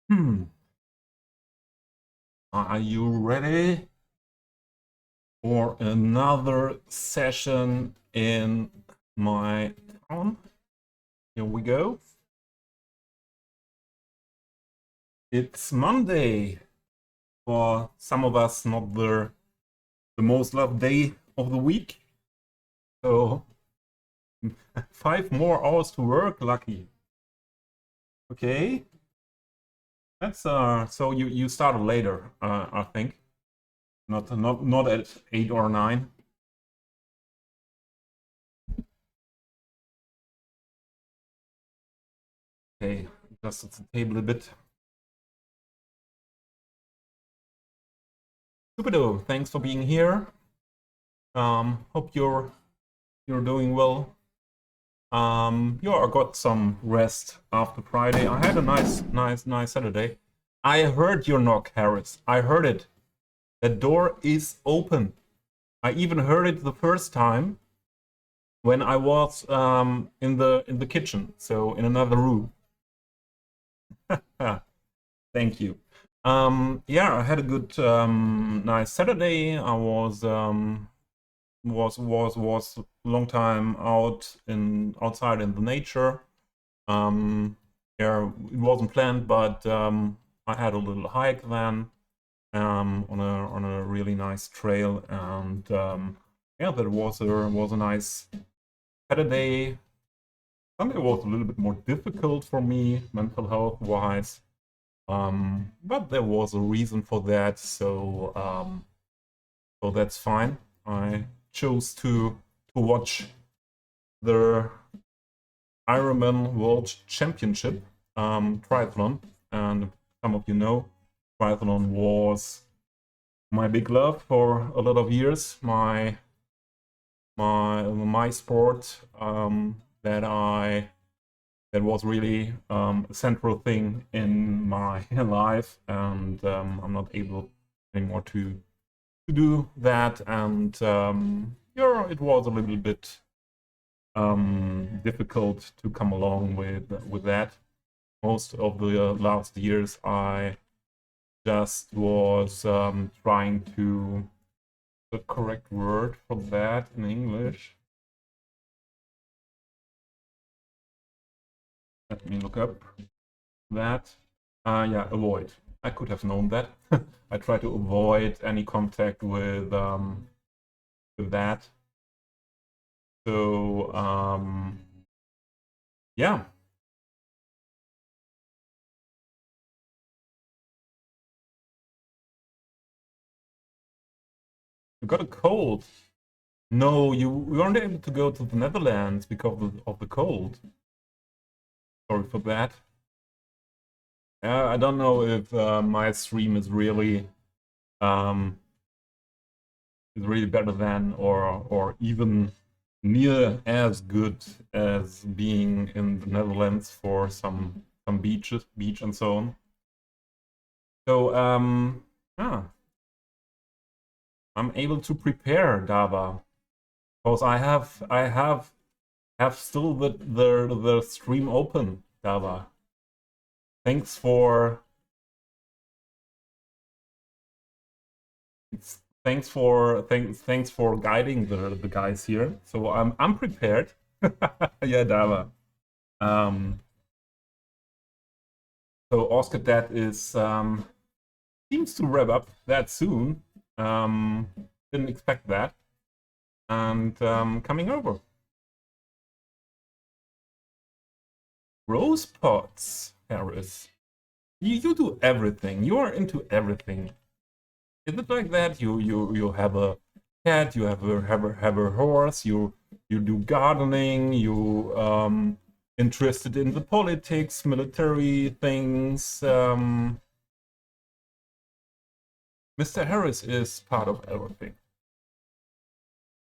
Hmm. Are you ready for another session in my town? Here we go. It's Monday. For some of us, not the most loved day of the week. So 5 more hours to work, lucky. Okay. That's so you started later, I think. Not at 8 or 9. Okay, adjusted the table a bit. Stupido, thanks for being here. Hope you're doing well. Yeah, I got some rest after Friday. I had a nice Saturday. I heard your knock, Harris. I heard it. The door is open. I even heard it the first time when I was in the kitchen, so in another room. Thank you. Yeah, I had a good nice Saturday. I was long time outside in the nature. Yeah, it wasn't planned, but I had a little hike then on a really nice trail, and yeah, that was a nice Saturday. Sunday was a little bit more difficult for me, mental health wise, but there was a reason for that, so that's fine. I chose to watch the Ironman World Championship triathlon, and some of you know, triathlon was my big love for a lot of years. My sport that was really a central thing in my life, and I'm not able anymore to do that, and yeah, it was a little bit difficult to come along with that. Most of the last years, I just was trying to the correct word for that in English. Let me look up that. Yeah, avoid. I could have known that. I try to avoid any contact with that. So yeah, you got a cold. No, you weren't able to go to the Netherlands because of the cold. Sorry for that. I don't know if my stream um, is really better than or even near as good as being in the Netherlands for some beach and so on. So yeah, I'm able to prepare Dava because I have still the stream open, Dava. Thanks for thanks for guiding the guys here. So I'm prepared. Yeah, Dava. Um, so Oscar that is seems to wrap up that soon. Um, didn't expect that. And coming over. Rose pots, Harris. You do everything. You are into everything. Is it like that? You have a cat. You have a horse. You do gardening. You interested in the politics, military things. Mr. Harris is part of everything.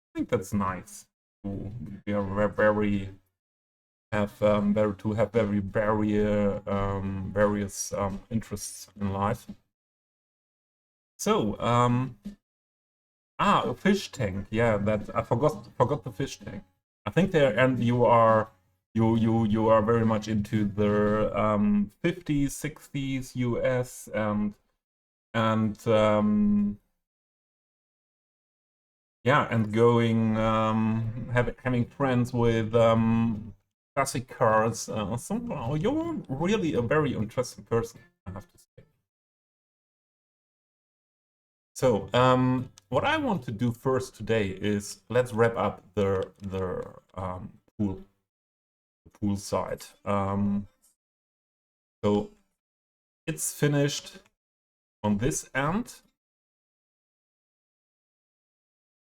I think that's nice. We are very have very various interests in life. So a fish tank. Yeah, that I forgot the fish tank. I think there, and you are you are very much into the 50s, 60s US and yeah, and going having friends with classic cars. Somehow you're really a very interesting person, I have to say. So what I want to do first today is let's wrap up the pool side. So it's finished on this end,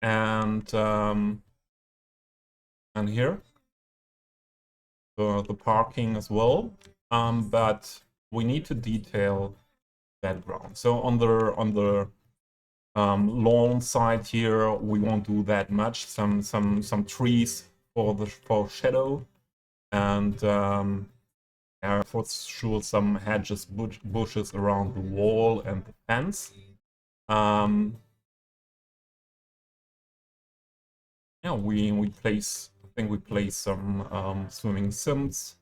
and here the parking as well. But we need to detail that ground. So on the lawn side here, we won't do that much. Some trees for shadow, and yeah, for sure some hedges, bushes around the wall and the fence. Yeah, we place. I think we place some swimming sims,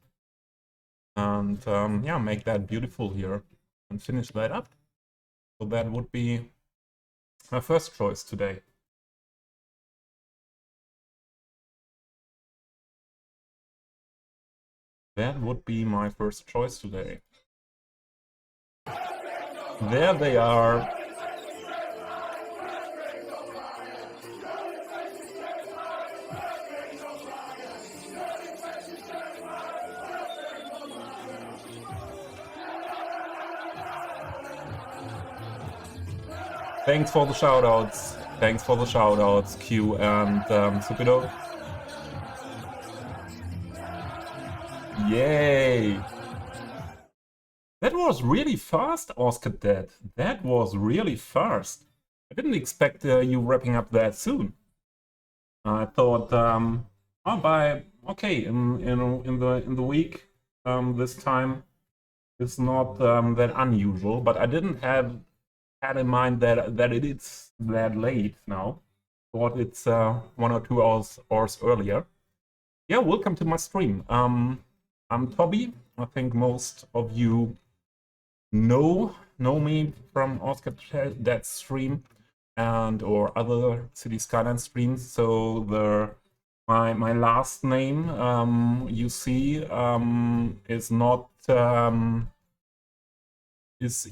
and yeah, make that beautiful here and finish that up. So that would be my first choice today. That would be my first choice today. There they are. Thanks for the shoutouts. Thanks for the shoutouts, Q and Supido. Yay! That was really fast, Oscar Dead. That was really fast. I didn't expect you wrapping up that soon. I thought, okay, in the week, this time is not that unusual. But I didn't have had in mind that it is that late now. Thought it's 1 or 2 hours earlier. Yeah, welcome to my stream. I'm Toby. I think most of you know me from Oscar Dead's stream and or other City Skylines streams. So my last name you see is not is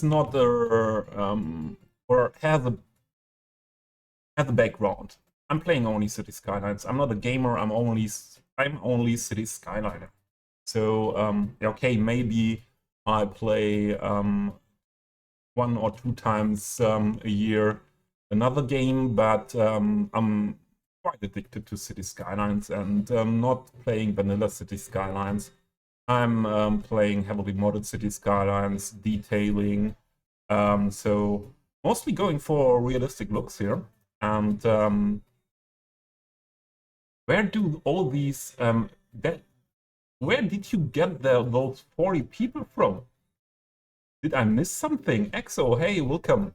not or has a background. I'm playing only City Skylines. I'm not a gamer. I'm only City Skyliner. So okay, maybe I play 1 or 2 times a year another game, but I'm quite addicted to City Skylines, and not playing vanilla City Skylines. I'm playing heavily modded City Skylines, detailing, so mostly going for realistic looks here. And where do all these where did you get those 40 people from? Did I miss something? Exo, hey, welcome.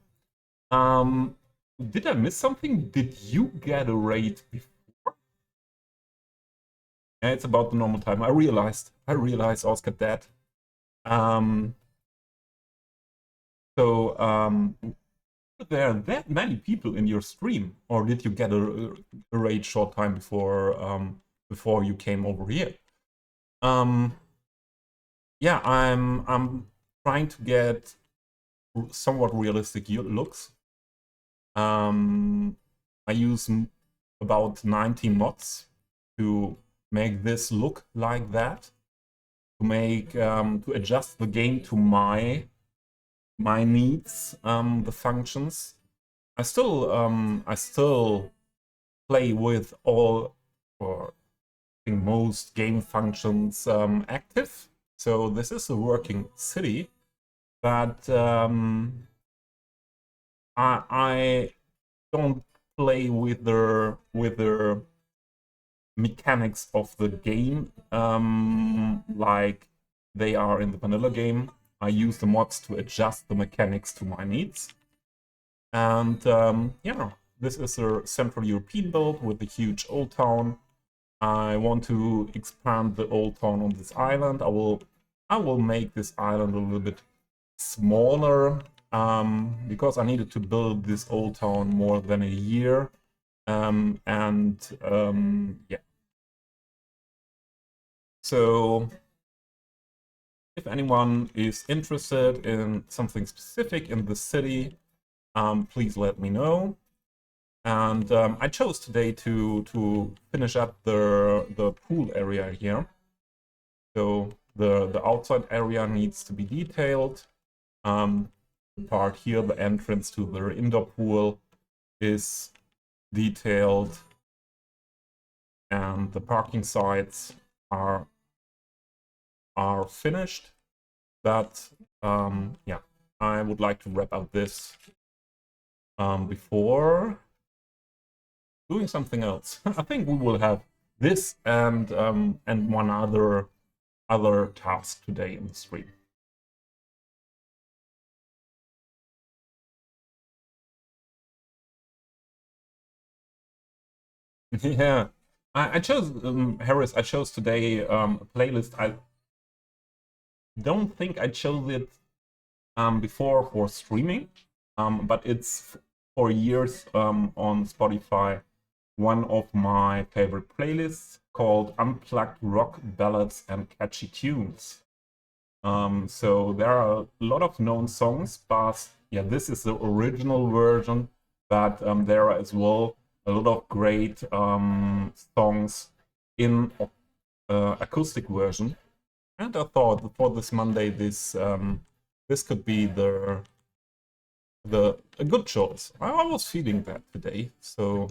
Did I miss something? Did you get a raid before? Yeah, it's about the normal time. I realized, Oscar, that. Were there that many people in your stream, or did you get a raid short time before you came over here? Yeah, I'm trying to get somewhat realistic looks. I use about 90 mods to make this look like that, to adjust the game to my needs, the functions. I still play with all, or I think most game functions active. So this is a working city, but I don't play with the mechanics of the game like they are in the vanilla game. I use the mods to adjust the mechanics to my needs. And yeah, this is a Central European build with a huge old town. I want to expand the old town on this island. I will make this island a little bit smaller because I needed to build this old town more than a year. Yeah. So if anyone is interested in something specific in the city, please let me know. And I chose today to finish up the pool area here. So the outside area needs to be detailed. The part here, the entrance to the indoor pool, is detailed, and the parking sites are finished. But yeah, I would like to wrap up this before doing something else. I think we will have this and one other task today in the stream. Yeah, I chose Harris. I chose today a playlist. I don't think I chose it before for streaming, but it's for years on Spotify one of my favorite playlists called Unplugged Rock Ballads and Catchy Tunes. So there are a lot of known songs, but yeah, this is the original version, but there are as well a lot of great songs in acoustic version. And I thought for this Monday, this could be a good choice. I was feeling that today, so.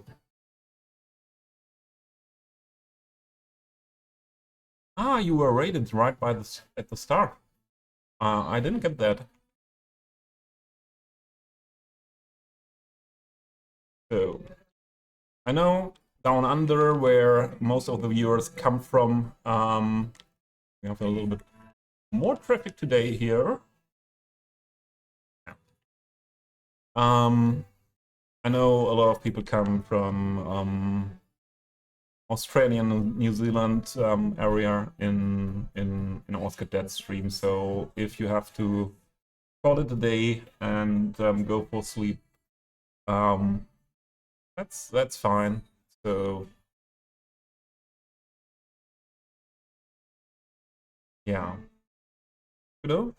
Ah, you were rated right at the start. I didn't get that. So I know down under where most of the viewers come from, we have a little bit more traffic today here. I know a lot of people come from Australian and New Zealand area in Oscar Dead stream. So if you have to call it a day and go for sleep, that's fine. So yeah, you know.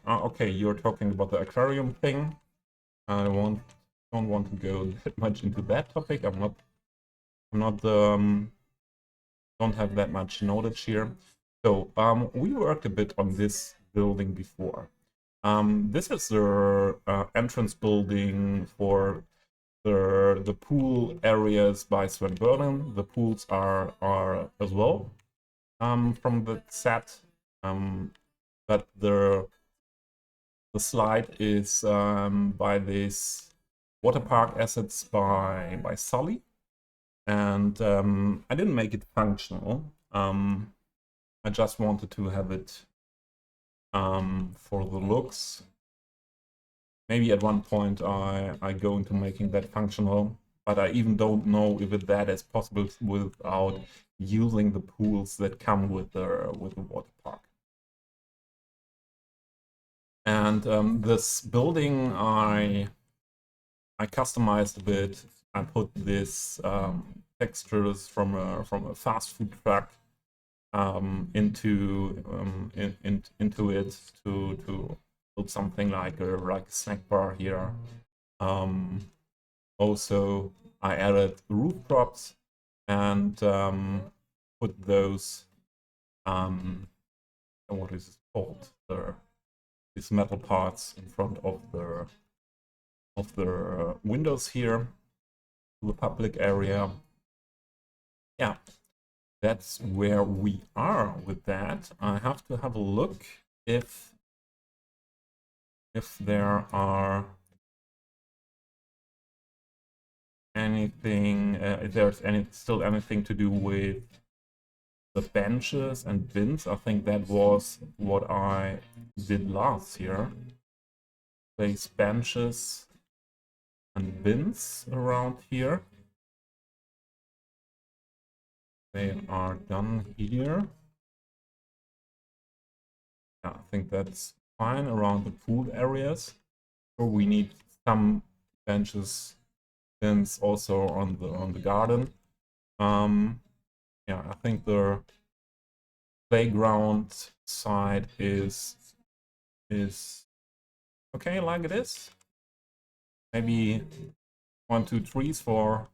Okay, you're talking about the aquarium thing. I don't want to go that much into that topic. I'm not don't have that much knowledge here. So we worked a bit on this building before. This is the entrance building for the pool areas by Sven Berlin. The pools are as well from the set, but the slide is by this water park assets by Sully, and I didn't make it functional. I just wanted to have it for the looks. Maybe at one point I go into making that functional, but I even don't know if that is possible without using the pools that come with the water park. And this building I customized a bit. I put this textures from a fast food truck into it to build something like a snack bar here. Also, I added roof props and put those what is it called? These metal parts in front of the windows here, the public area. Yeah, that's where we are with that. I have to have a look if there are anything, if there's still anything to do with the benches and bins. I think that was what I did last year. Place benches and bins around here. they are done here. Yeah, I think that's fine around the pool areas. So we need some benches and also on the garden. Yeah, I think the playground side is okay like it is. Maybe 1, 2 trees for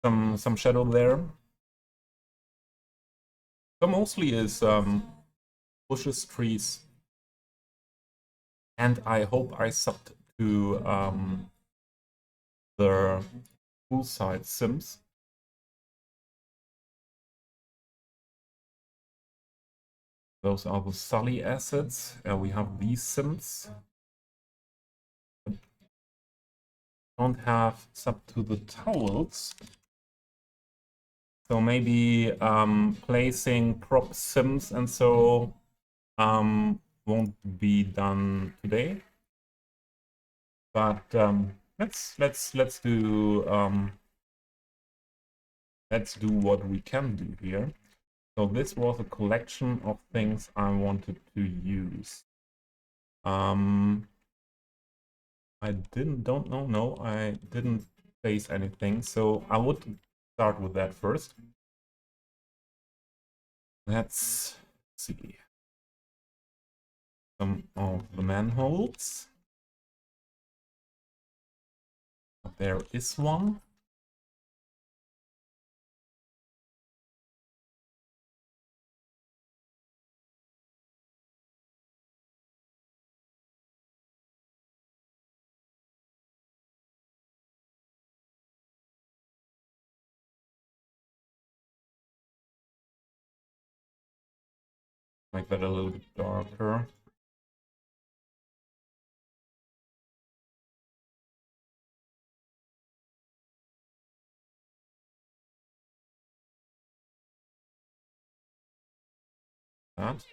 some shadow there. So mostly is bushes, trees, and I hope I subbed to the poolside sims. Those are the Sully assets. We have these sims. Don't have sub to the towels. So maybe placing crop sims and so won't be done today. But let's do what we can do here. So this was a collection of things I wanted to use. I didn't place anything, so I would start with that first. Let's see. Some of the manholes. There is one. Make that a little bit darker. That.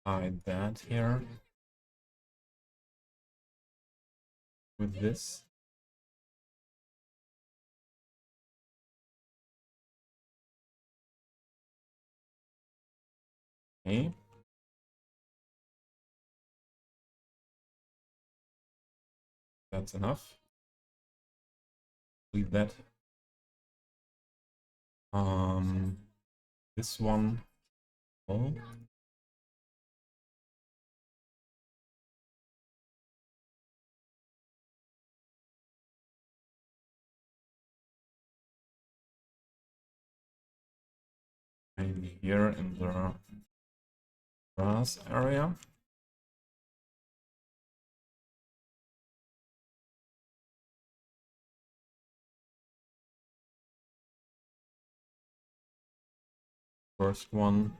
Hide that here with this. Okay. That's enough. Leave that. This one. Oh. Maybe here in the grass area. First one.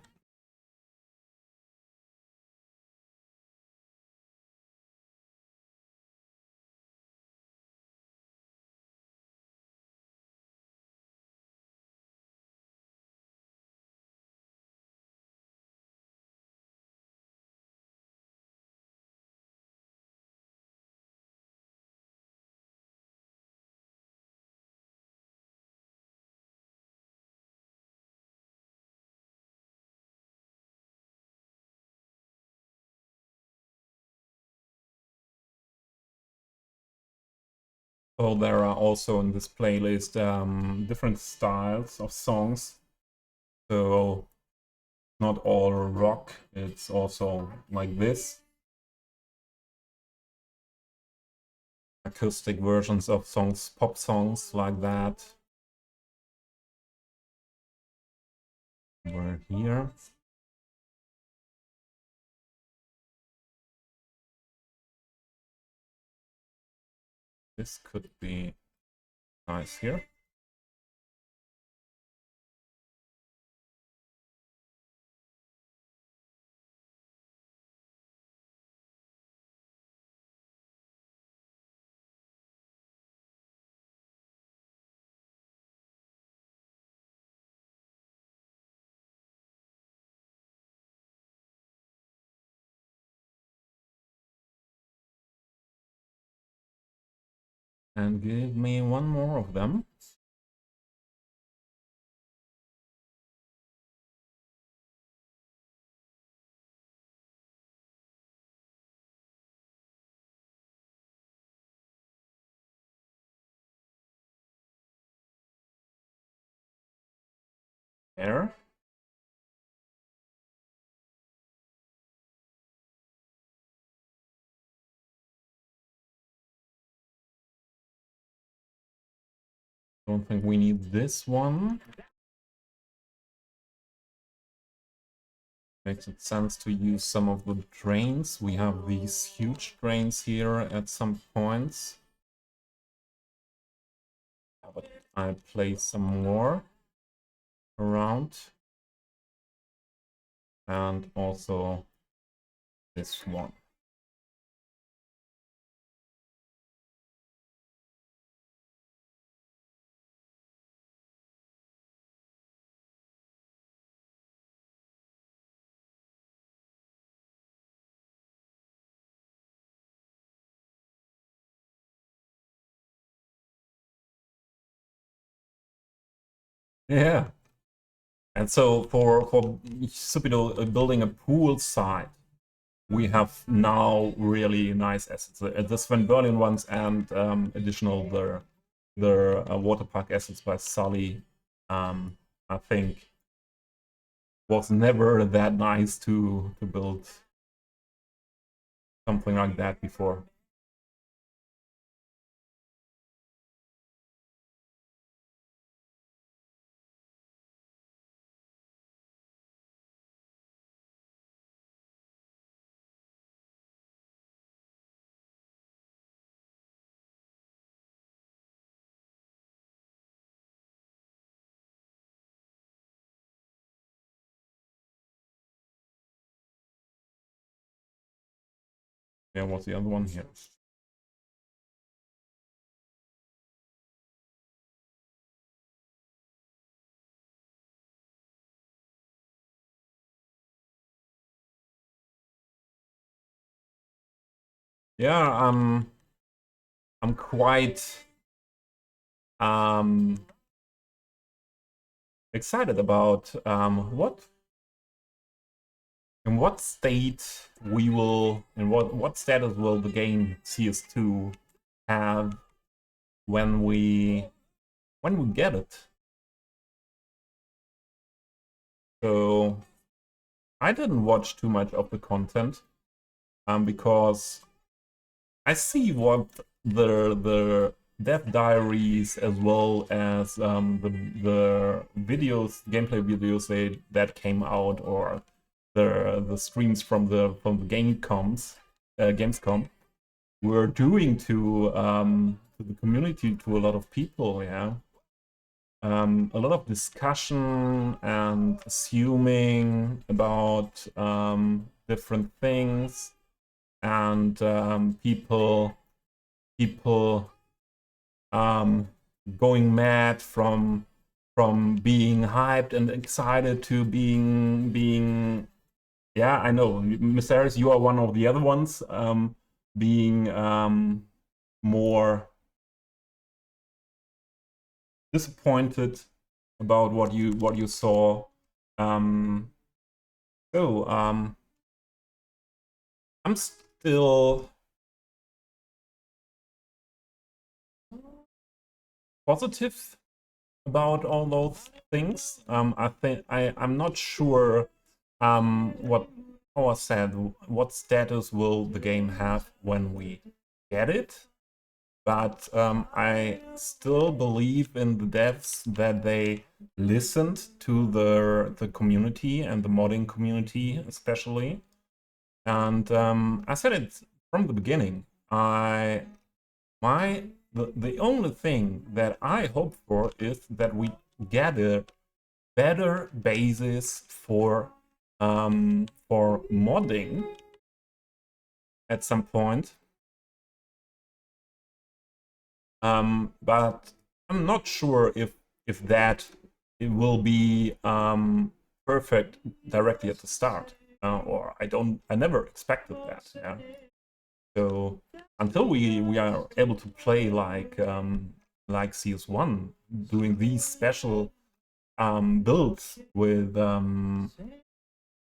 So there are also in this playlist different styles of songs. So not all rock, it's also like this. acoustic versions of songs, pop songs like that. We're here. This could be nice here. And give me one more of them. There. Don't think we need this one. Makes it sense to use some of the drains. We have these huge drains here at some points. But I place some more around. And also this one. Yeah. And so for Supido building a pool side, we have now really nice assets. The Sven Berlin ones and additional the water park assets by Sully. I think was never that nice to build something like that before. Yeah, what's the other one here? Yeah, I'm quite excited about in what state we will, in what status will the game CS2 have when we get it. So I didn't watch too much of the content because I see what the dev diaries as well as the videos, gameplay videos that came out, or the streams from the Gamescom were doing to the community, to a lot of people. Yeah, a lot of discussion and assuming about different things, and people going mad from being hyped and excited to being yeah, I know, Mr. Harris, you are one of the other ones, being more disappointed about what you saw. So I'm still positive about all those things. I think I'm not sure what Noah said, what status will the game have when we get it, but I still believe in the devs that they listened to the community and the modding community especially. And I said it from the beginning. The only thing that I hope for is that we get a better basis for modding at some point. But I'm not sure if that it will be perfect directly at the start, or I never expected that. Yeah. So until we are able to play like CS1, doing these special builds with a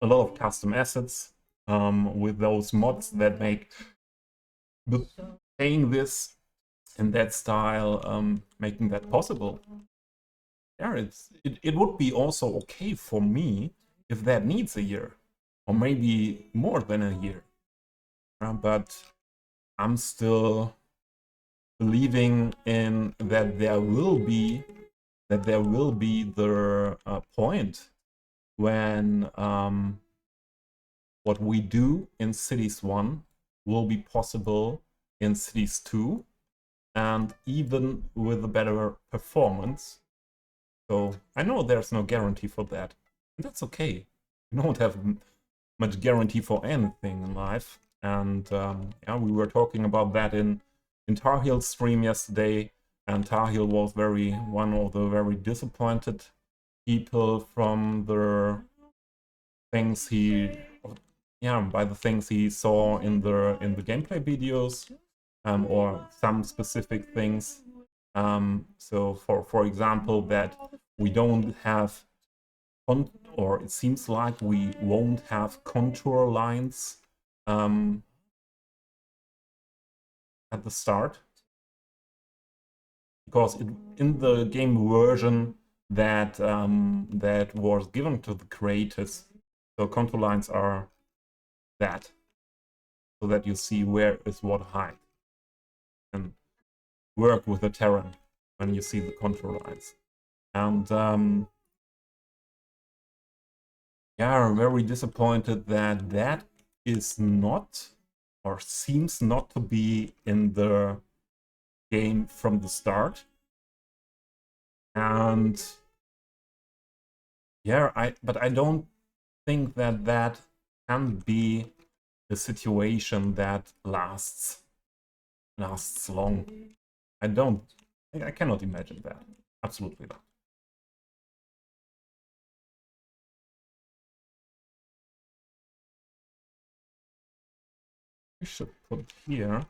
lot of custom assets, with those mods that make playing this in that style, making that possible. Yeah, it would be also okay for me if that needs a year, or maybe more than a year. But I'm still believing in that there will be the point when what we do in Cities 1 will be possible in Cities 2, and even with a better performance. So I know there's no guarantee for that, and that's okay. You don't have much guarantee for anything in life. And yeah, we were talking about that in Tarhill's stream yesterday, and Tarhill was one of the very disappointed people from the things by the things he saw in the gameplay videos, or some specific things. So for example, that we don't have or it seems like we won't have contour lines at the start, because in the game version that that was given to the creators, so contour lines are that, so that you see where is what height, and work with the terrain when you see the contour lines. And yeah, I'm very disappointed that that is not, or seems not to be, in the game from the start. And yeah, but I don't think that that can be a situation that lasts long. I cannot imagine that. Absolutely not. We should put here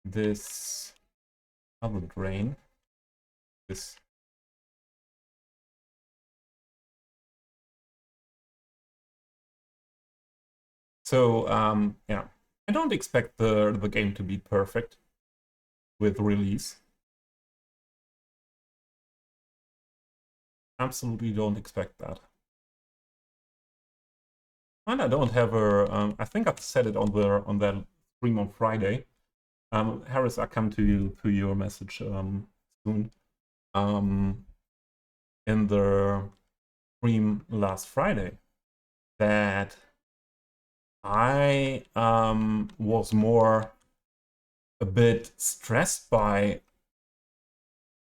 this other drain. This. So yeah, I don't expect the game to be perfect with release. Absolutely don't expect that. And I don't have a. I think I've said it on that stream on Friday. Harris, I come to your message soon. In the stream last Friday, that I was more a bit stressed by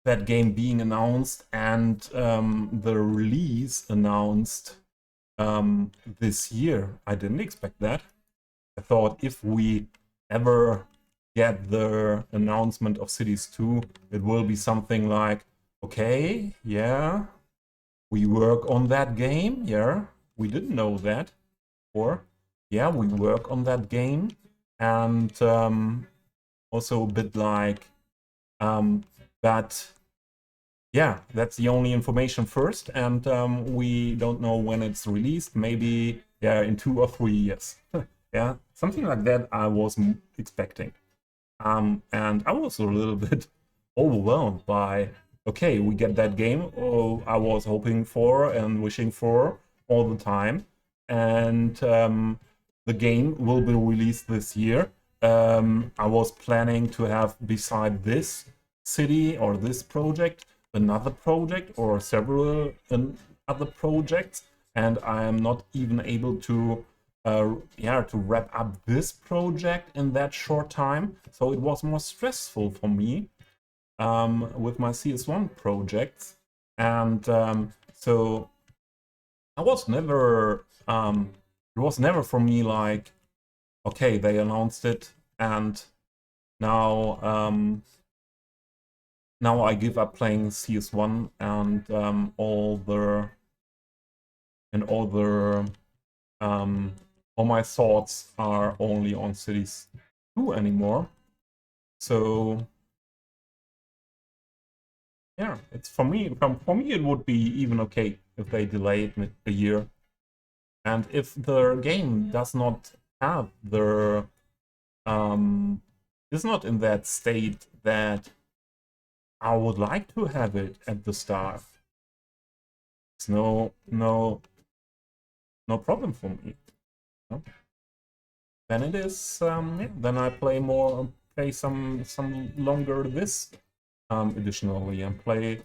that game being announced and the release announced this year. I didn't expect that. I thought if we ever get the announcement of Cities 2, it will be something like, okay, yeah, we work on that game, yeah, we didn't know that, or yeah, we work on that game, and also a bit like, but yeah, that's the only information first, and we don't know when it's released, maybe yeah, in 2 or 3 years. Yeah, something like that I was expecting. And I was a little bit overwhelmed by, okay, we get that game I was hoping for and wishing for all the time, and the game will be released this year, I was planning to have beside this city or this project another project or several other projects, and I am not even able to to wrap up this project in that short time. So it was more stressful for me with my CS1 projects, and so I was never it was never for me like, okay, they announced it, and now now I give up playing CS1, and all my thoughts are only on Cities 2 anymore. So yeah, it's for me it would be even okay if they delay it a year. And if the game does not have the is not in that state that I would like to have it at the start, it's no problem for me. No? Then it is yeah, then I play some longer this additionally and play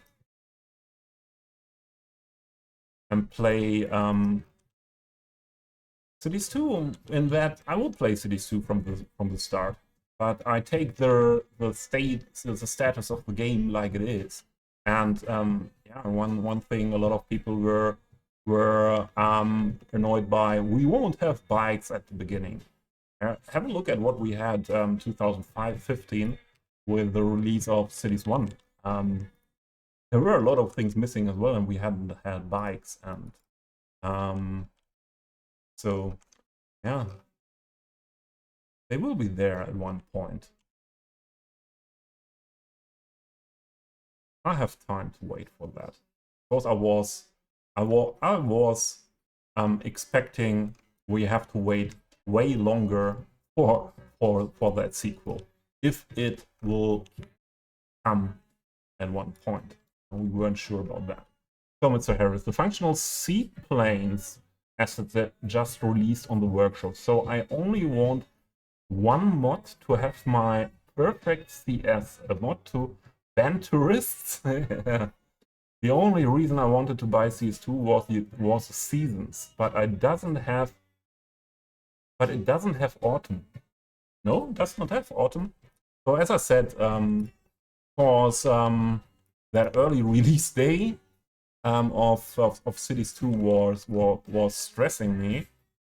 Cities 2. In that I will play Cities 2 from the start, but I take the status of the game like it is. And yeah, one thing a lot of people were annoyed by, we won't have bikes at the beginning. Have a look at what we had 2015 with the release of Cities 1. There were a lot of things missing as well, and we hadn't had bikes, and so yeah, they will be there at one point. I have time to wait for that, because I was expecting we have to wait way longer for that sequel, if it will come at one point. And we weren't sure about that. So, Mr. Harris, the functional seaplanes assets that just released on the workshop. So I only want one mod to have my perfect CS, a mod to ban tourists. The only reason I wanted to buy CS2 was the seasons, but it doesn't have autumn. No, it does not have autumn. So as I said, was that early release day of Cities 2 was stressing me.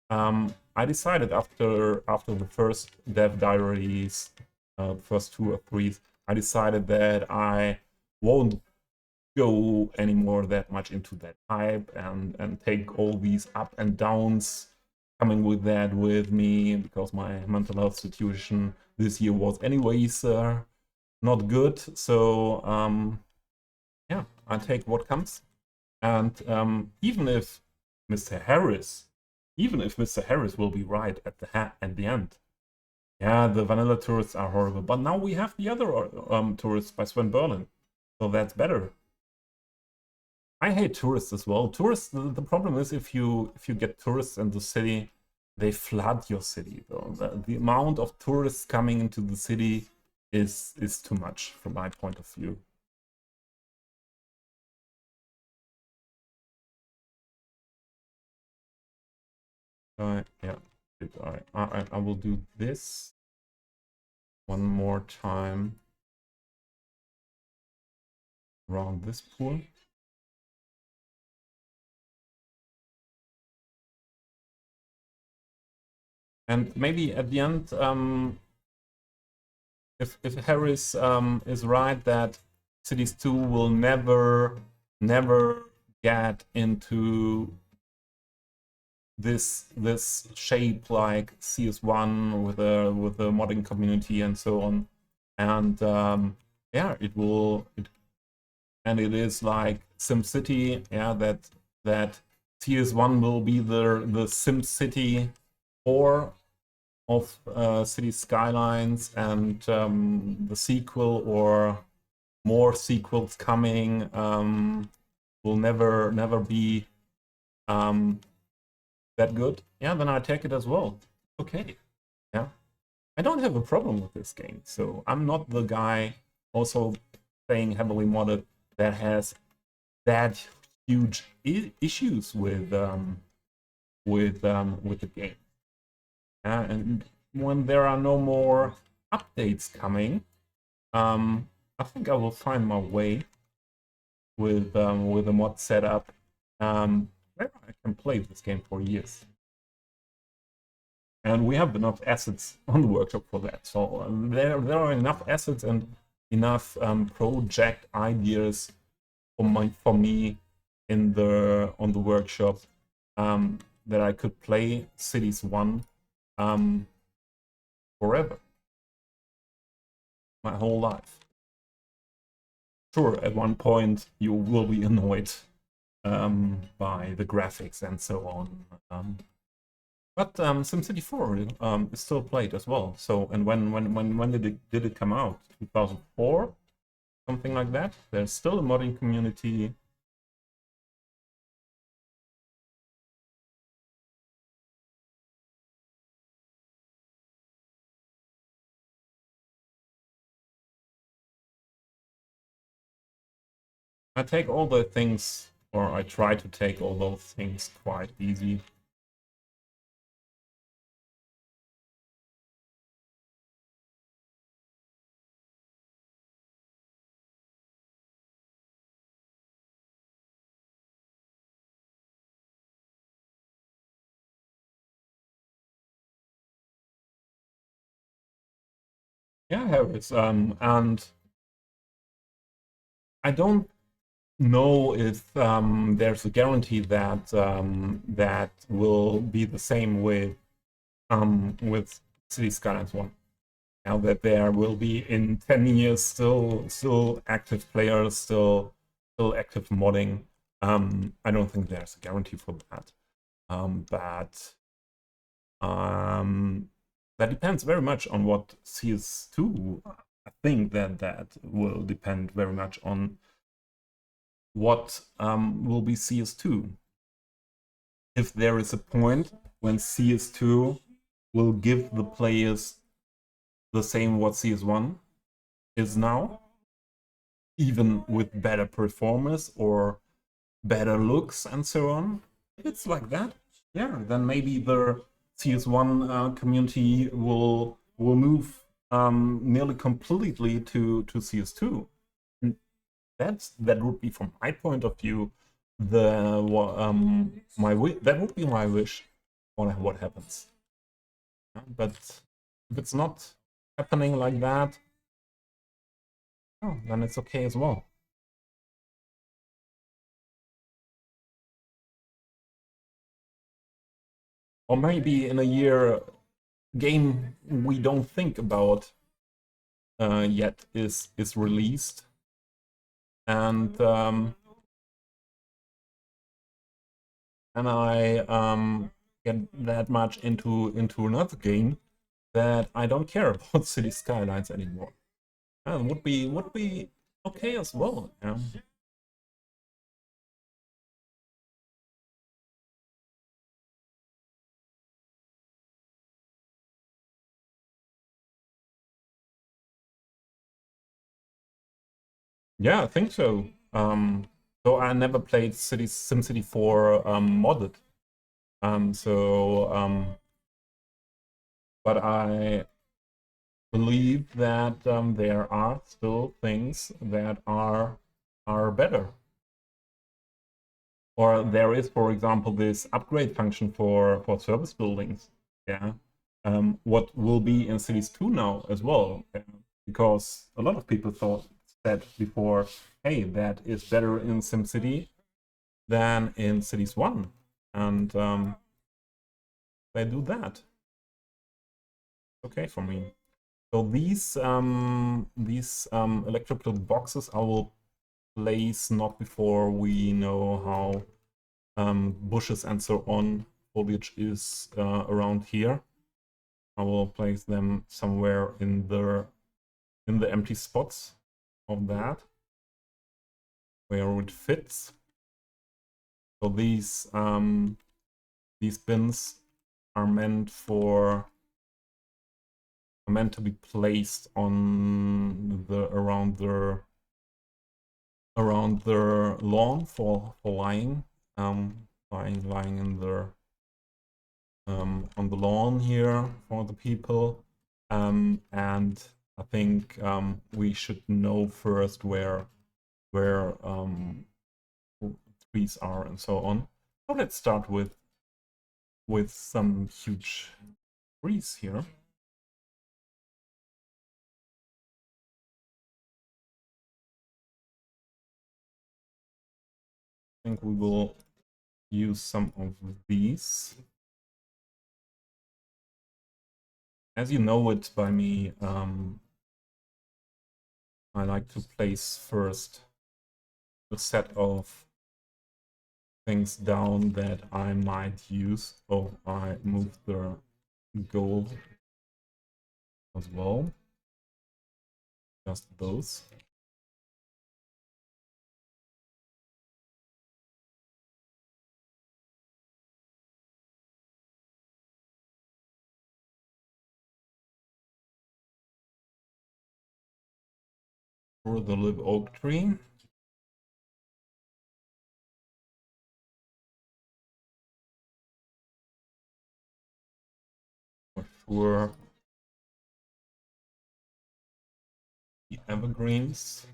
I decided after the first dev diaries, first 2 or 3, I decided that I won't go anymore that much into that hype and take all these up and downs coming with that with me, because my mental health situation this year was anyways not good. So yeah, I take what comes. And even if Mr. Harris will be right at the end, yeah, the vanilla tourists are horrible. But now we have the other tourists by Sven Berlin, so that's better. I hate tourists as well. Tourists. The problem is if you get tourists in the city, they flood your city. Though the amount of tourists coming into the city is too much from my point of view. Yeah, I will do this one more time around this pool. And maybe at the end, if Harris is right that Cities 2 will never get into this shape like CS1 with the modding community and so on, and yeah, it is like SimCity, yeah, that CS1 will be the SimCity 4 of City Skylines, and the sequel or more sequels coming will never be that good. Yeah, then I take it as well. Okay. Yeah. I don't have a problem with this game. So I'm not the guy also playing heavily modded that has that huge issues with the game. And when there are no more updates coming, I think I will find my way with a mod setup where I can play this game for years. And we have enough assets on the workshop for that. So there are enough assets and enough project ideas for me on the workshop that I could play Cities 1 forever, my whole life. Sure, at one point you will be annoyed by the graphics and so on. But SimCity 4 is still played as well. So, and when did it come out? 2004, something like that. There's still a modding community. I take all the things, or I try to take all those things quite easy. Yeah, Harris. And I don't know if there's a guarantee that that will be the same with City Skylines 1. Now that there will be in 10 years still active players, still active modding. I don't think there's a guarantee for that. But that depends very much on what CS2. I think that will depend very much on what will be CS2. If there is a point when CS2 will give the players the same what CS1 is now, even with better performance or better looks and so on. If it's like that, yeah, then maybe the CS1 community will move nearly completely to CS2. And that would be, from my point of view, that would be my wish on what happens. But if it's not happening like that, oh, then it's okay as well. Or maybe in a year, game we don't think about yet is released, and I get that much into another game that I don't care about City Skylines anymore. Would be okay as well. Yeah. Yeah, I think so. So I never played SimCity 4 modded. But I believe that there are still things that are better. Or there is, for example, this upgrade function for service buildings. Yeah. What will be in Cities 2 now as well? Because a lot of people said before, hey, that is better in SimCity than in Cities 1. And they do that. Okay for me. So these electrical boxes I will place not before we know how bushes and so on foliage is around here. I will place them somewhere in the empty spots of that where it fits. So these bins are meant for are meant to be placed on the around the lawn for lying, lying in the on the lawn here for the people, and I think we should know first where trees are and so on. So let's start with some huge trees here. I think we will use some of these. As you know it by me, I like to place first a set of things down that I might use. Oh, I moved the goal as well. Just those. For the live oak tree. For the evergreens.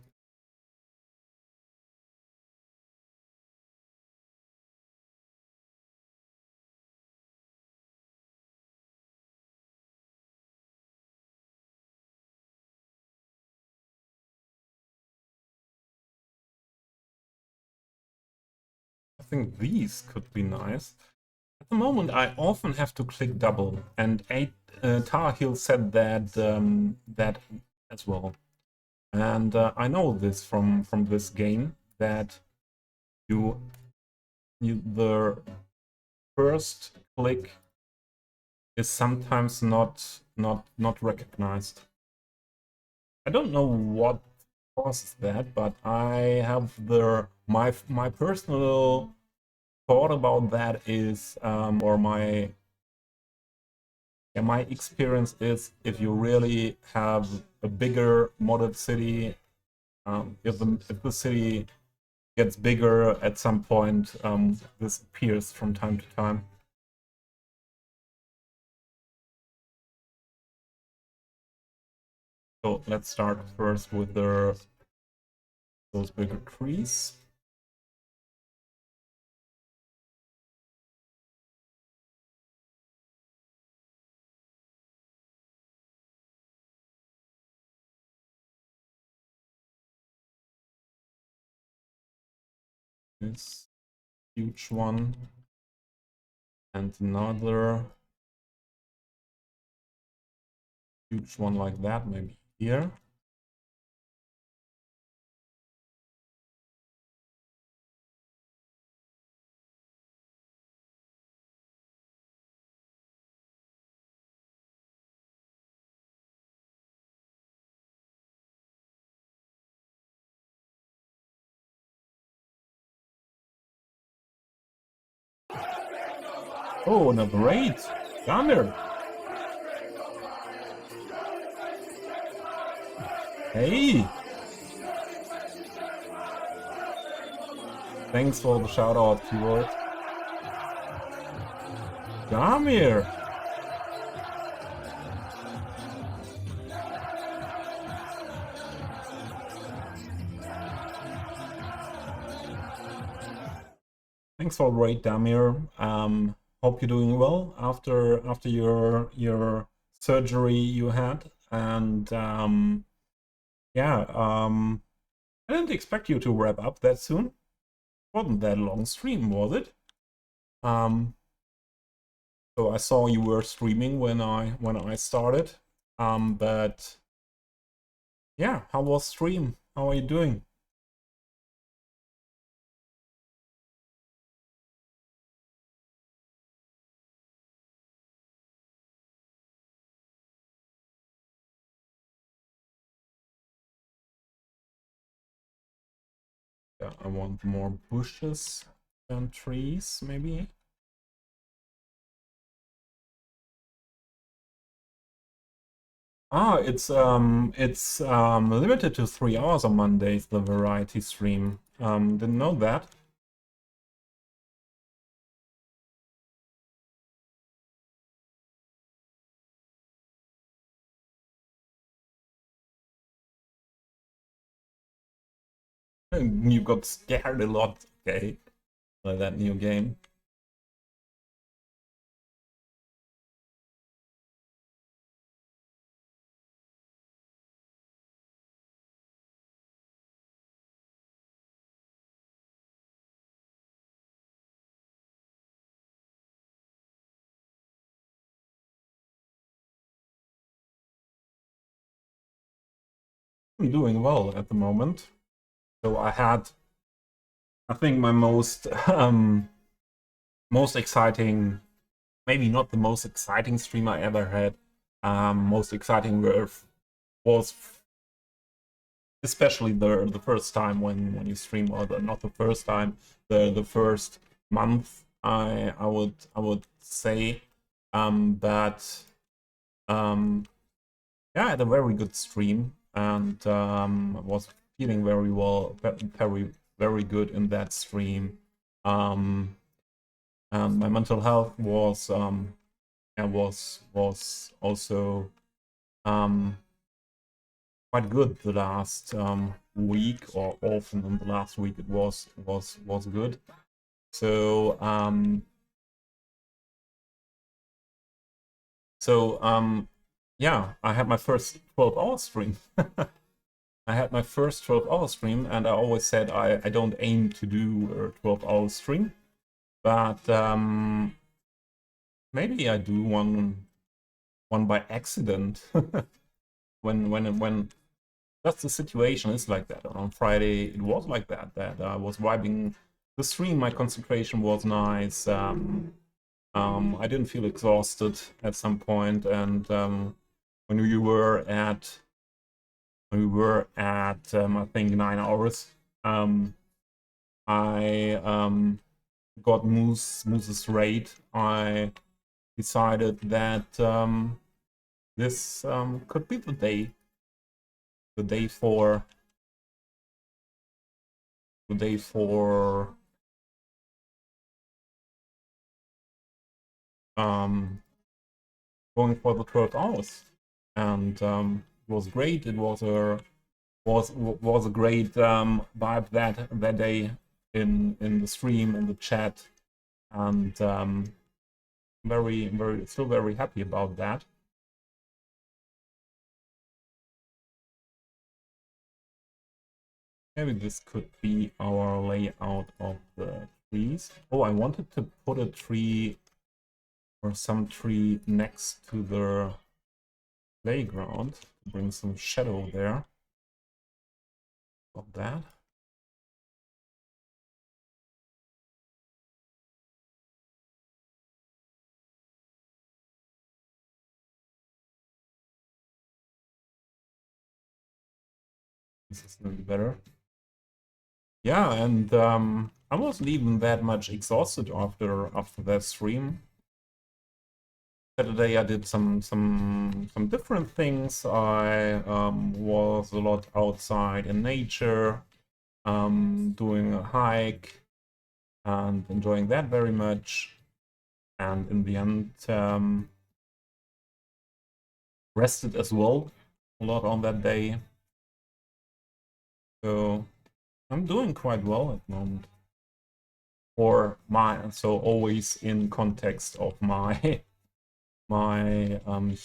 I think these could be nice. At the moment, I often have to click double, and Tar Heel said that that as well. And I know this from this game that you the first click is sometimes not recognized. I don't know what causes that, but I have my personal thought about that is or my experience is, if you really have a bigger modded city, if the city gets bigger at some point, this appears from time to time. So let's start first with those bigger trees. This huge one, and another huge one like that, maybe here. Oh, another 8. Come here. Hey. Thanks for the shout out, Keyword. Come here. Thanks for the raid, Damir. Hope you're doing well after your surgery you had, and yeah, I didn't expect you to wrap up that soon. Wasn't that long stream, was it? So I saw you were streaming when I started, but yeah, how was stream? How are you doing? Yeah, I want more bushes than trees, maybe. It's limited to 3 hours on Mondays, the variety stream. Didn't know that. You got scared a lot, okay, by that new game. I'm doing well at the moment. So I think my most exciting, maybe not the most exciting stream I ever had. Most exciting was especially the first time when you stream, or not the first time, the first month. I would say, but yeah, I had a very good stream, and was feeling very well, very good in that stream. And my mental health was also quite good the last week, or often in the last week it was good. So yeah, I had my first 12-hour stream. I had my first 12-hour stream, and I always said I don't aim to do a 12-hour stream, but maybe I do one by accident. when that's the situation is like that. On Friday it was like that I was vibing the stream, my concentration was nice. I didn't feel exhausted at some point, and when we were at I think 9 hours, I got Moose's raid. I decided that this could be the day for going for the 12 hours, and it was great. It was a great vibe that day in the stream, in the chat, and still very happy about that. Maybe this could be our layout of the trees. Oh, I wanted to put a tree or some tree next to the playground to bring some shadow there. Got that. This is a little better. Yeah, and I wasn't even that much exhausted after that stream. Saturday I did some different things. I was a lot outside in nature, doing a hike and enjoying that very much. And in the end, rested as well a lot on that day. So I'm doing quite well at the moment. So always in context of my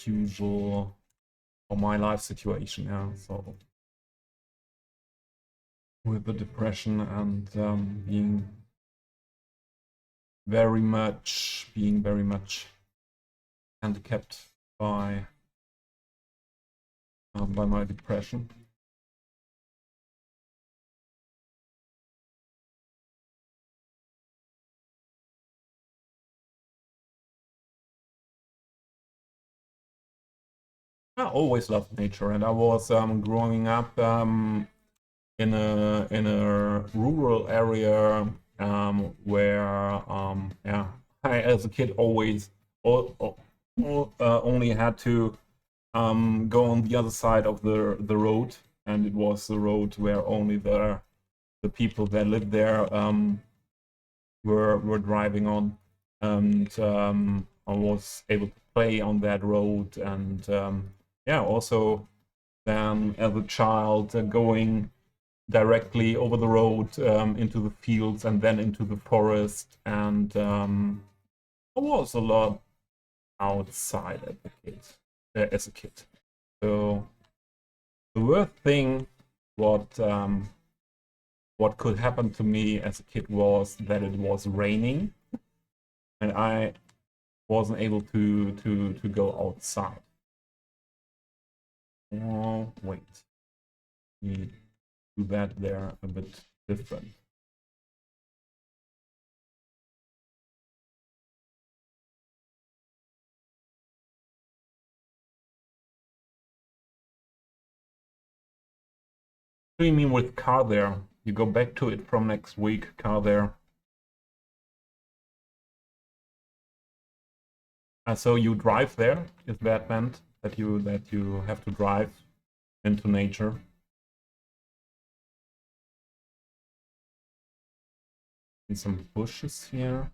usual, or my life situation, yeah. So with the depression and being very much handicapped by my depression. I always loved nature, and I was growing up in a rural area, where yeah, I as a kid always only had to go on the other side of the road, and it was the road where only the people that lived there were driving on, and I was able to play on that road, and yeah, also then as a child going directly over the road into the fields and then into the forest, and I was a lot outside as a kid. So the worst thing what could happen to me as a kid was that it was raining and I wasn't able to go outside. Oh wait, we do that there a bit different. What do you mean with car there? You go back to it from next week, car there. So you drive there? Is that meant that you have to drive into nature? And some bushes here.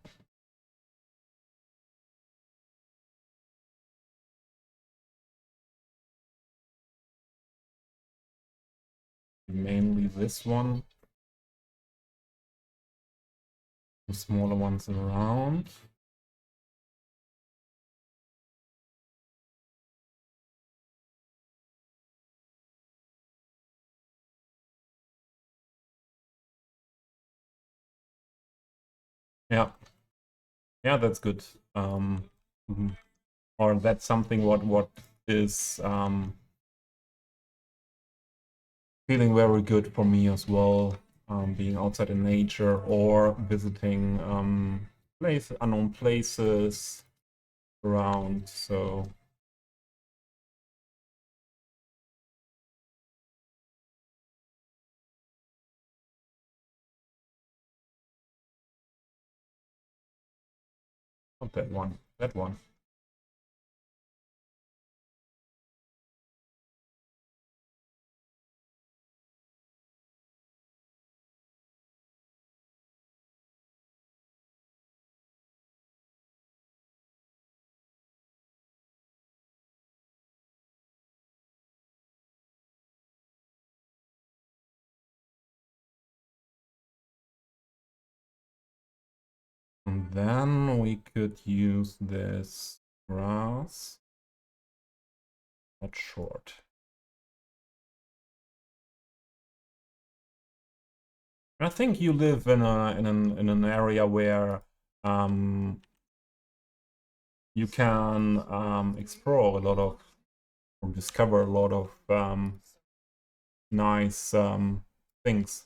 Mainly this one. The smaller ones around. Yeah, yeah, that's good. Mhm. Or that's something what is feeling very good for me as well. Being outside in nature or visiting unknown places around. So not that one, that one. And then we could use this grass. Not short. I think you live in an area where you can explore a lot of or discover a lot of nice things.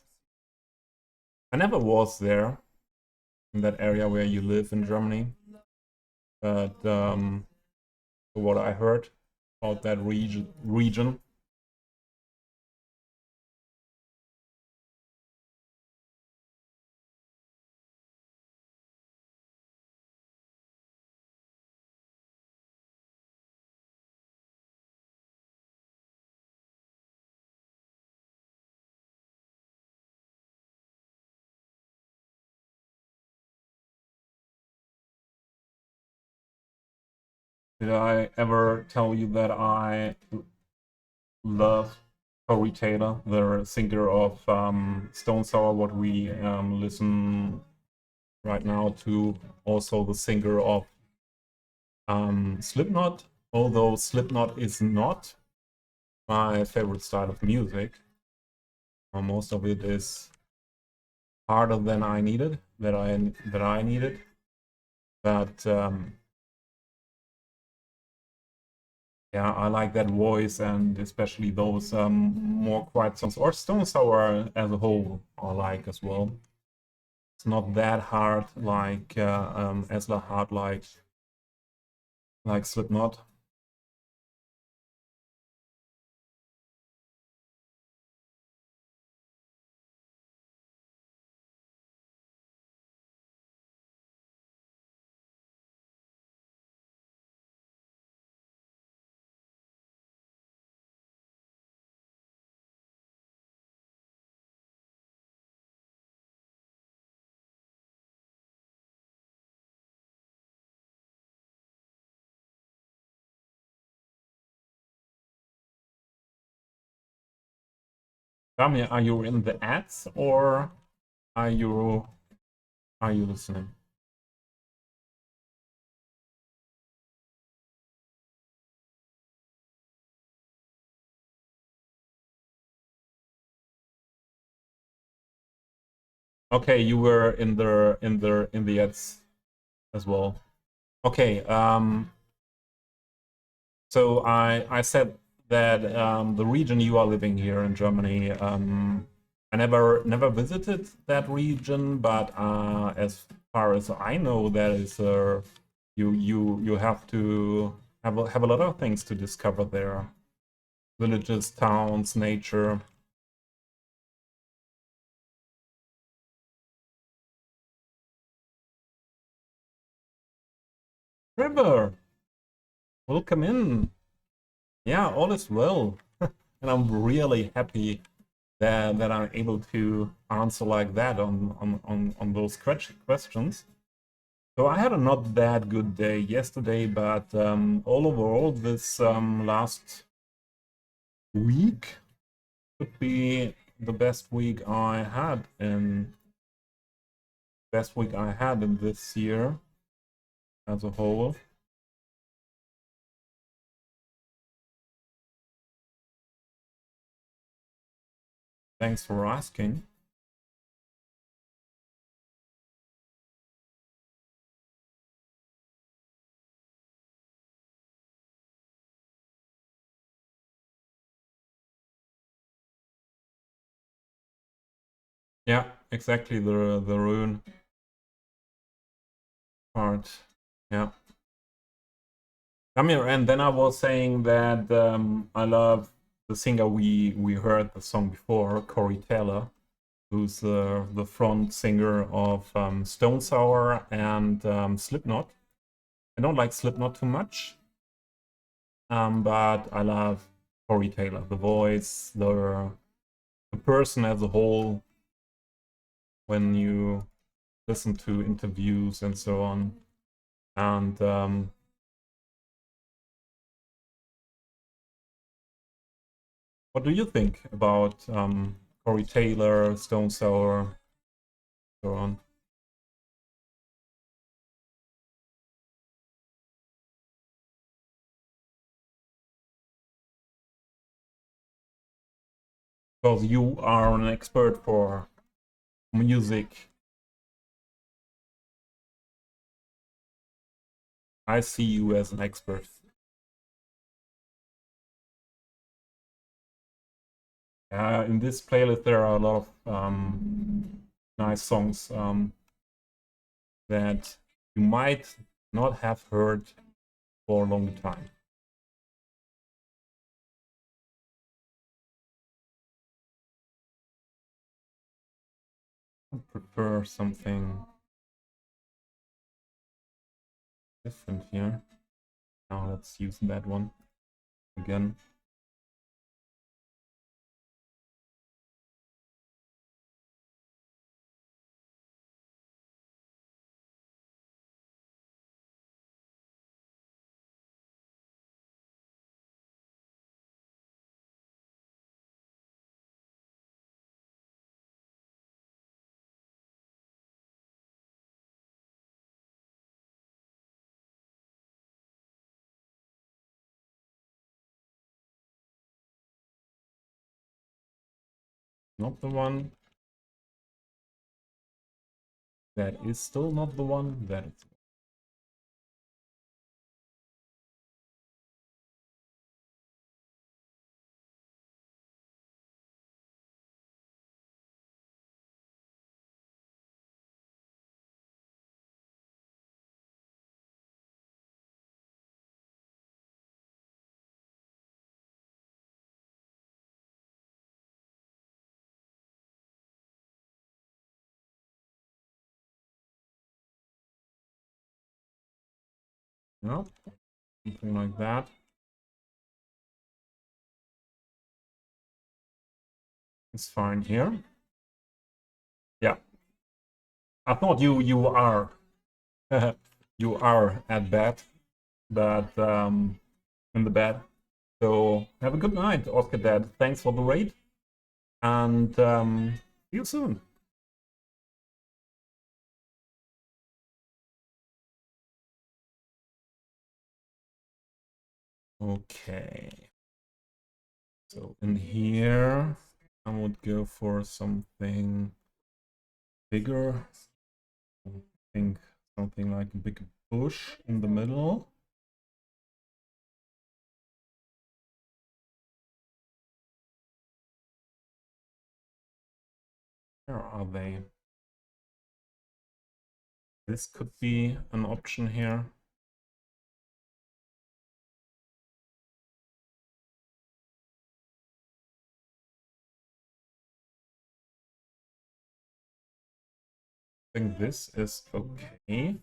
I never was there in that area where you live in Germany, but what I heard about that region. Did I ever tell you that I love Corey Taylor, the singer of Stone Sour, what we listen right now to, also the singer of Slipknot, although Slipknot is not my favorite style of music. Most of it is harder than I needed, that I needed. But yeah, I like that voice, and especially those more quiet songs, or Stone Sour as a whole, I like as well. It's not that hard as hard like Slipknot. Tell me, are you in the ads or are you listening? Okay, you were in the ads as well. Okay, so I said that the region you are living here in Germany, I never visited that region, but as far as I know, that is you have to have a lot of things to discover there. Villages, towns, nature. River, welcome in. Yeah, all is well. And I'm really happy that I'm able to answer like that on those questions. So I had a not that good day yesterday, but all overall, this last week could be the best week I had in this year as a whole. Thanks for asking. Yeah, exactly the rune part. Yeah. I mean, and then I was saying that I love the singer we heard the song before, Corey Taylor, who's the front singer of Stone Sour and Slipknot. I don't like Slipknot too much, but I love Corey Taylor, the voice, the person as a whole. When you listen to interviews and so on, and what do you think about Corey Taylor, Stone Sour, so on? Because you are an expert for music. I see you as an expert. In this playlist, there are a lot of nice songs that you might not have heard for a long time. I prefer something different here. Now let's use that one again. Not the one. That is still not the one. That is. No, something like that. It's fine here. Yeah, I thought you are you are at bed, but in the bed. So have a good night, Oscar Dad. Thanks for the raid. and see you soon. Okay. So in here, I would go for something bigger. I think something like a big bush in the middle. Where are they? This could be an option here. I think this is okay.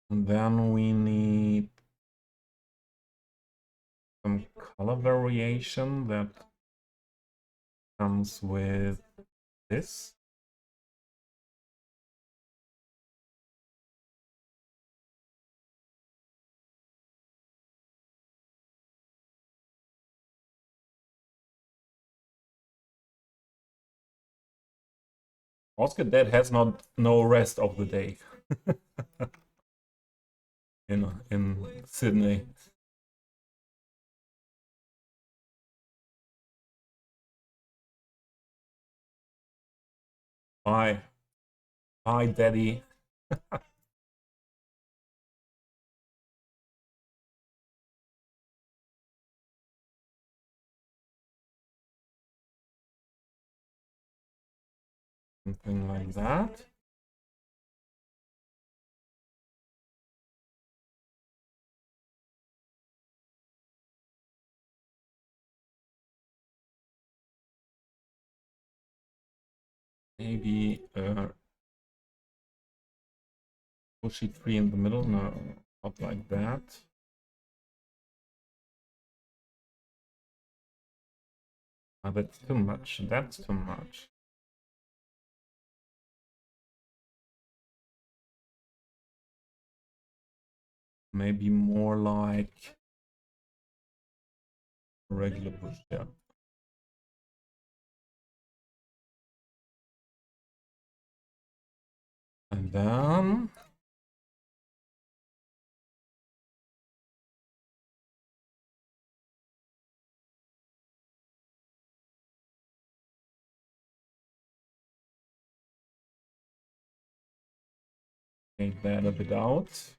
And then we need some color variation that comes with this. Oscar Dead has no rest of the day in Sydney. Bye. Bye, Daddy. Something like that. Maybe bushy tree in the middle. No, not like that. That's too much. That's too much. Maybe more like a regular bush. Yeah. And then take that a bit out.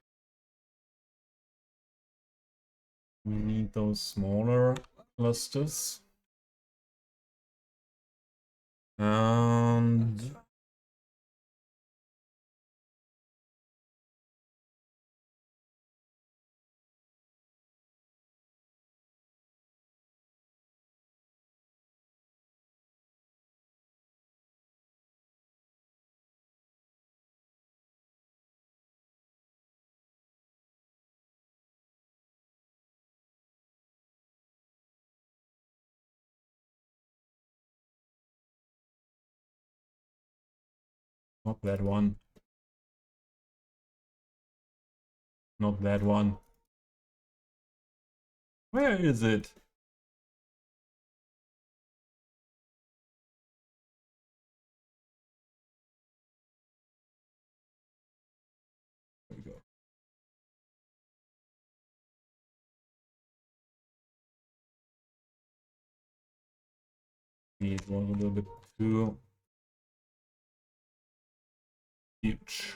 We need those smaller clusters. And not that one. Not that one. Where is it? There we go. It was a little bit too huge.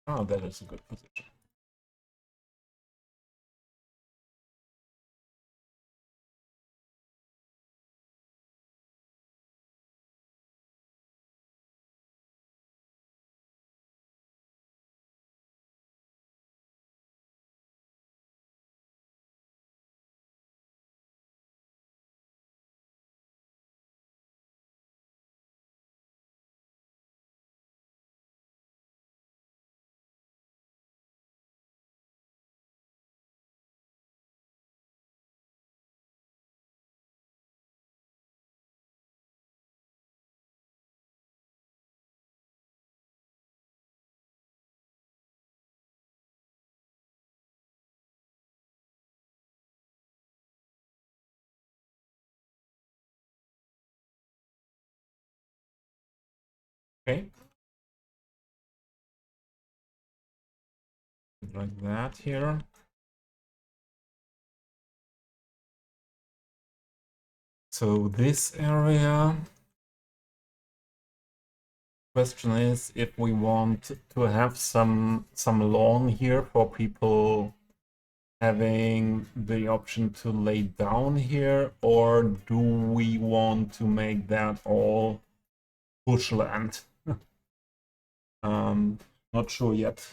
Oh, that is a good position. Okay. Like that here. So this area, question is if we want to have some lawn here for people having the option to lay down here, or do we want to make that all bushland? Not sure yet.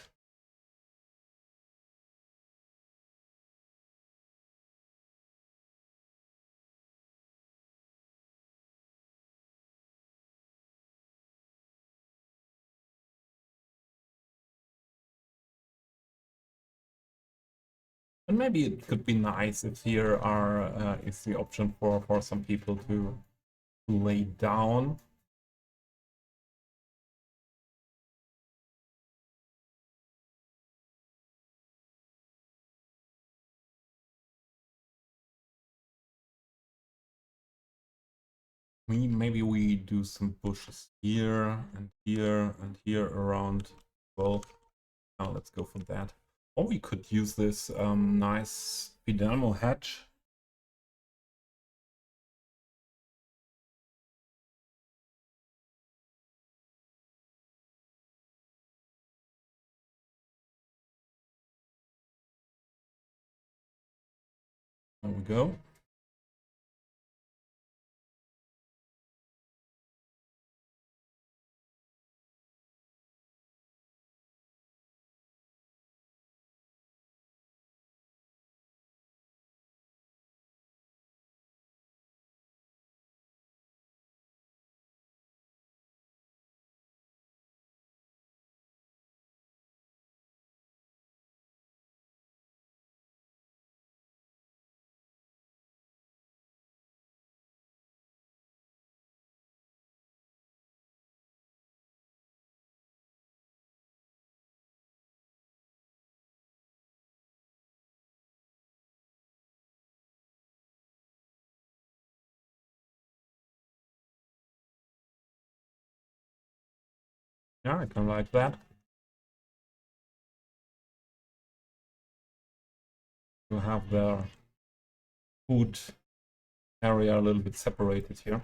And maybe it could be nice if here is the option for some people to lay down. Maybe we do some bushes here and here and here around. Well, now let's go for that. Or we could use this nice Fidelmo hedge. There we go. Yeah, I kind of like that. To have the food area a little bit separated here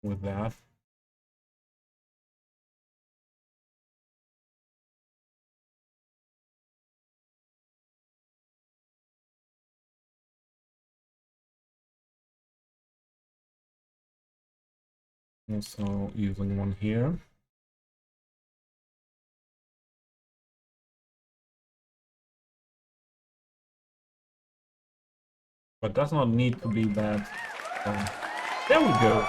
with that. Also using one here. But does not need to be that. There we go.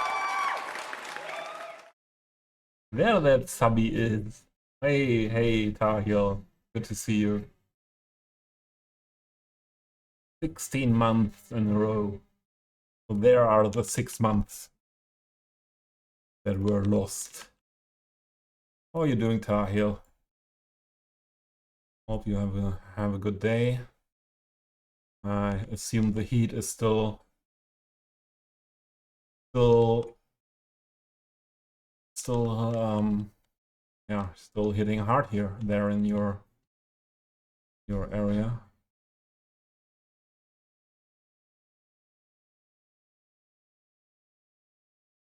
There that subby is. Hey, Tar Heel. Good to see you. 16 months in a row. So there are the 6 months that were lost. How are you doing, Tar Heel? Hope you have a good day. I assume the heat is still yeah, still hitting hard here there in your area.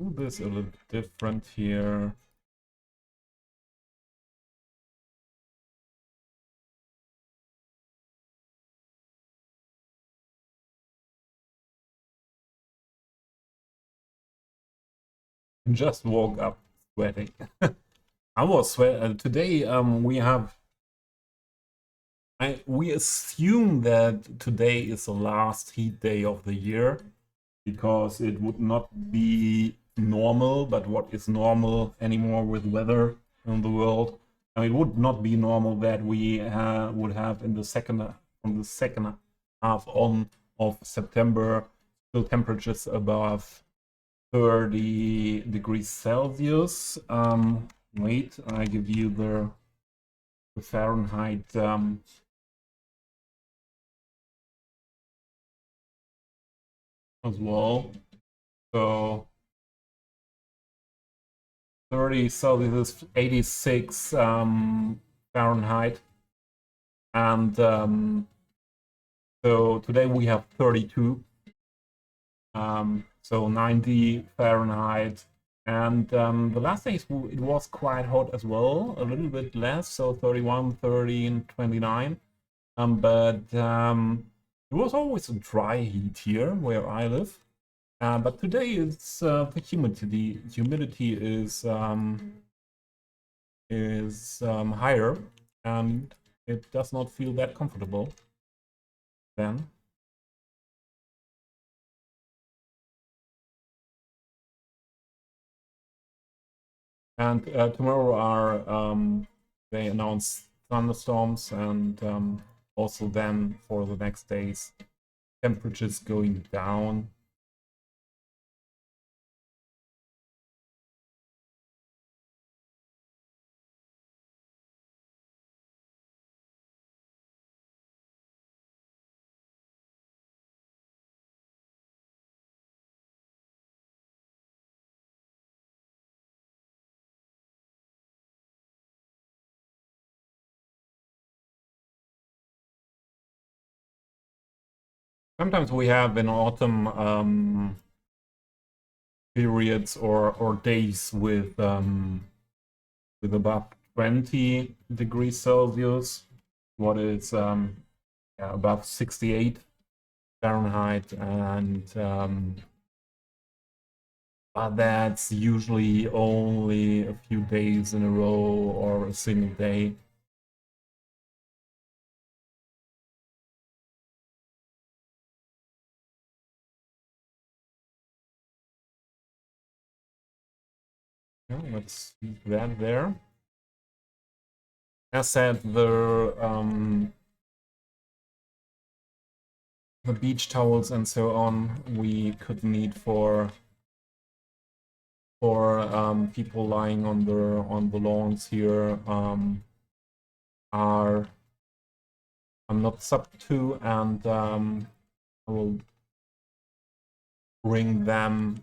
Do this a little bit different here. Just woke up sweating. I was sweat today. We assume that today is the last heat day of the year because it would not be normal. But what is normal anymore with weather in the world? It would not be normal that we would have in the from the second half on of September still temperatures above 30 degrees Celsius. Wait, I give you the Fahrenheit as well. So 30, so this is 86 Fahrenheit. And so today we have 32, so 90 Fahrenheit. And the last days it was quite hot as well, a little bit less, so 31, 30, and 29. But it was always a dry heat here where I live. But today it's the humidity is higher, and it does not feel that comfortable then. And tomorrow they announce thunderstorms, and also then for the next days temperatures going down. Sometimes we have in autumn periods or days with above 20 degrees Celsius, what is yeah, above 68 Fahrenheit, and but that's usually only a few days in a row or a single day. Yeah, let's see that there. As said, the beach towels and so on we could need for people lying on the lawns here are I'm not sub to, and I will bring them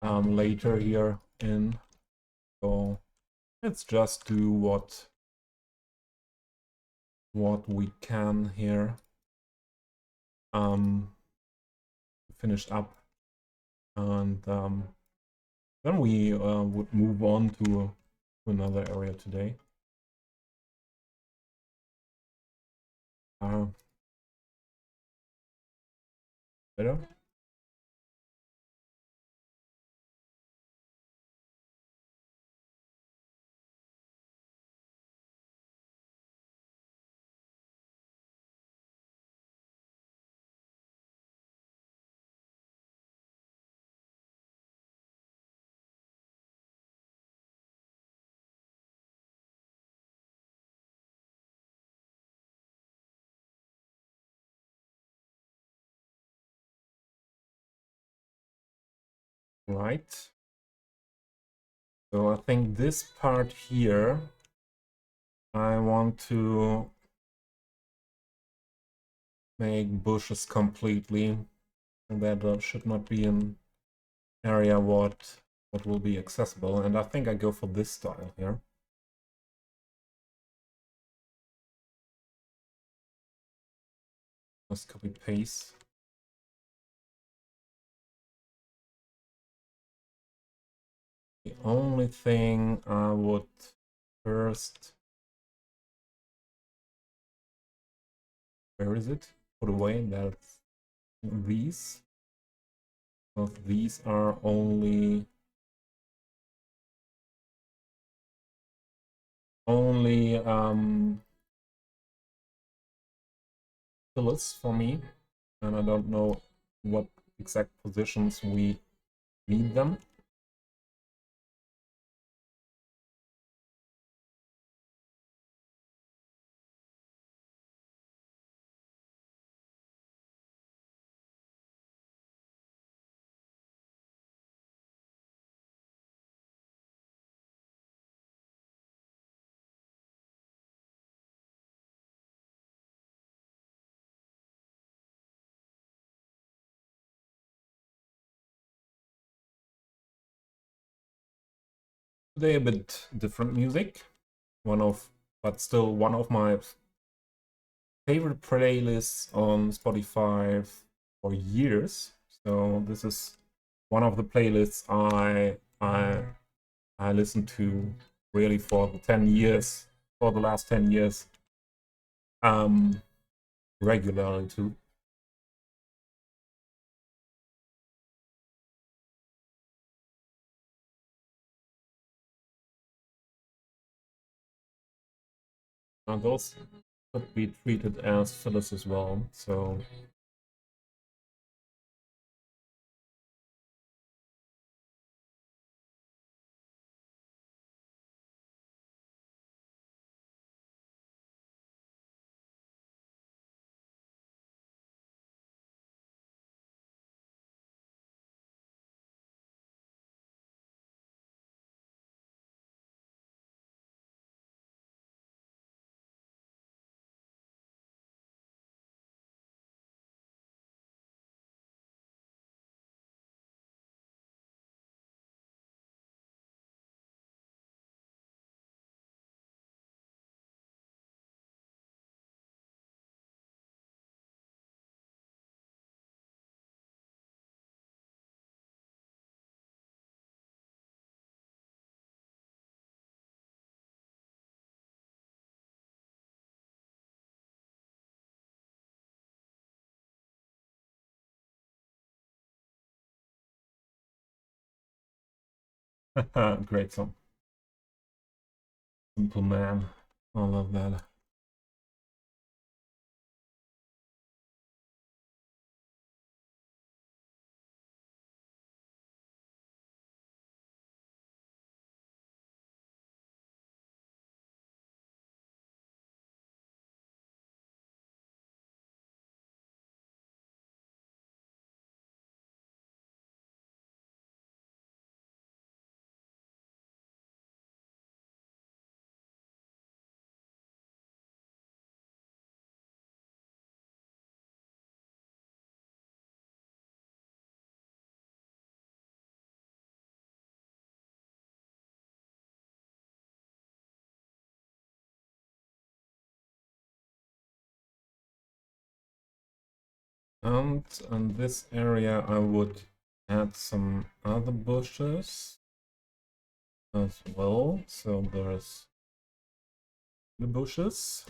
later here in. So let's just do what we can here. Finished up, and then we would move on to another area today. Better? Right. So I think this part here, I want to make bushes completely, and that should not be an area what will be accessible. And I think I go for this style here. Just copy paste. The only thing I would first, where is it? Put away. That's these. Because these are only pillars for me, and I don't know what exact positions we need them. Today a bit different music. But still one of my favorite playlists on Spotify for years. So this is one of the playlists I listened to really for the last 10 years, regularly too. And those could be treated as fillers as well. So great song. Simple Man. I love that. And in this area, I would add some other bushes as well. So there's the bushes.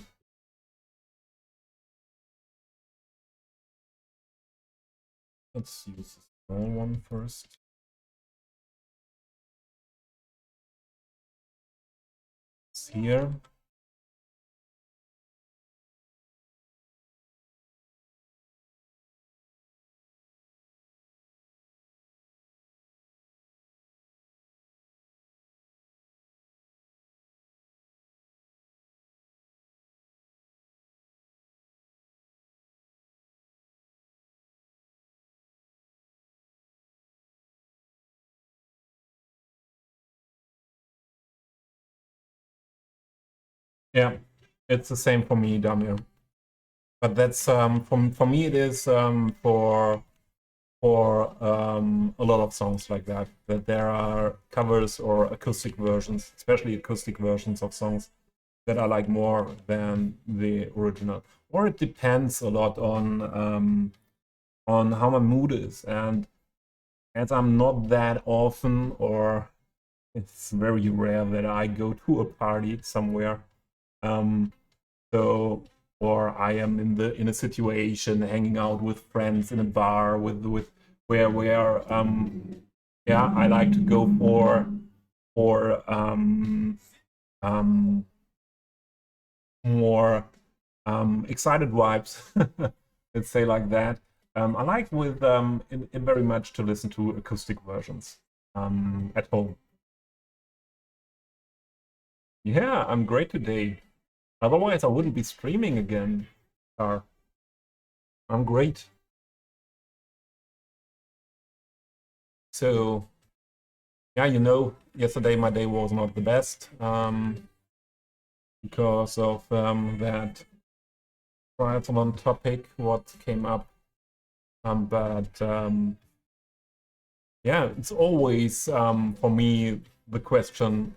Let's use a small one first. It's here. Yeah, it's the same for me, Damir. But that's for me it is for a lot of songs like that. That there are covers or acoustic versions, especially acoustic versions of songs that I like more than the original. Or it depends a lot on how my mood is. And as I'm not that often, or it's very rare that I go to a party somewhere. Um, so or I am in a situation hanging out with friends in a bar with where yeah, I like to go for um more excited vibes. Let's say like that. I like with in very much to listen to acoustic versions at home. Yeah, I'm great today. Otherwise, I wouldn't be streaming again. I'm great. So, yeah, yesterday my day was not the best because of that triathlon topic, what came up. But yeah, it's always for me the question,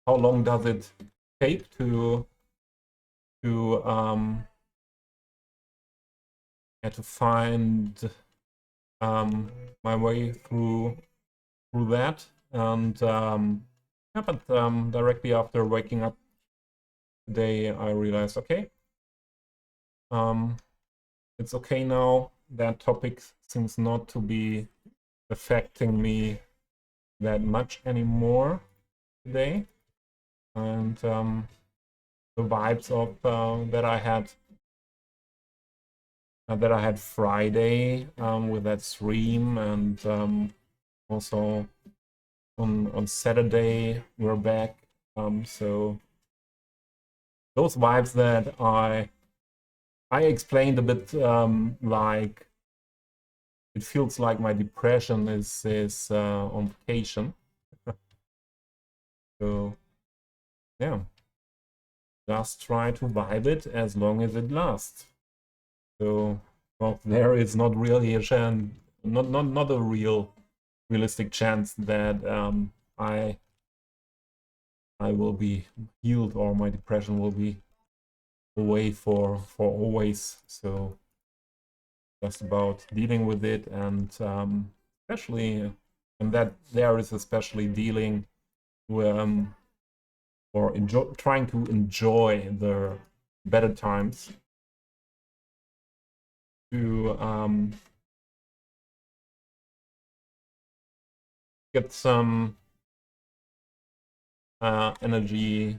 how long does it take to find my way through that. And yeah, but directly after waking up today, I realized, okay, it's okay now. That topic seems not to be affecting me that much anymore today. And the vibes of that I had Friday with that stream, and also on Saturday we're back. So those vibes that I explained a bit, like it feels like my depression is on vacation. So yeah, just try to vibe it as long as it lasts. So well, there is not really a chance, not a realistic chance that I will be healed or my depression will be away for always. So just about dealing with it, and especially, and that there is especially dealing with or trying to enjoy the better times, to get some energy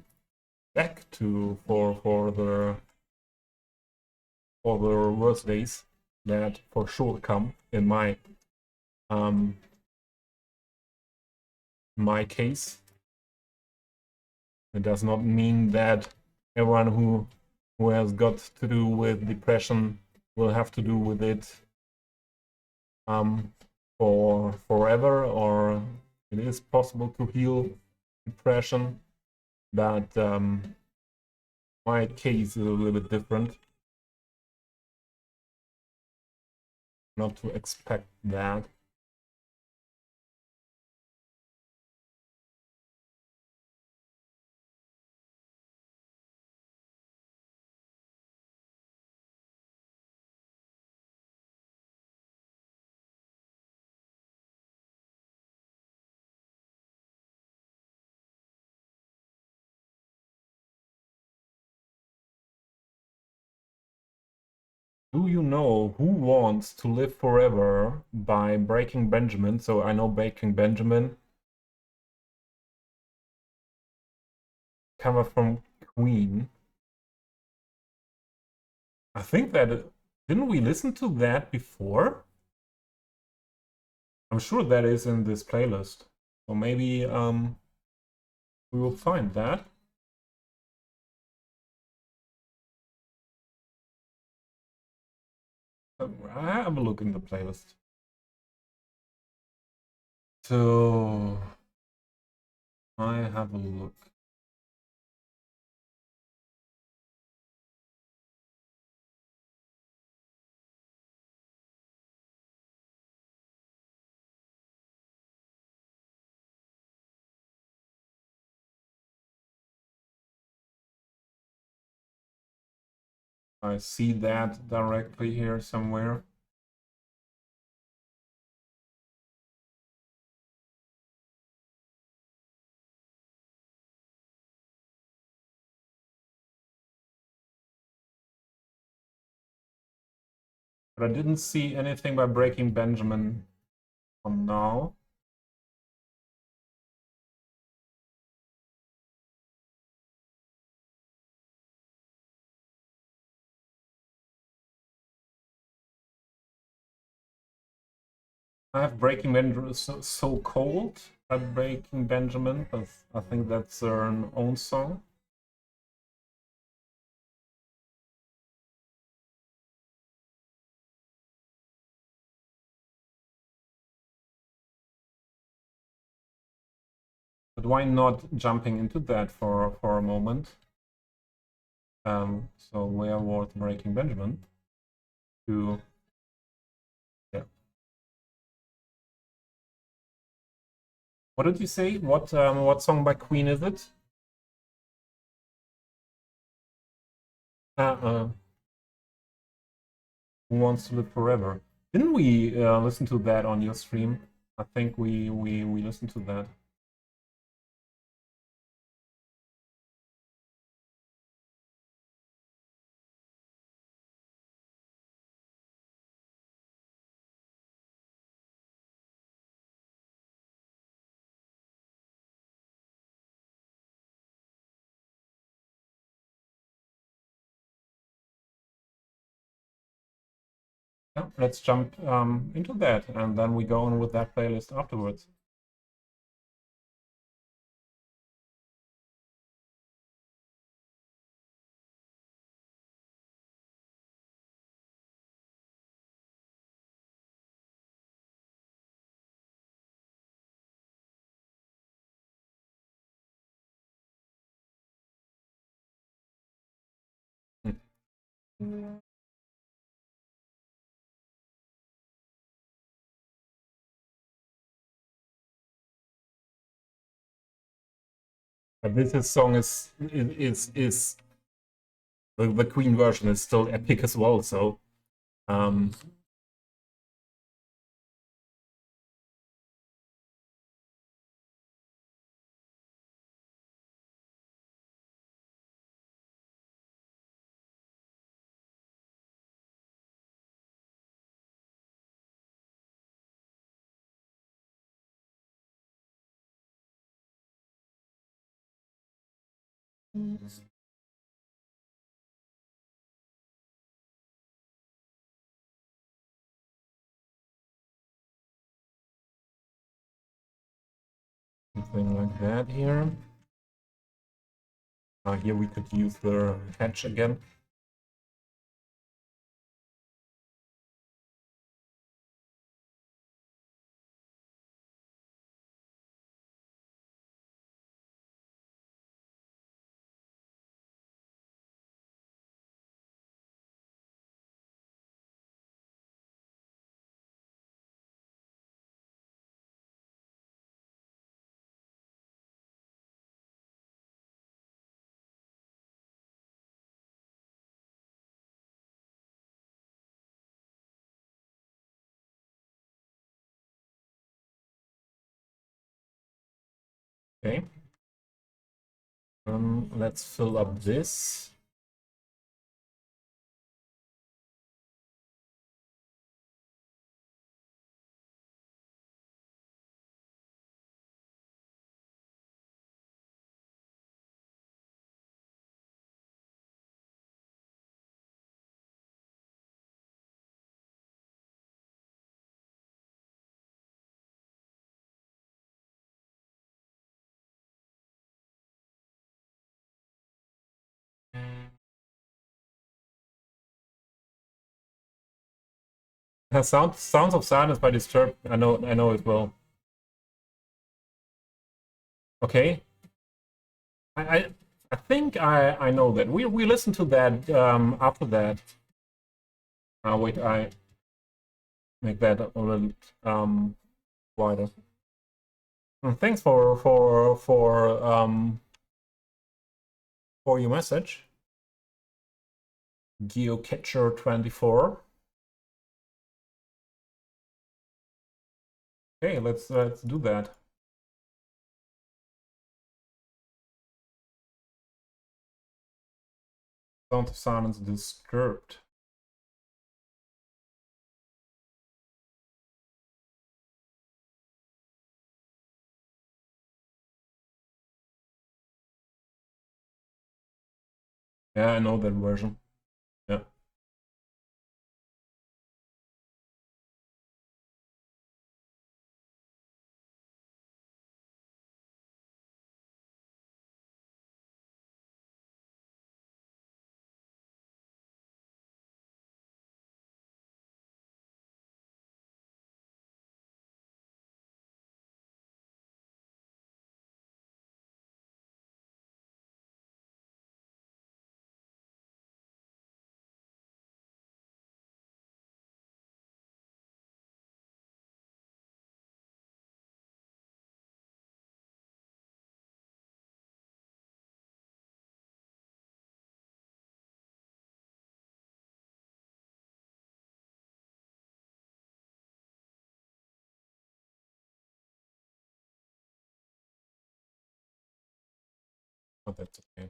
back to for the worst days that for sure come in my case. It does not mean that everyone who has got to do with depression will have to do with it for forever, or it is possible to heal depression, but my case is a little bit different. Not to expect that. Do you know Who Wants to Live Forever by Breaking Benjamin? So I know Breaking Benjamin, cover from Queen. I think that, didn't we listen to that before? I'm sure that is in this playlist. So maybe we will find that. I have a look in the playlist. So I have a look. I see that directly here somewhere. But I didn't see anything by Breaking Benjamin on now. I have Breaking Benjamin, so Cold by Breaking Benjamin, but I think that's their own song. But why not jumping into that for a moment? So where was Breaking Benjamin? To yeah. What did you say? What song by Queen is it? Uh, Who Wants to Live Forever? Didn't we listen to that on your stream? I think we listened to that. Yeah, let's jump into that, and then we go on with that playlist afterwards. But this song is the Queen version is still epic as well. So um, something like that here. Here we could use the hatch again. Okay. Let's fill up this. Sounds of Silence by Disturbed. I know it well. Okay. I think I know that. We listened to that after that. Wait, I make that a little wider. Thanks for your message. Geocatcher24. Okay, let's do that. Sound of Silence Disturbed. Yeah, I know that version. Yeah. but that's okay.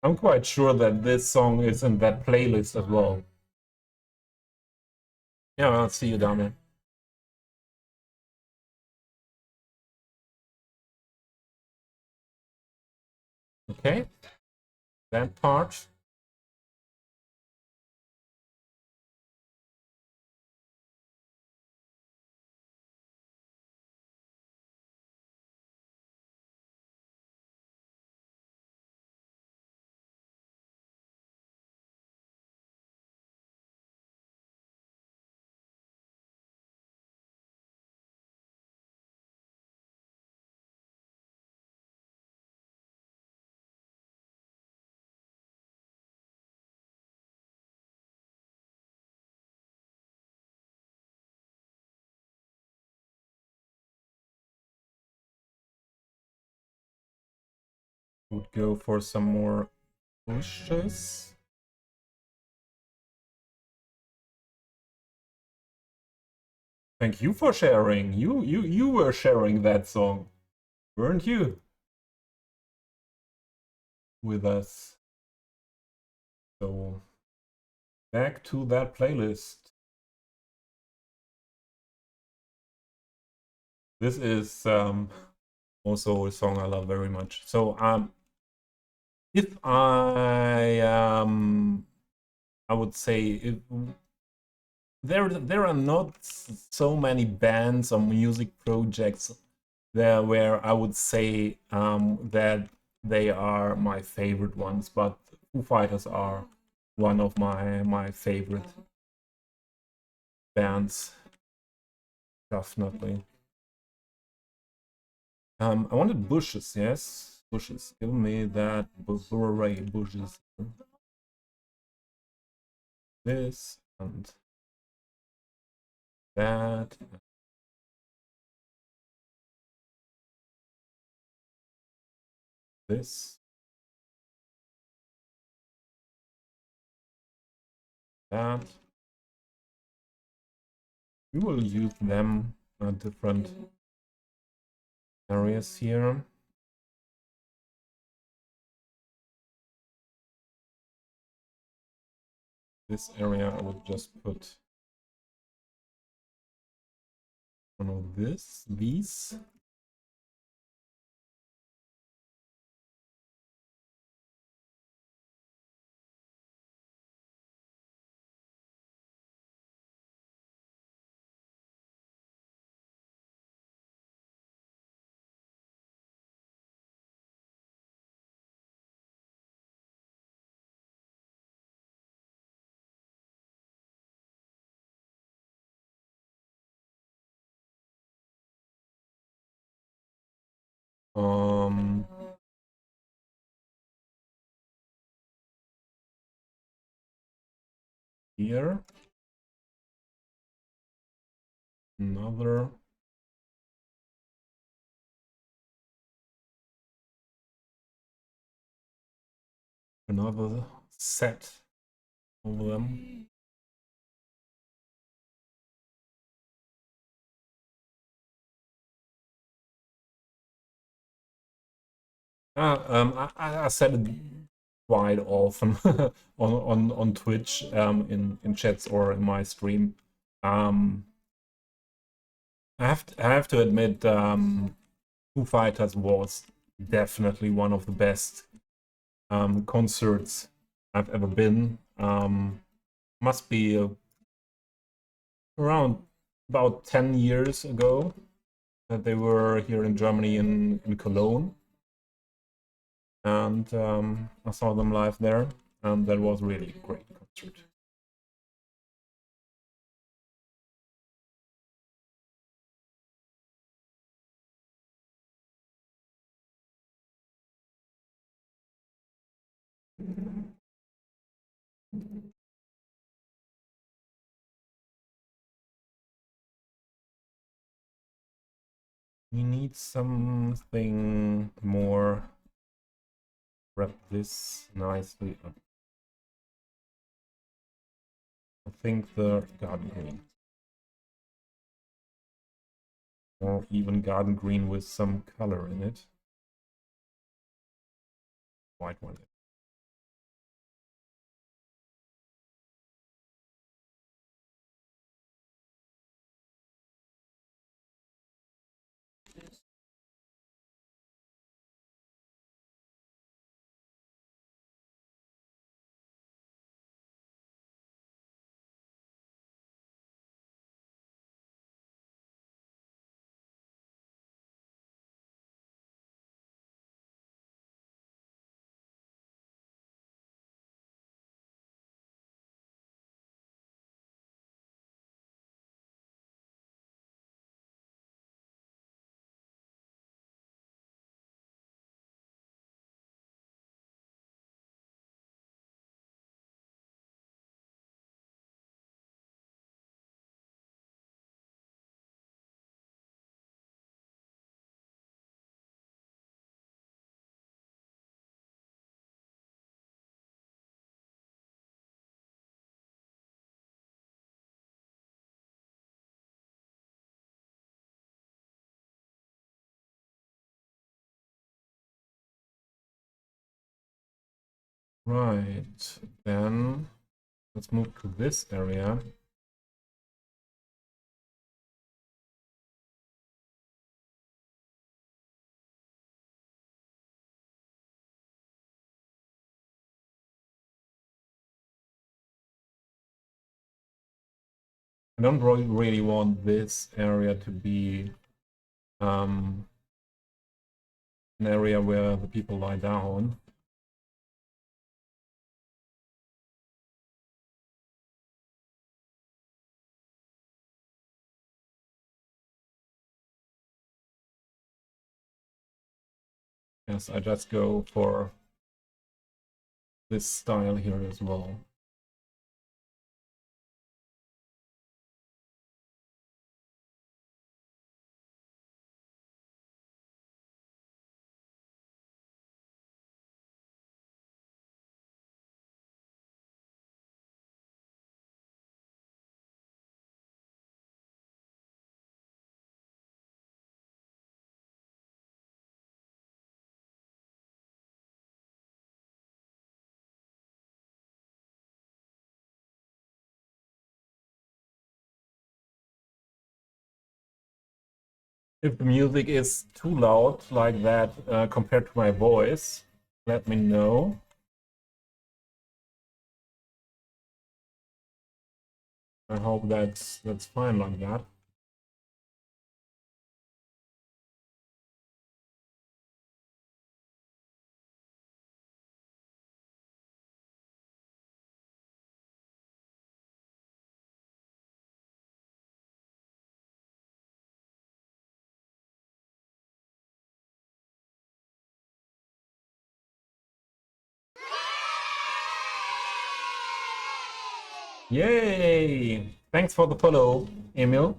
I'm quite sure that this song is in that playlist as well. Yeah, I'll see you down there. Okay, that part. Would go for some more pushes. Thank you for sharing. You were sharing that song, weren't you? With us. So back to that playlist. This is also a song I love very much. So if I would say if there are not so many bands or music projects there where I would say that they are my favorite ones, but Foo Fighters are one of my favorite bands, definitely. I wanted bushes, yes, bushes. Give me that Blu-ray bushes. This and that. This, that. We will use them at different areas here. This area I would just put one of these. Um, here. Another. Another set of them. I said it quite often on Twitch, in chats or in my stream. I have to admit, Foo Fighters was definitely one of the best concerts I've ever been. Must be around about 10 years ago that they were here in Germany in Cologne. And I saw them live there, and that was really a great concert. We need something more. Wrap this nicely up. I think the garden green. Or even garden green with some color in it. White one. Right, then let's move to this area. I don't really want this area to be an area where the people lie down. Yes, I just go for this style here as well. If the music is too loud like that compared to my voice, let me know. I hope that's fine like that. Yay! Thanks for the follow, Emil.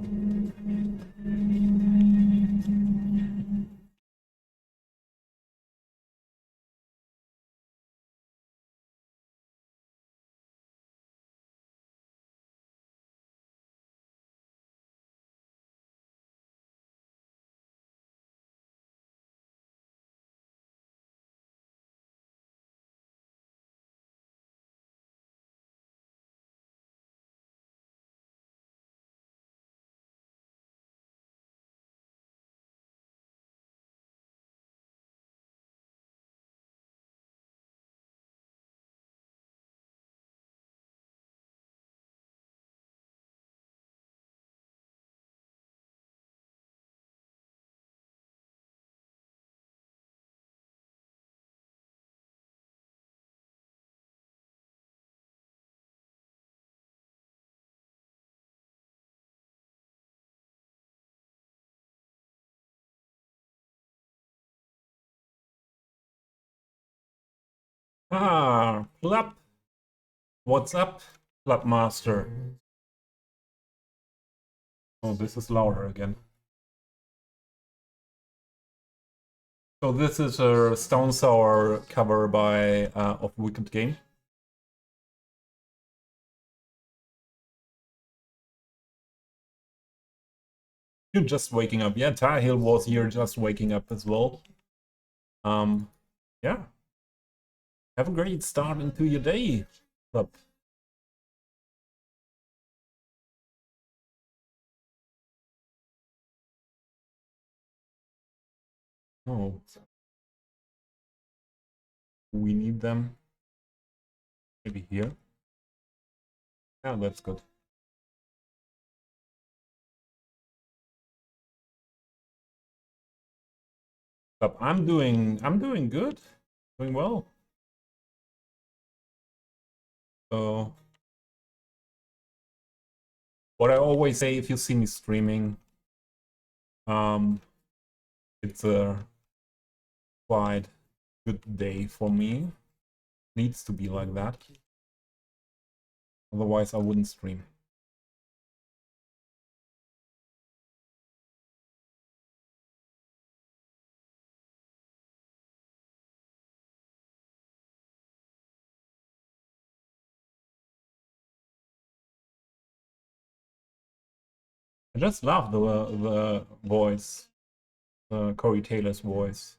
Ah, Plap. What's up, Plap Master? Oh, this is louder again. So this is a Stone Sour cover by of Wicked Game. You're just waking up. Yeah, Tahil was here just waking up as well. Yeah. Have a great start into your day, Plap. Oh, we need them. Maybe here. Yeah, that's good. But I'm doing good. Doing well. So what I always say if you see me streaming, it's a quite good day for me. Needs to be like that. Otherwise I wouldn't stream. I just love the voice, Corey Taylor's voice.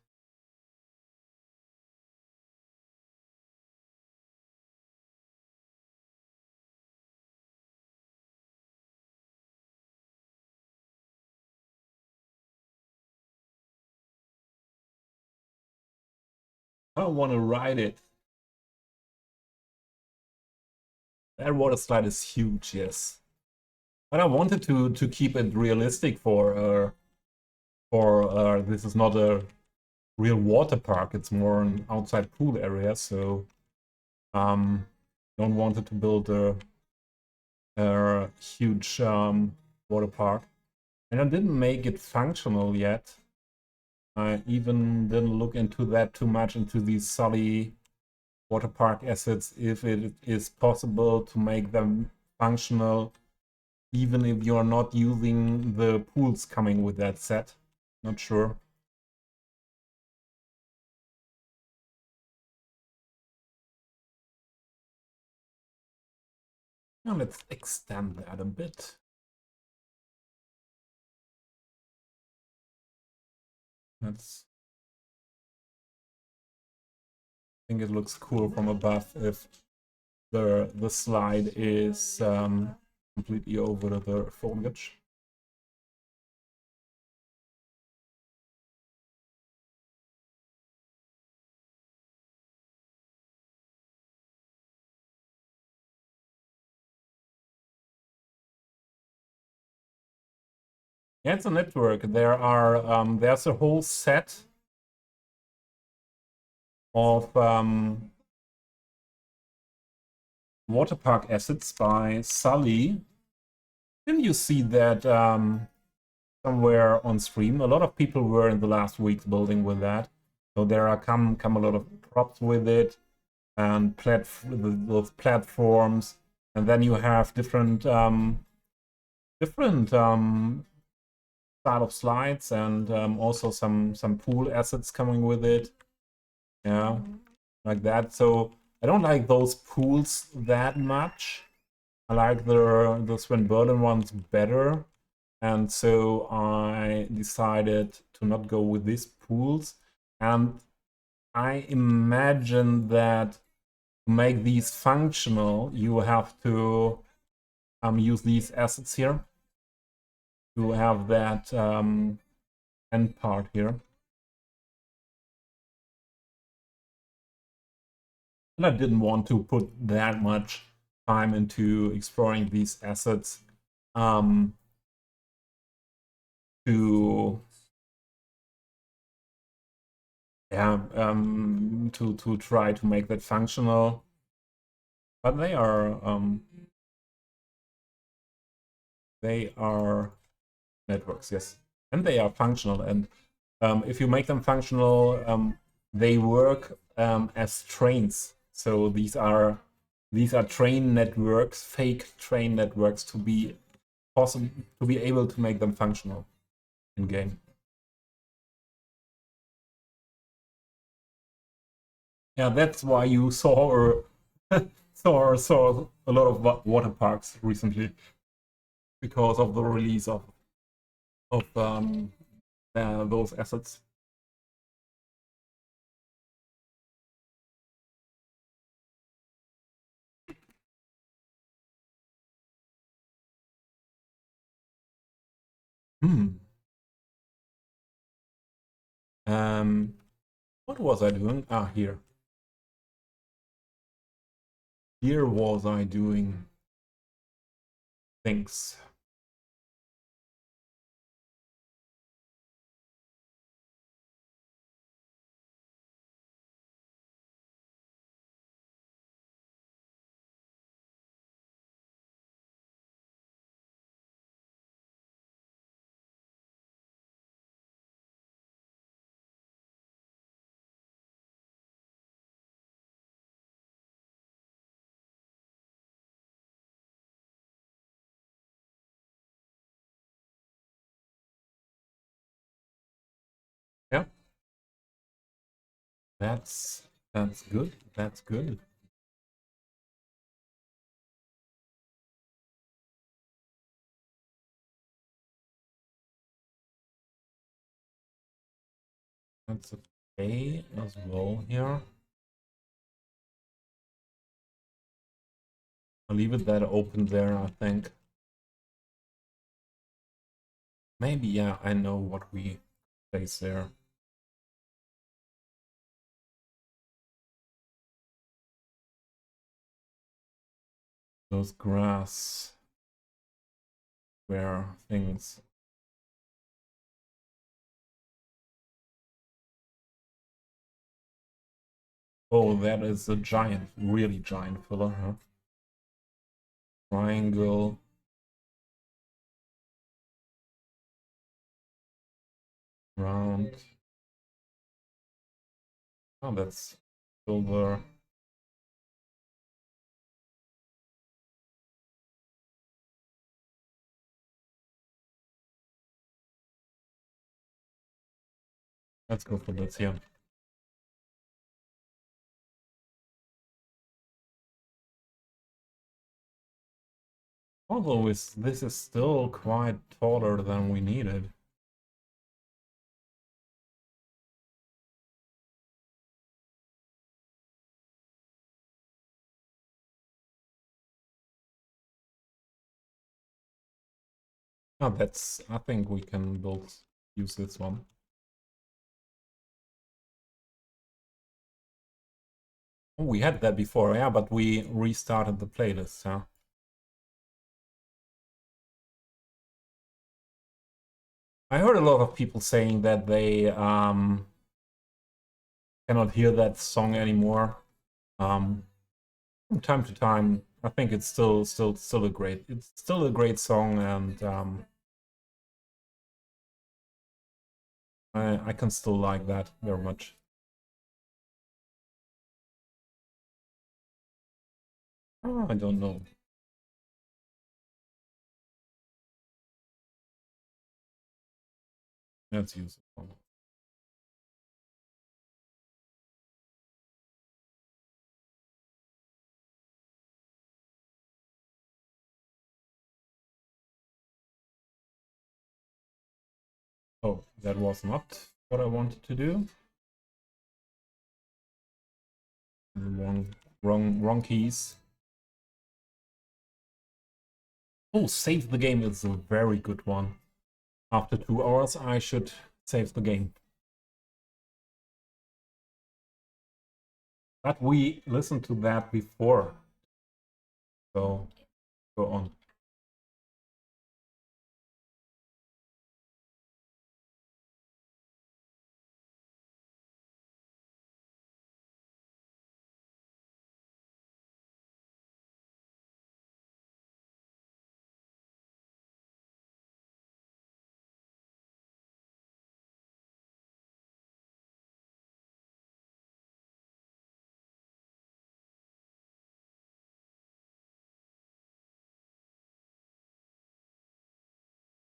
I want to ride it. That water slide is huge, yes. But I wanted to keep it realistic for this is not a real water park. It's more an outside pool area, so don't want it to build a huge water park. And I didn't make it functional yet. I even didn't look into that too much, into these Sully water park assets, if it is possible to make them functional even if you're not using the pools coming with that set. Not sure. Now let's extend that a bit. That's, I think it looks cool from above if the slide is completely over the foliage. Yeah, it's a network. There's a whole set of water park assets by Sully. Didn't you see that somewhere on stream? A lot of people were in the last weeks building with that. So there are come a lot of props with it and those platforms. And then you have different style of slides and also some pool assets coming with it. Yeah, like that. So I don't like those pools that much. I like the Sven Berlin ones better. And so I decided to not go with these pools. And I imagine that to make these functional, you have to use these assets here to have that end part here. And I didn't want to put that much time into exploring these assets to yeah to try to make that functional, but they are networks, yes, and they are functional. And if you make them functional, they work as trains. So these are train networks, fake train networks, to be possible to be able to make them functional in game. Yeah, that's why you saw saw a lot of water parks recently, because of the release of those assets. Hmm. What was I doing? Ah, here. Here was I doing things. Yeah, that's good. That's good. That's okay as well here. I'll leave it that open there, I think. Maybe, yeah, I know what we place there. Those grass where things. Oh, that is a giant, really giant filler, huh? Triangle. Round. Oh, that's silver. Let's go for this here. Although this is still quite taller than we needed. Oh, that's, I think we can use this one. Oh, we had that before, yeah, but we restarted the playlist, yeah. I heard a lot of people saying that they cannot hear that song anymore. From time to time, I think it's still a great song, and I can still like that very much. Oh, I don't know. That's useful. Oh, that was not what I wanted to do. Wrong keys. Oh, save the game is a very good one. After 2 hours, I should save the game. But we listened to that before. So, go on.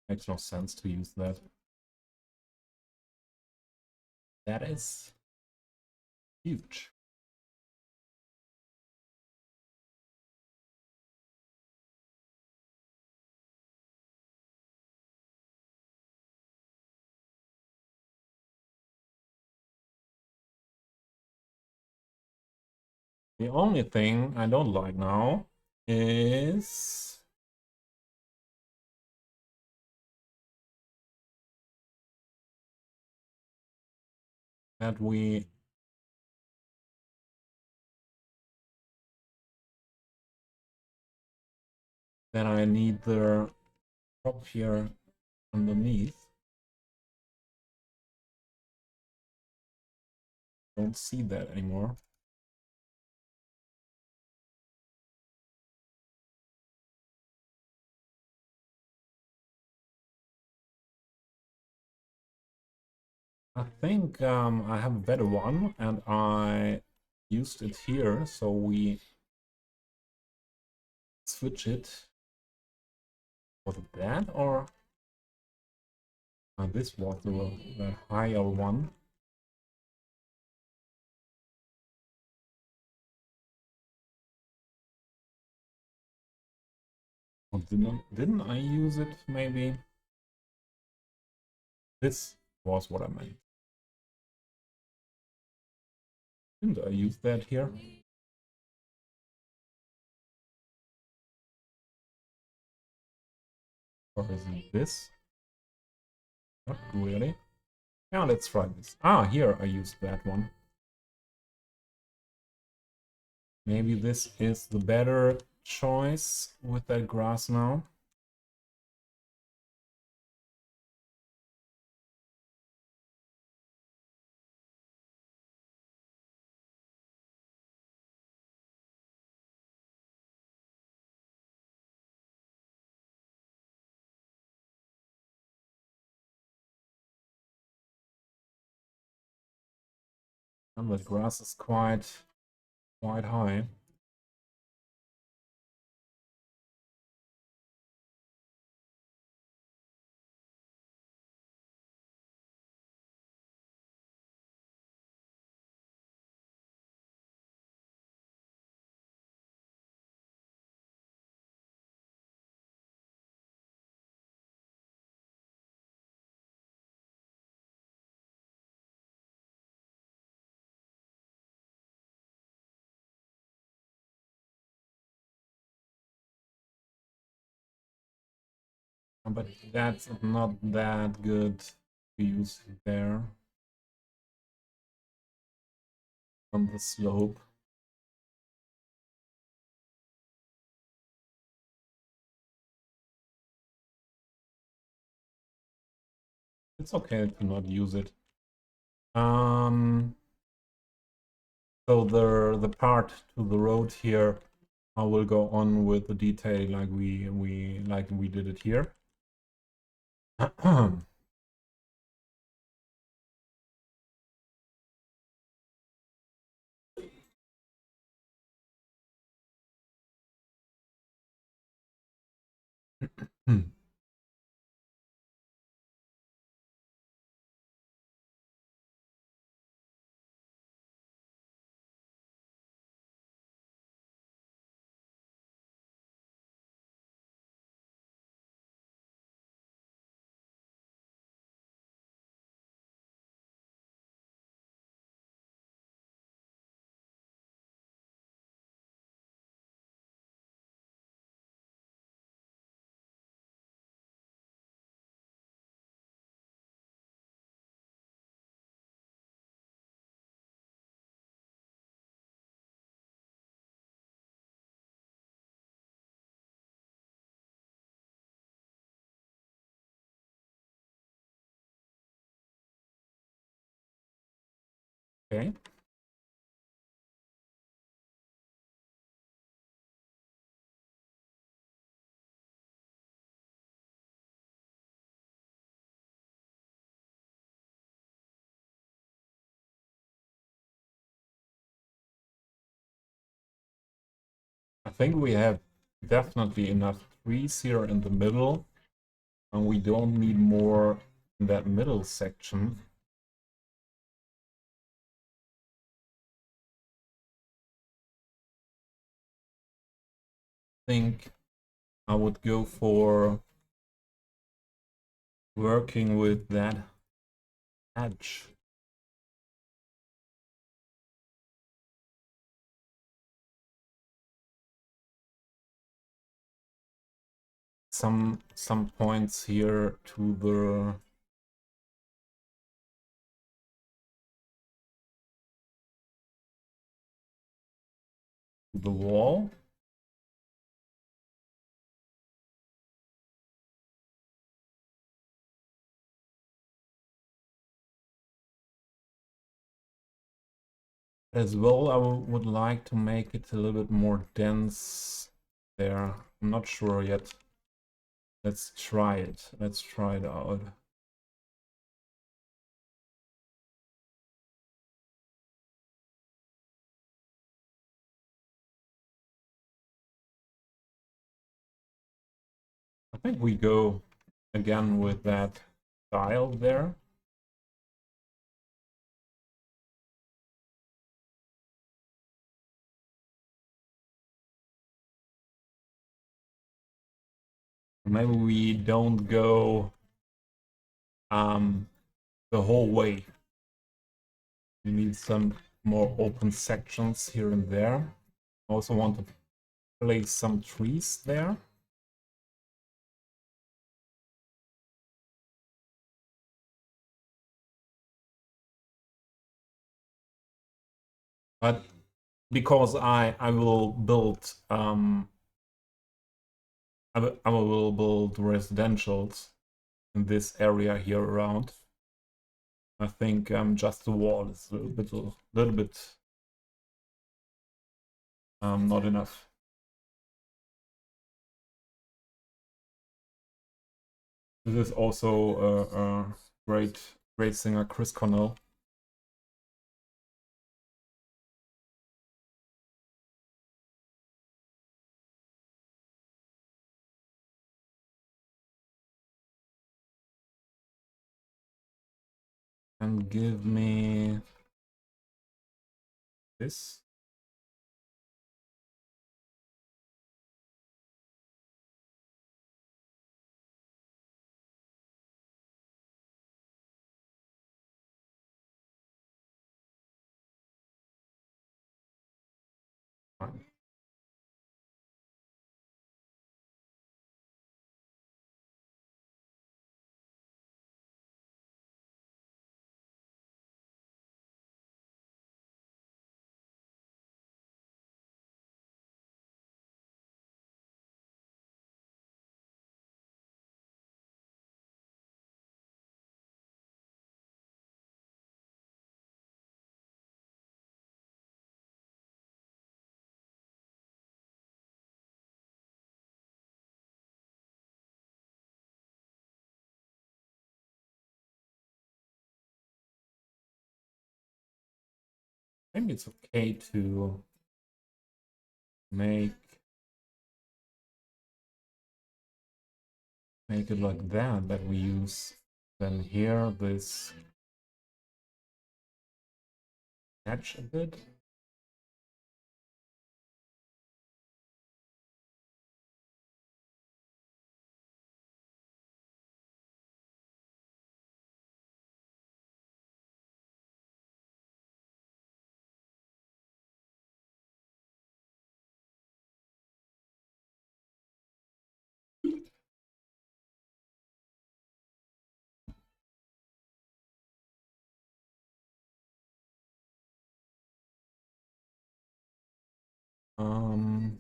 Makes no sense to use that. That is huge. The only thing I don't like now is that I need the prop here underneath. Don't see that anymore. I think I have a better one, and I used it here, so we switch it. Was it that, or this was the higher one? Or didn't I use it, maybe? This was what I meant. Didn't I use that here? Or is it this? Not really. Yeah, let's try this. Ah, here I used that one. Maybe this is the better choice with that grass now. And the grass is quite high. But that's not that good to use there on the slope. It's okay to not use it. So the part to the road here, I will go on with the detail like we did it here. Okay. I think we have definitely enough trees here in the middle, and we don't need more in that middle section. I think I would go for working with that edge. Some points here to the wall. As well, I would like to make it a little bit more dense there. I'm not sure yet. Let's try it. Let's try it out. I think we go again with that style there. Maybe we don't go the whole way. We need some more open sections here and there. I also want to place some trees there. But because I will build I will build residentials in this area here around. I think just the wall is a little bit not enough. This is also a great singer, Chris Cornell. And give me this. Fine. Maybe it's okay to make it like that we use then here this edge a bit. Um,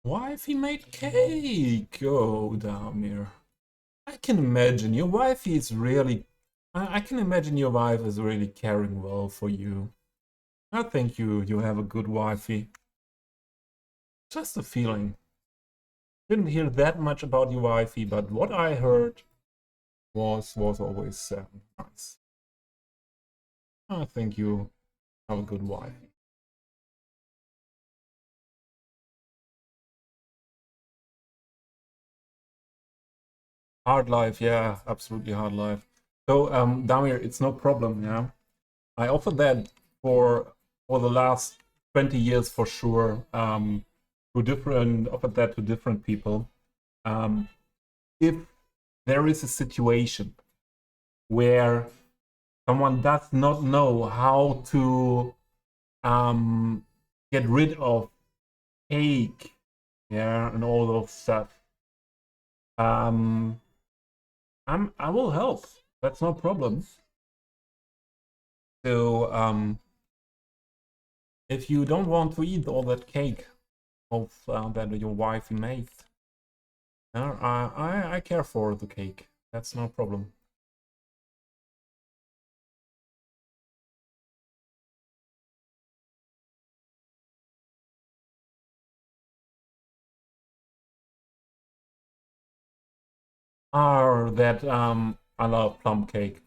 Wifey made cake. Oh, Damir. I can imagine your wife is really. I can imagine your wife is really caring well for you. I think you have a good wifey. Just a feeling. Didn't hear that much about your wifey, but what I heard was always nice. I think you have a good wifey. Hard life, yeah, absolutely hard life. So, Damir, it's no problem, yeah. I offered that for the last 20 years for sure. To different offered that to different people. Um, if there is a situation where someone does not know how to get rid of cake, yeah, and all those stuff, um, I will help. That's no problem. So, if you don't want to eat all that cake of that your wife made, I care for the cake. That's no problem. That I love plum cake,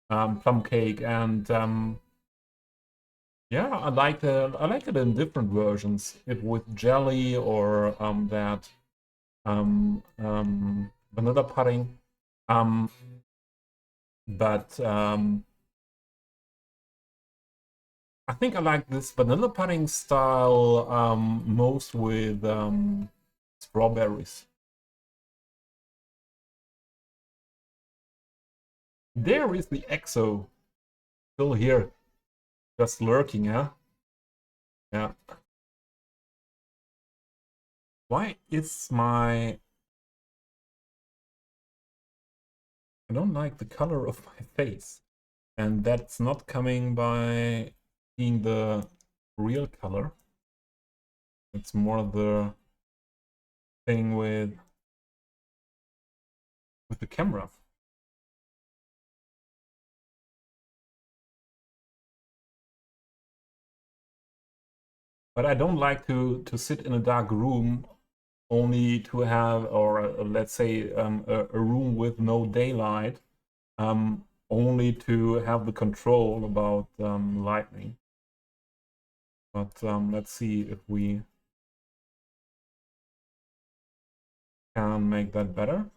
and yeah, I like it in different versions. It with jelly or that vanilla pudding. Um, but I think I like this vanilla pudding style most with strawberries. There is the EXO still here, just lurking, yeah? Yeah. Why is my... I don't like the color of my face. And that's not coming by being the real color. It's more the thing with the camera. But I don't like to sit in a dark room only to have, or let's say a room with no daylight, only to have the control about lighting. But let's see if we can make that better.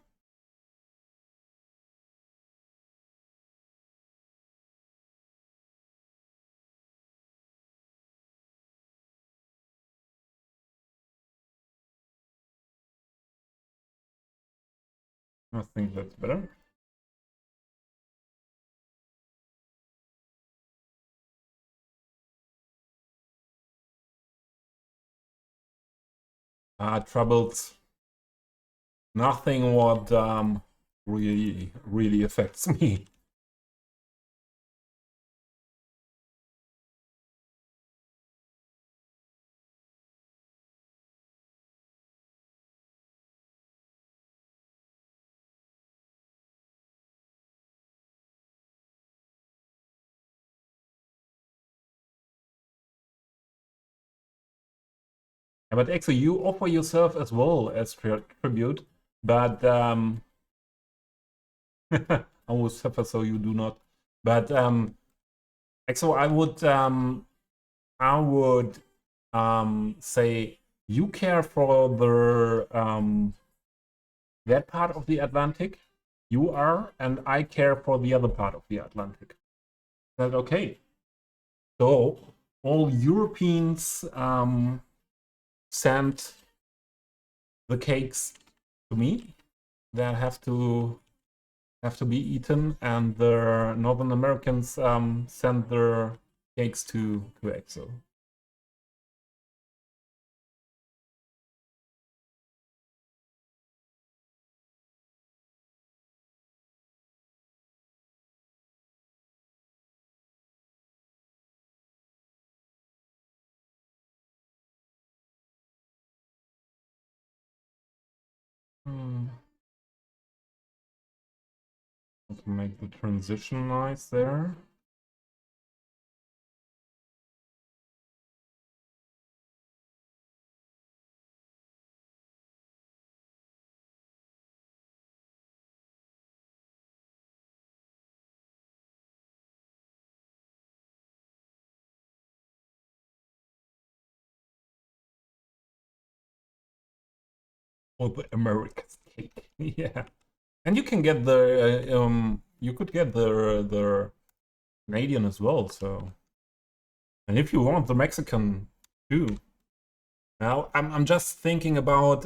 I think that's better. Troubles. Nothing what really affects me. But actually, you offer yourself as well as tribute, but I will suffer so you do not. But actually, I would say you care for the that part of the Atlantic, you are, and I care for the other part of the Atlantic. Is that okay? So all Europeans send the cakes to me that have to be eaten, and the Northern Americans send their cakes to EXO. Hmm. Let's make the transition nice there. Or the American cake. Yeah. And you can get the you could get the Canadian as well, so. And if you want the Mexican too. Now I'm just thinking about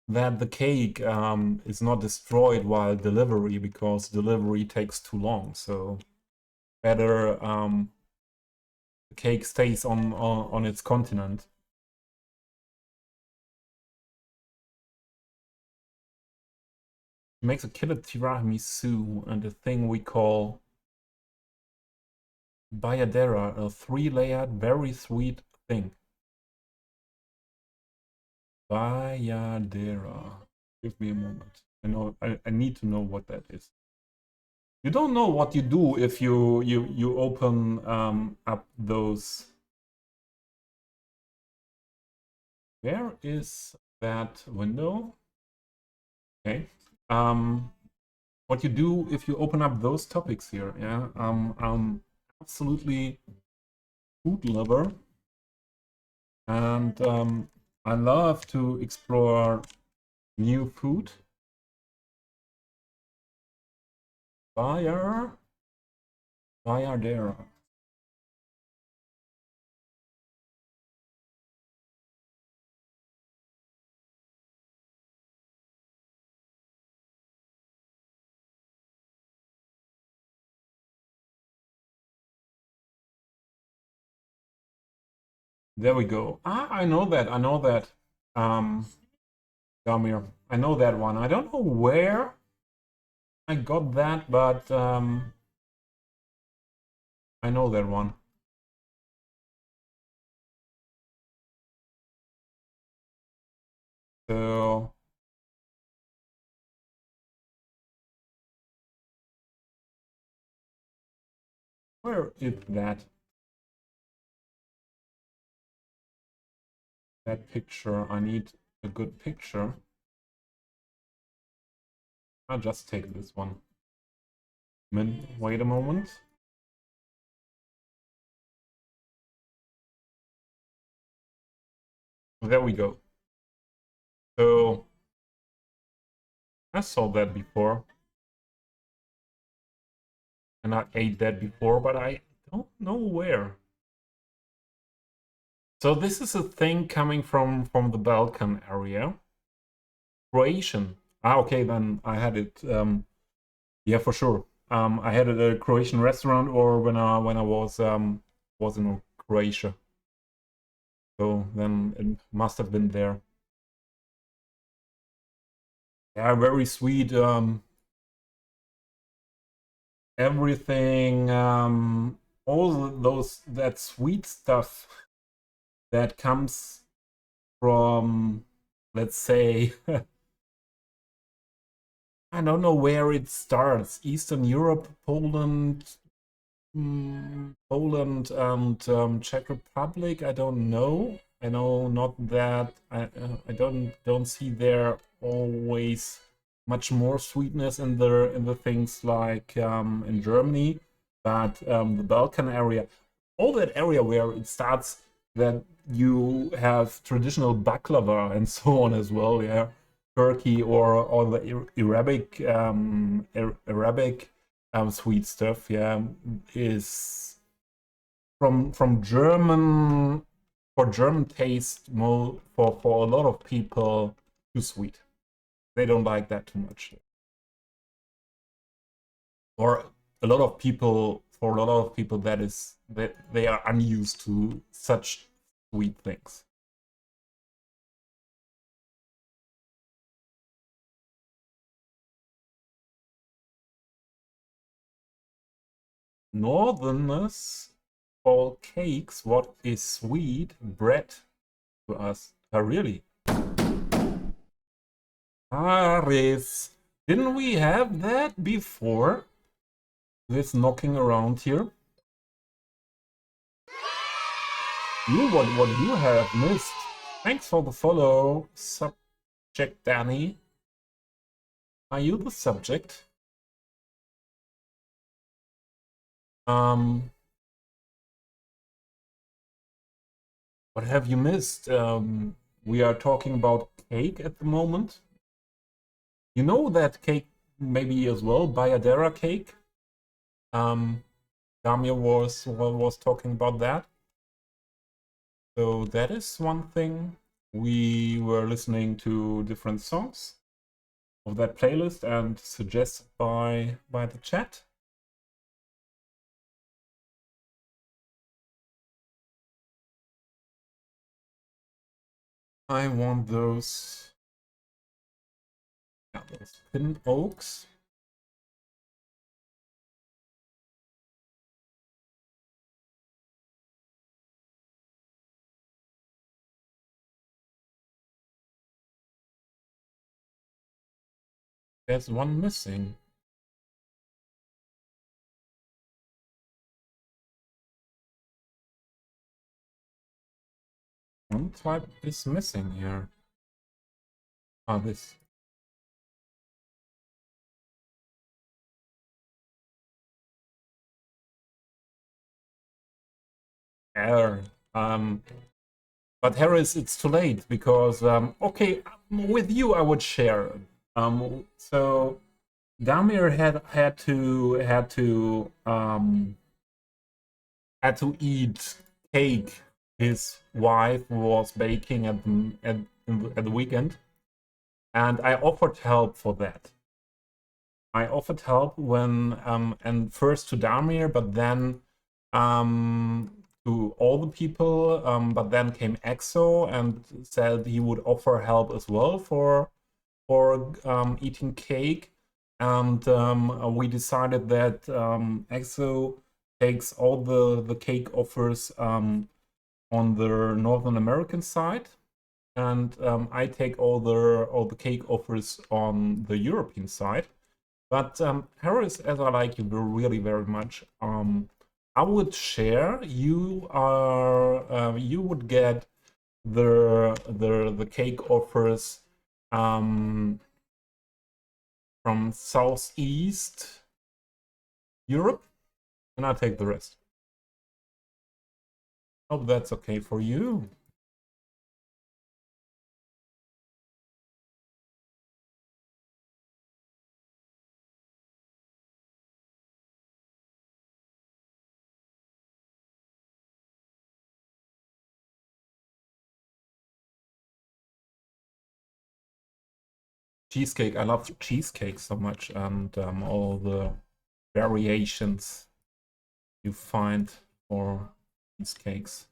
that the cake is not destroyed while delivery because delivery takes too long. So better the cake stays on its continent. It makes a killer tiramisu and a thing we call bayadera, a 3-layered, very sweet thing. Bayadera. Give me a moment. I need to know what that is. You don't know what you do if you open up those. Where is that window? Okay. What you do if you open up those topics here? Yeah. Absolutely food lover, and I love to explore new food. Bayardera. There we go. Ah, I know that. I know that. Damir. I know that one. I don't know where I got that, but I know that one. So where is that picture? I need a good picture. I'll just take this one. Wait a moment. There we go. So I saw that before. And I ate that before, but I don't know where. So this is a thing coming from the Balkan area. Croatian. Ah, okay, then I had it. Yeah, for sure. I had it at a Croatian restaurant, or when I was in Croatia. So then it must have been there. Yeah, very sweet. Everything. All that sweet stuff that comes from, let's say, I don't know where it starts. Eastern Europe, Poland, Poland and Czech Republic. I don't know. I know not that. I don't see there always much more sweetness in the things like in Germany, but the Balkan area, all that area where it starts, that you have traditional baklava and so on as well. Yeah, Turkey or the Arabic sweet stuff. Yeah, is from German, for German taste, more for a lot of people too sweet. They don't like that too much. Or a lot of people, for a lot of people, that is that they are unused to such sweet things. Northerners call cakes what is sweet bread to us. Oh, really? Aris. Didn't we have that before? This knocking around here? What you have missed. Thanks for the follow, subject Danny. Are you the subject? What have you missed? We are talking about cake at the moment. You know that cake maybe as well, Bayadera cake. Damir was talking about that. So that is one thing. We were listening to different songs of that playlist and suggested by the chat. I want those, yeah, those thin oaks. There's one missing. One type is missing here. Ah, this. Error. But Harris, it's too late because okay, with you I would share. So Damir had to eat cake his wife was baking at the weekend, and I offered help for that. I offered help when and first to Damir, but then to all the people. But then came EXO and said he would offer help as well for eating cake, and we decided that EXO takes all the cake offers on the Northern American side, and I take all the cake offers on the European side. But Harris, as I like you really very much, I would share. You would get the cake offers from Southeast Europe, and I'll take the rest. Hope that's okay for you. Cheesecake, I love cheesecake so much, and all the variations you find for cheesecakes.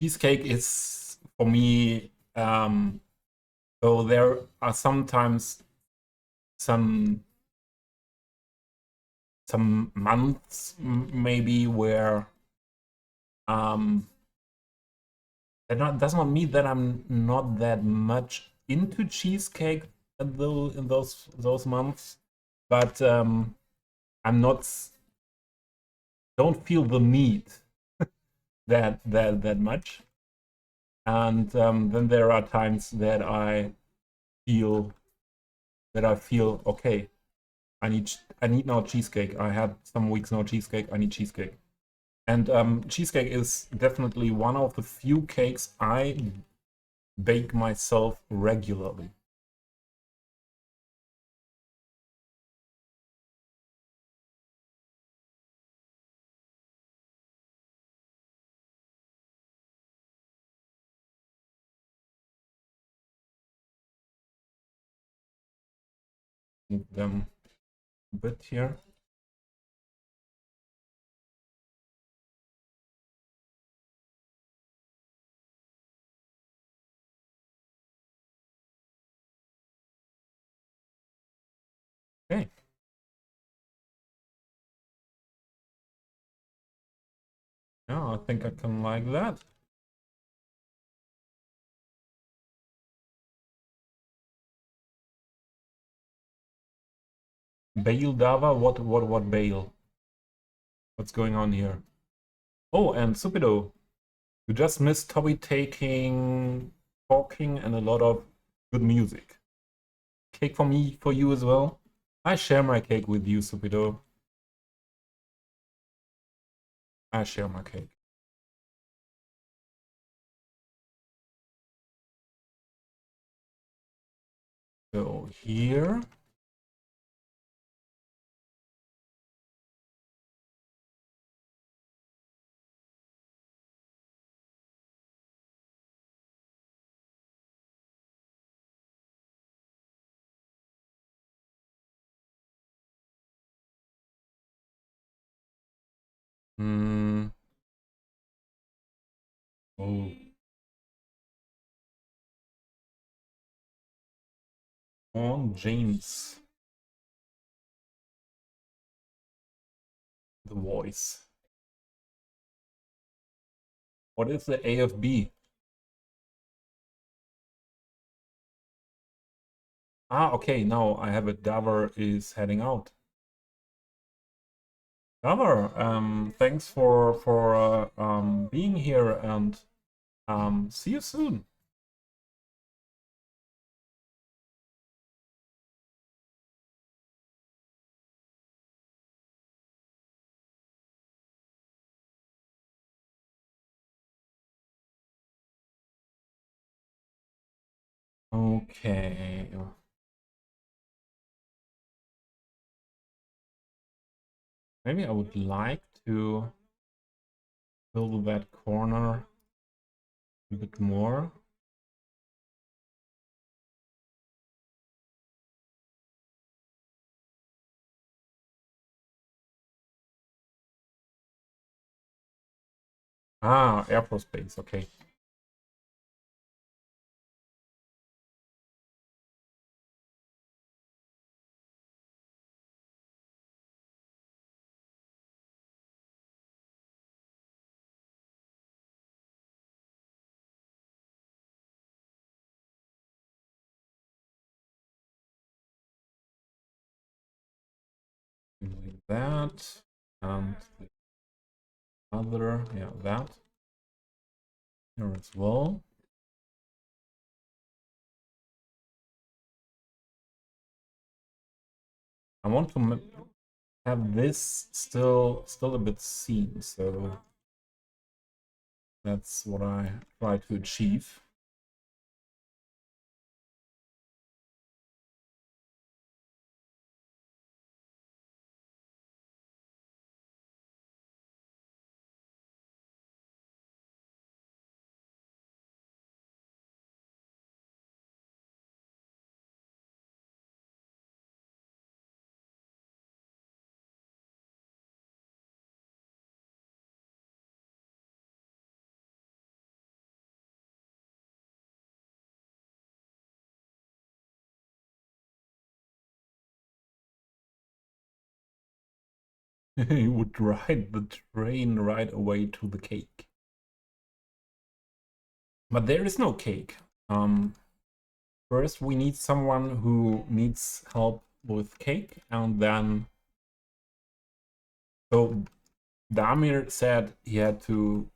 Cheesecake is for me, so there are sometimes some months maybe where that does not mean that I'm not that much into cheesecake in those months, but I'm not don't feel the need that much. And then there are times that feel I feel okay. I need now cheesecake. I had some weeks no cheesecake. I need cheesecake. And cheesecake is definitely one of the few cakes I bake myself regularly. move them a bit here. Okay. Yeah, I think I can like that. Bail Dava, what bail? What's going on here? Oh, and Supido, you just missed Toby taking, talking, and a lot of good music. Cake for me, for you as well. I share my cake with you, Supido. I share my cake. So here. Hmm. Oh, on James, the voice. What is the AFB? Ah, okay, now I have it. Davar is heading out. Davar, thanks for being here, and see you soon. Okay. Maybe I would like to fill that corner a bit more. Ah, Air Force Base, okay. Like that. And the other, yeah, that. Here as well. I want to have this still a bit seen, so that's what I try to achieve. You would ride the train right away to the cake. But there is no cake. First we need someone who needs help with cake, and then so Damir said he had to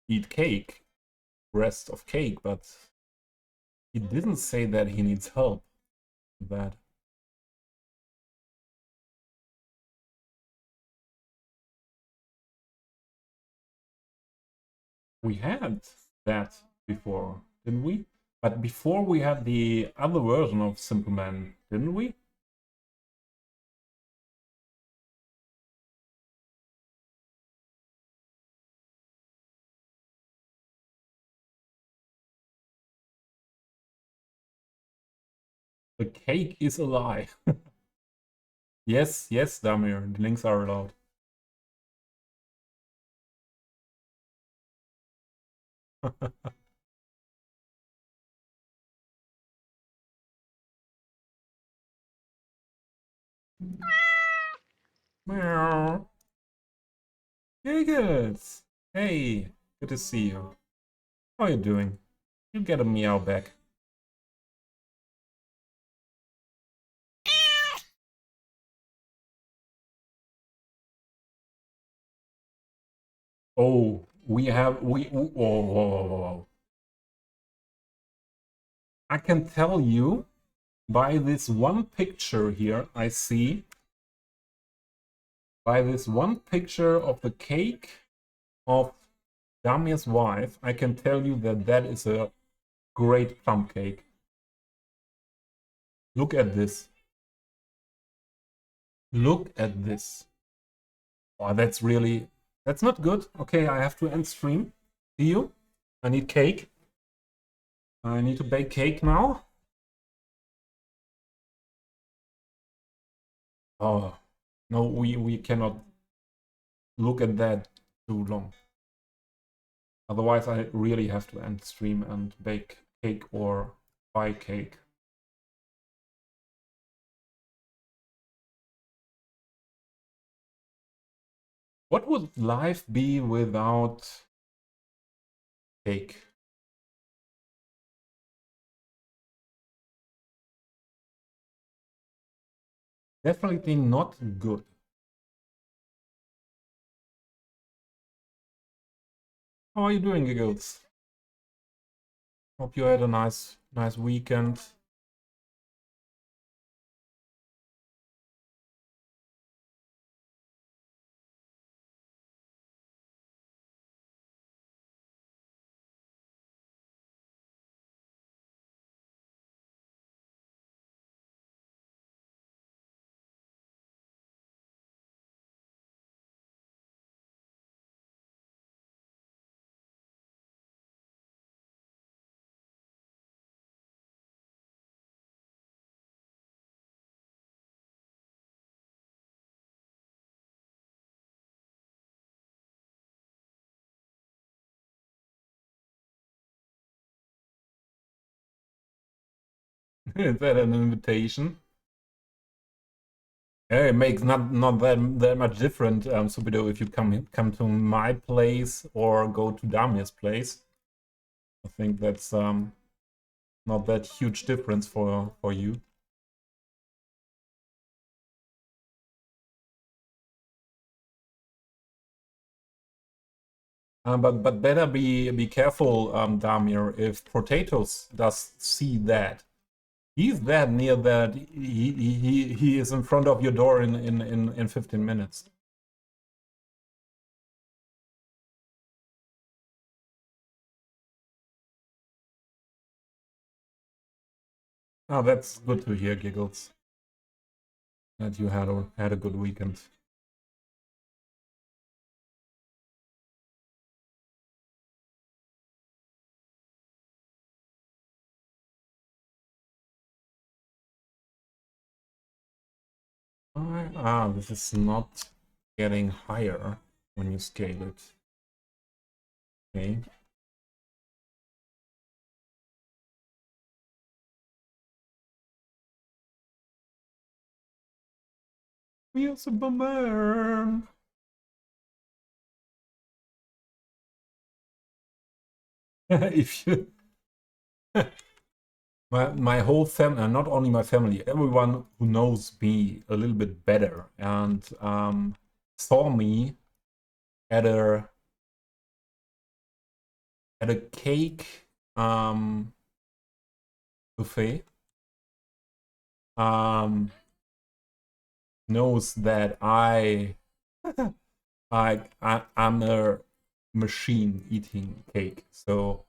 eat cake, rest of cake, but he didn't say that he needs help with that. We had that before, didn't we? But before we had the other version of Simple Man, didn't we? The cake is a lie. Yes, yes, Damir, the links are allowed. Meow. Hey, good. Hey, good to see you. How are you doing? You get a meow back. Oh, whoa, whoa, whoa, whoa. I can tell you by this one picture here I see, by this one picture of the cake of Damir's wife, I can tell you that that is a great plum cake. Look at this. Look at this. Oh, that's not good. Okay, I have to end stream. See you. I need cake. I need to bake cake now. Oh, no, we cannot look at that too long. Otherwise, I really have to end stream and bake cake or buy cake. What would life be without cake? Definitely not good. How are you doing, Giggles? Hope you had a nice weekend. Is that an invitation? Yeah, it makes not that much different, Subido, if you come to my place or go to Damir's place. I think that's not that huge difference for you. But better be careful, Damir, if Potatoes does see that. He's that near that he is in front of your door in 15 minutes. Oh, that's good to hear, Giggles. That you had a good weekend. This is not getting higher when you scale it. Okay. Wheels a bomber. If you my whole family, not only my family, everyone who knows me a little bit better and saw me at a cake buffet um, knows that I'm a machine eating cake. So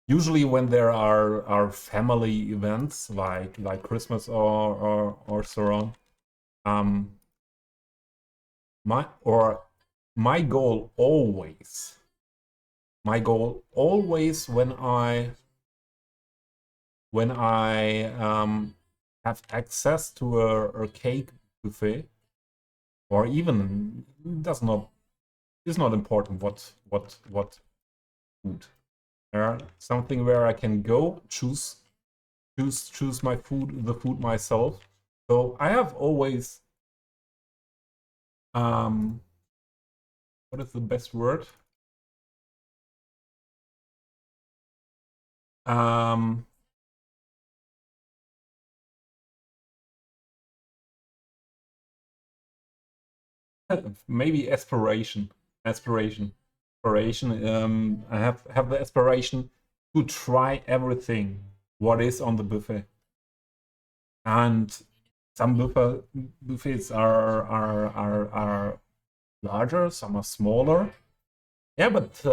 usually when there are family events like Christmas or so on, um, my goal always when I have access to a cake buffet or even does not is not important what food. Something where I can go choose my food, the food myself. So I have always what is the best word? Um, maybe aspiration, aspiration. I have the aspiration to try everything what is on the buffet, and some buffets are larger, some are smaller. Yeah, but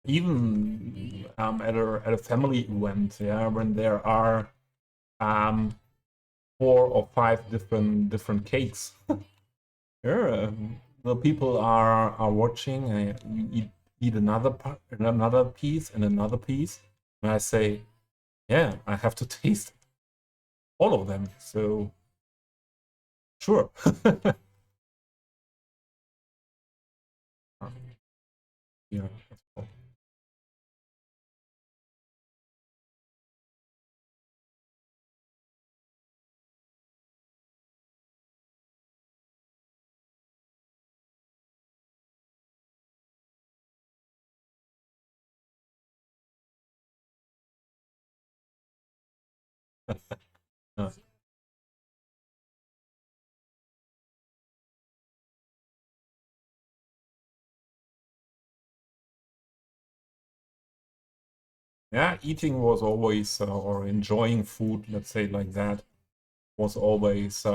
even at a family event, yeah, when there are um, 4 or 5 different cakes. Yeah, the people are watching. Eat another piece and another piece, and I say, yeah, I have to taste all of them. So sure. Yeah. Yeah. Yeah, eating was always, or enjoying food, let's say like that, was always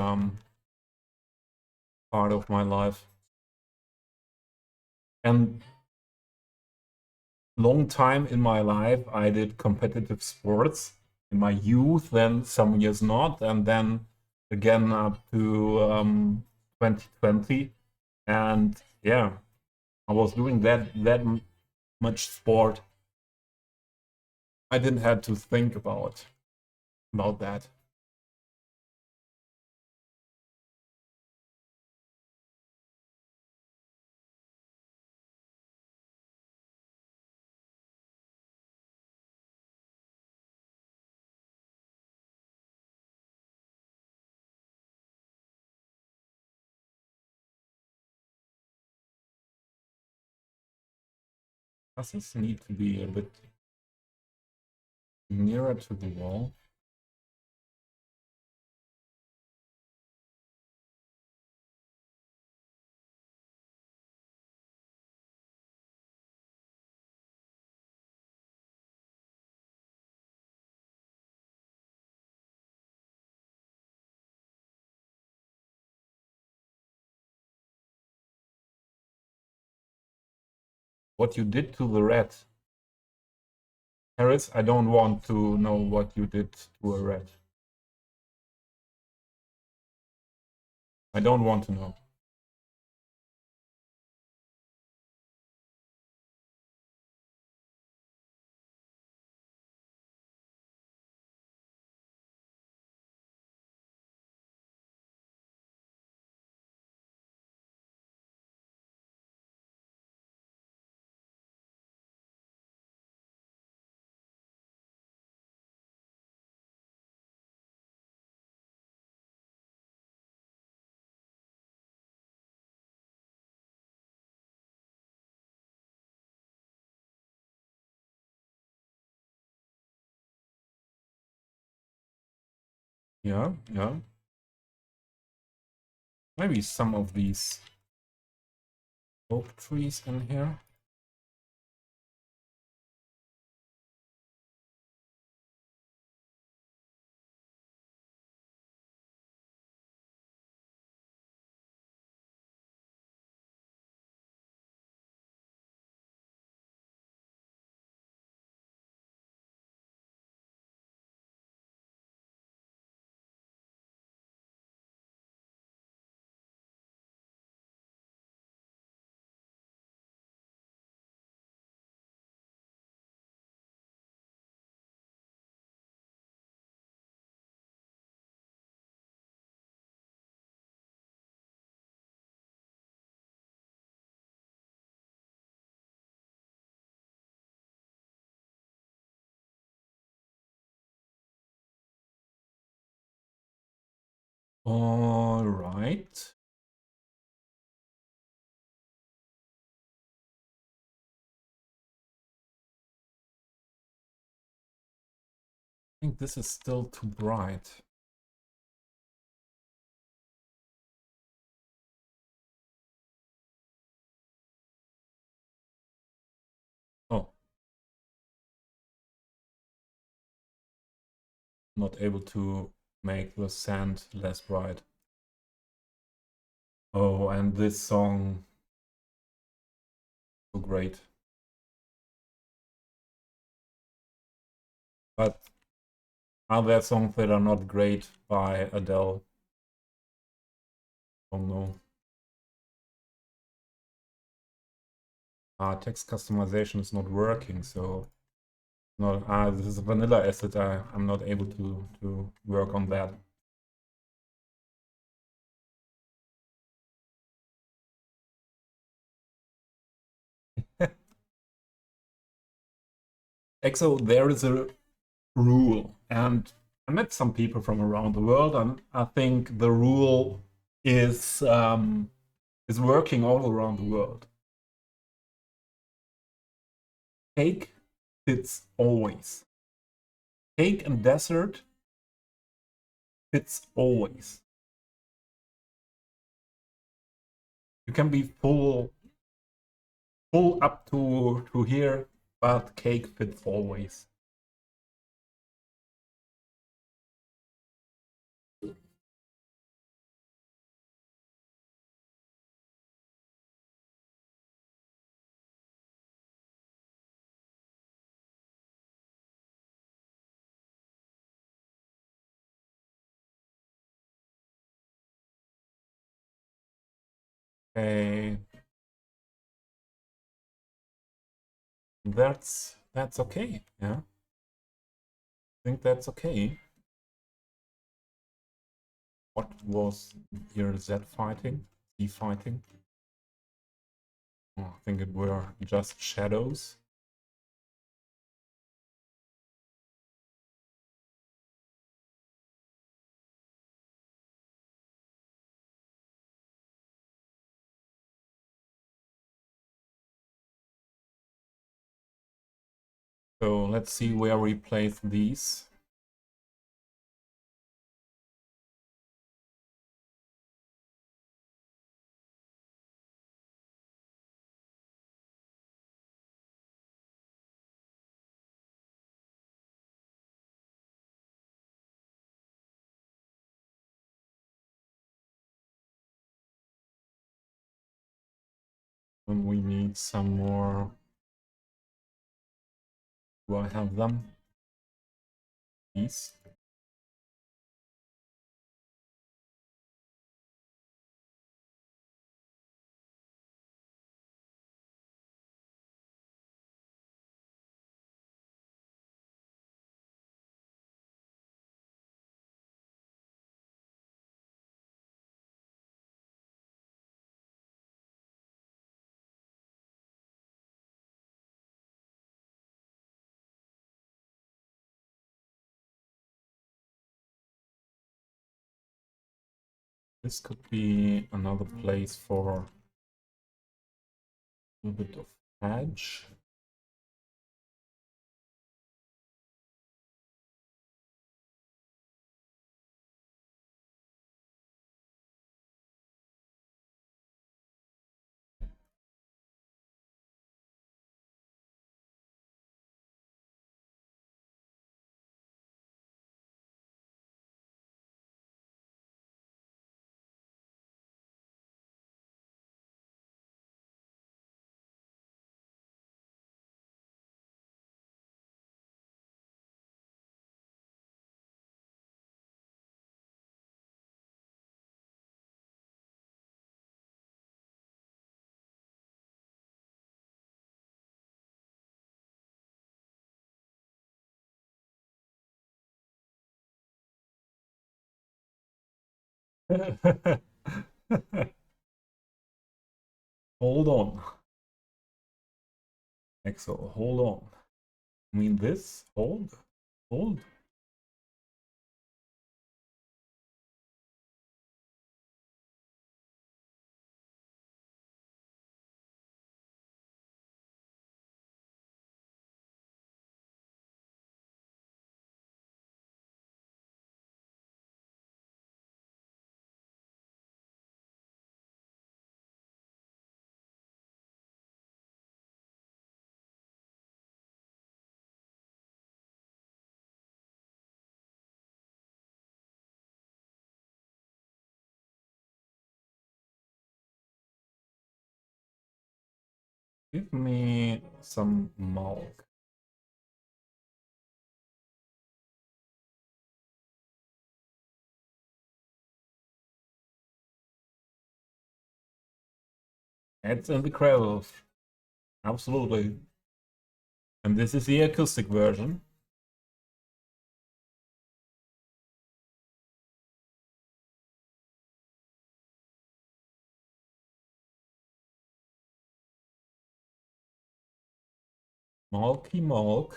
part of my life. And long time in my life, I did competitive sports in my youth, then some years not, and then again up to 2020. And yeah, I was doing that much sport. I didn't have to think about that. Does this need to be a bit nearer to the wall? What you did to the rat? Harris, I don't want to know what you did to a rat. I don't want to know. Yeah, yeah. Maybe some of these oak trees in here. All right. I think this is still too bright. Oh, not able to make the sand less bright. Oh, and this song, so great. But are there songs that are not great by Adele? Oh no. Text customization is not working, so no, this is a vanilla asset. I'm not able to work on that. EXO, there is a rule, and I met some people from around the world, and I think the rule is working all around the world. Cake fits always. Cake and dessert fits always. You can be full up to here, but cake fits always. Okay, that's okay. Yeah, I think that's okay. What was here? Z fighting? Z fighting? Oh, I think it were just shadows. So let's see where we place these. And we need some more. Do I have them? These. This could be another place for a little bit of edge. Hold on. EXO, hold on. I mean this? Hold. Hold. Give me some milk. It's incredible. Absolutely. And this is the acoustic version. Malky Malk.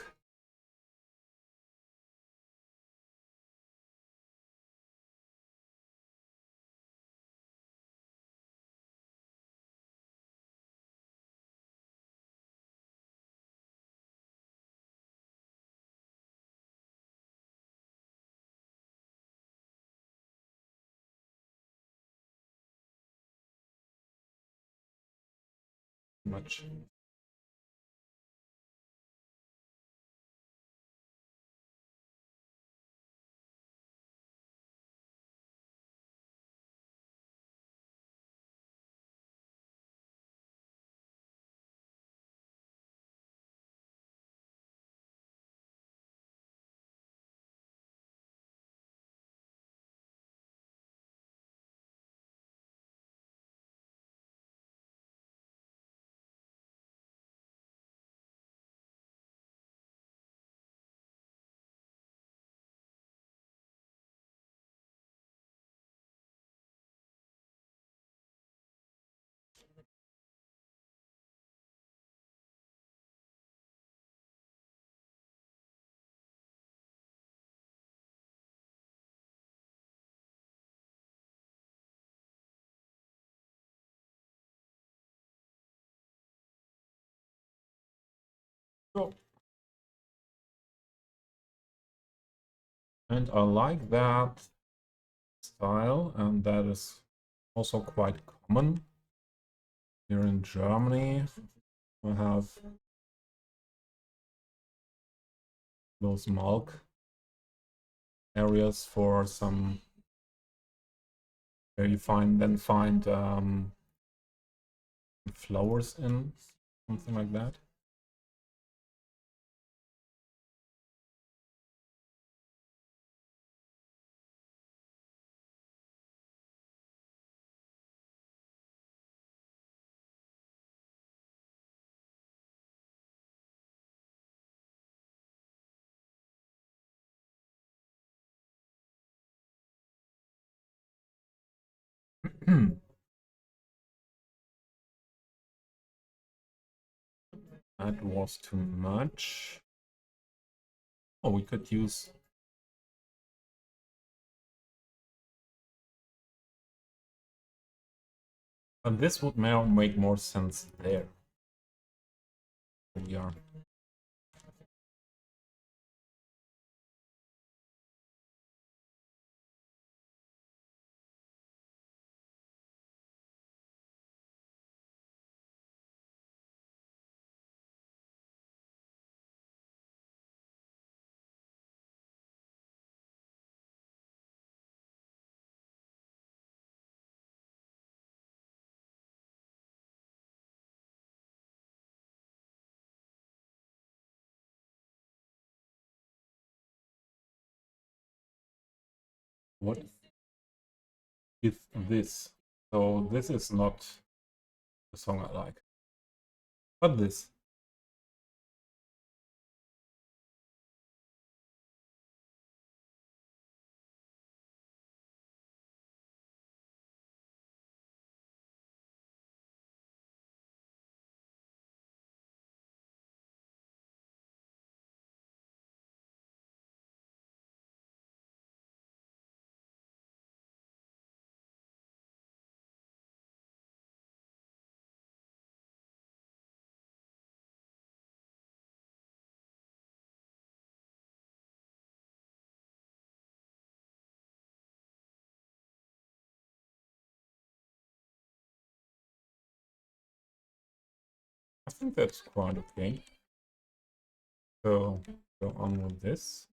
Much. Oh. And I like that style, and that is also quite common here in Germany. We have those milk areas for some where you find flowers in, something like that. That was too much. Oh, we could use... And this would now make more sense there. We are. What is this? So this is not the song I like. But this. I think that's quite okay. So go on with this.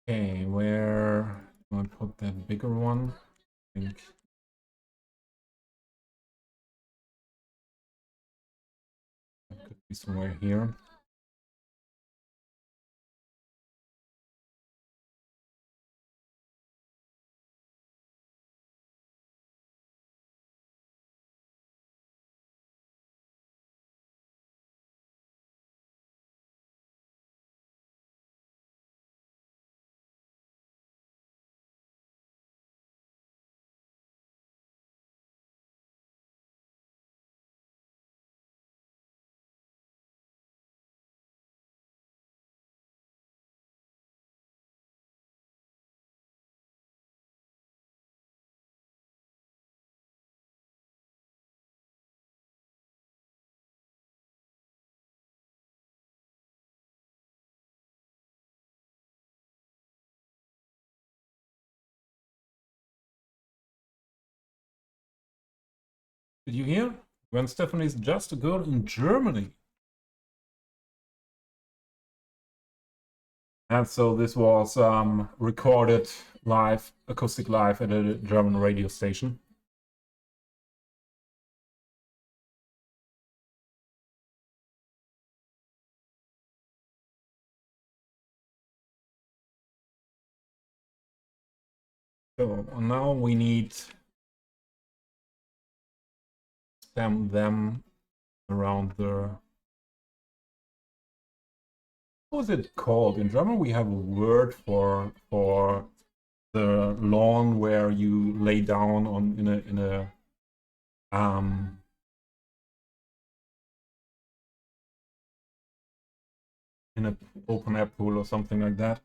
Okay, where do I put that bigger one? I think it could be somewhere here. Did you hear? When Stephanie's just a girl in Germany. And so this was recorded live, acoustic live at a German radio station. So now we need spam them around the. What was it called? In German, we have a word for the lawn where you lay down on in a in an open air pool or something like that.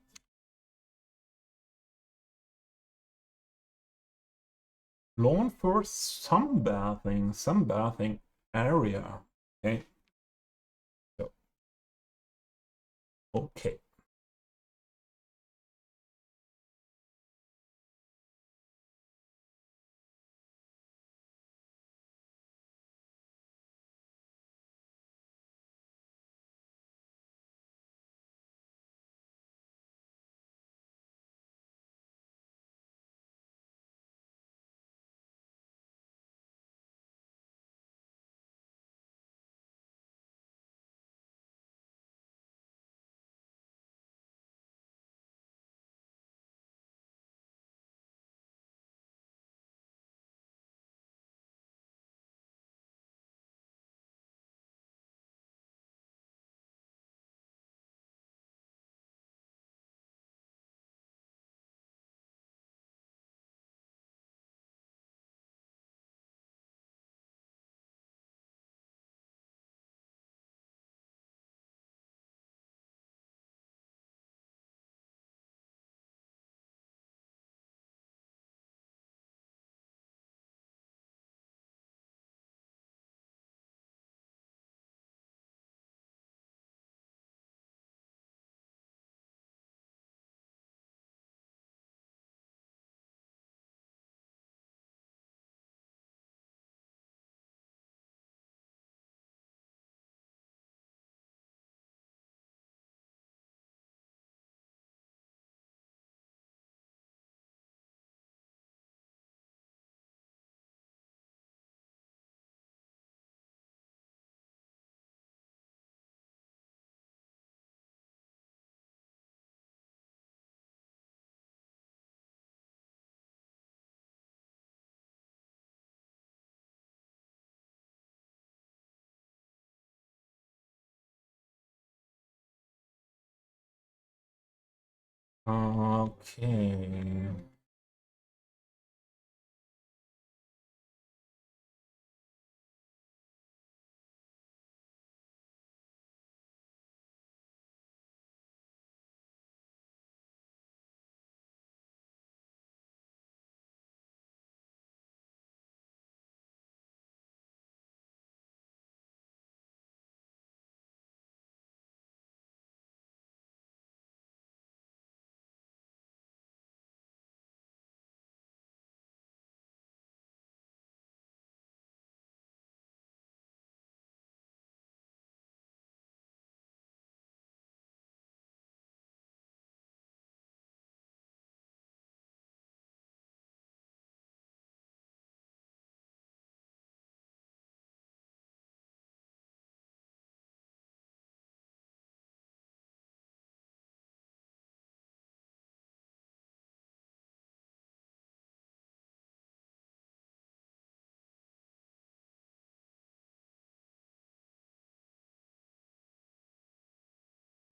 Lawn for sunbathing area. Okay. So, okay. Okay.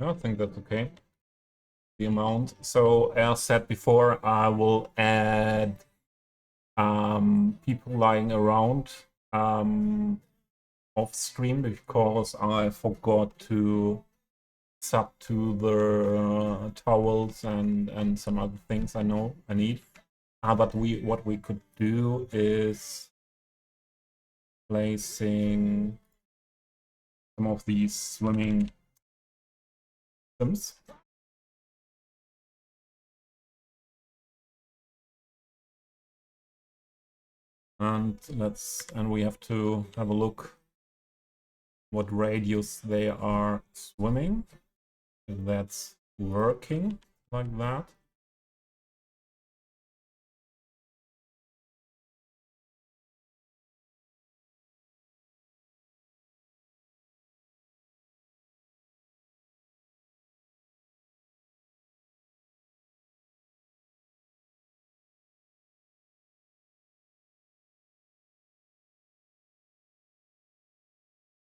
I think that's okay. The amount. So as said before, I will add people lying around off stream because I forgot to sub to the towels and some other things I know I need. But what we could do is placing some of these swimming sims. And we have to have a look what radius they are swimming. If that's working like that.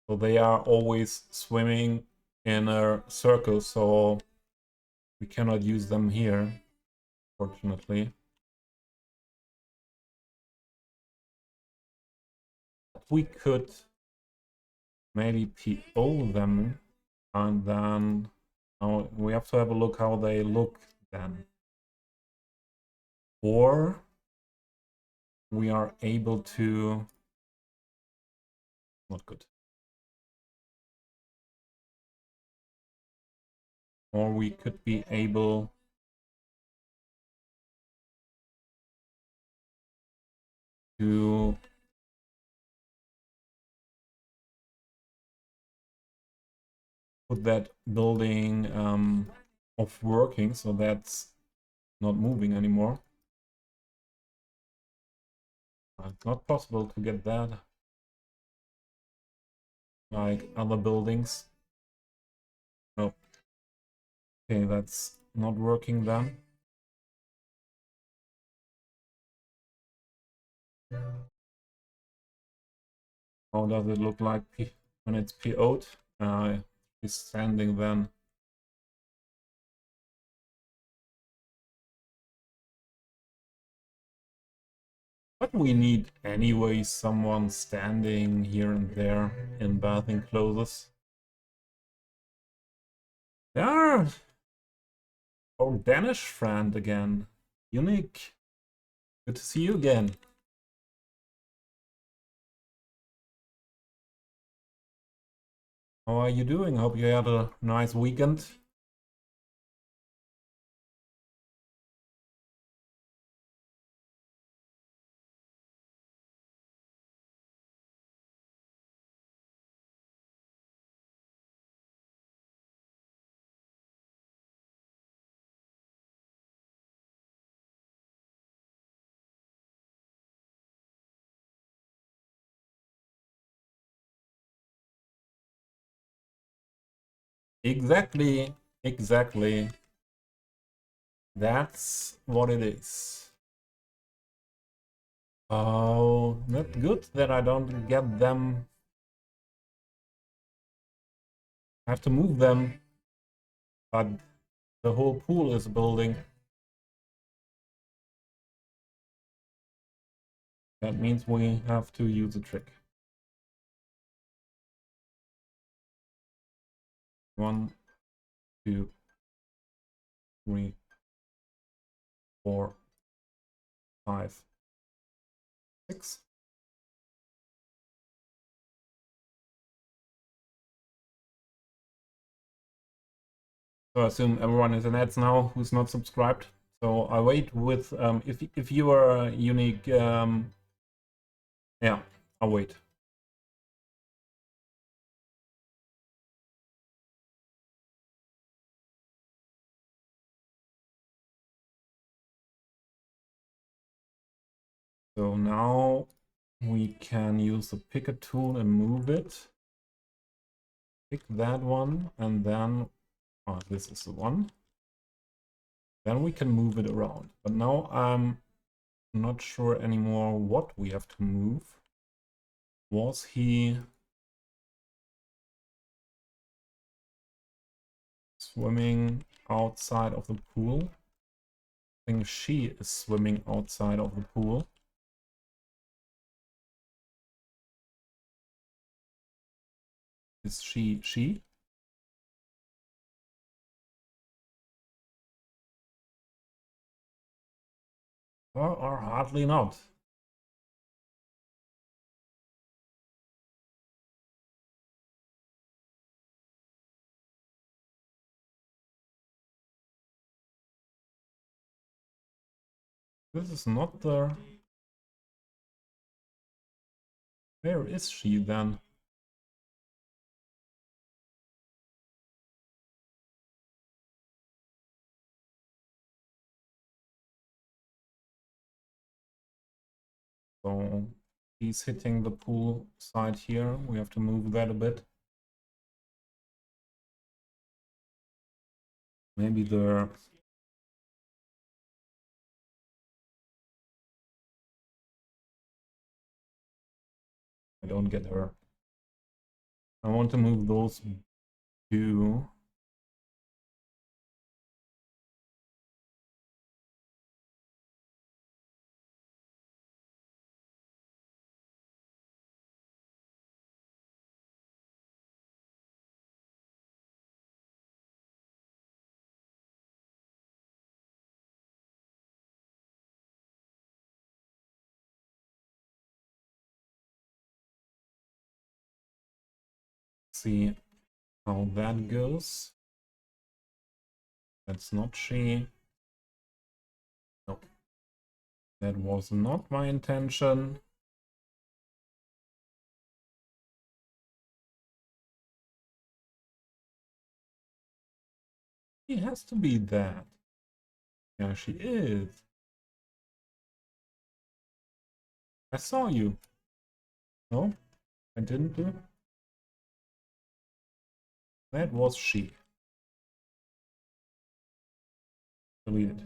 So they are always swimming in a circle, so we cannot use them here, fortunately. We could maybe PO them, and then we have to have a look how they look then. Or we are able to... Not good. Or we could be able to put that building off working, so that's not moving anymore. It's not possible to get that like other buildings. No. Okay, that's not working then. How does it look like when it's PO'd? It's standing then. But we need anyway someone standing here and there in bathing clothes. There! Our Danish friend again. Unique. Good to see you again. How are you doing? Hope you had a nice weekend. Exactly. Exactly. That's what it is. Oh, not good that I don't get them. I have to move them. But the whole pool is building. That means we have to use a trick. 1, 2, 3, 4, 5, 6. So I assume everyone is in ads now who's not subscribed. So I wait with if you are unique, yeah, I'll wait. So now we can use the picker tool and move it. Pick that one, and then this is the one. Then we can move it around. But now I'm not sure anymore what we have to move. Was he swimming outside of the pool. I think she is swimming outside of the pool. Is she? Or hardly not. This is not the... Where is she then? So he's hitting the pool side here. We have to move that a bit. Maybe the... I don't get her. I want to move those two. See how that goes. That's not she. No, that was not my intention. She has to be that. Yeah, she is. I saw you. No, I didn't do it. That was she. Deleted.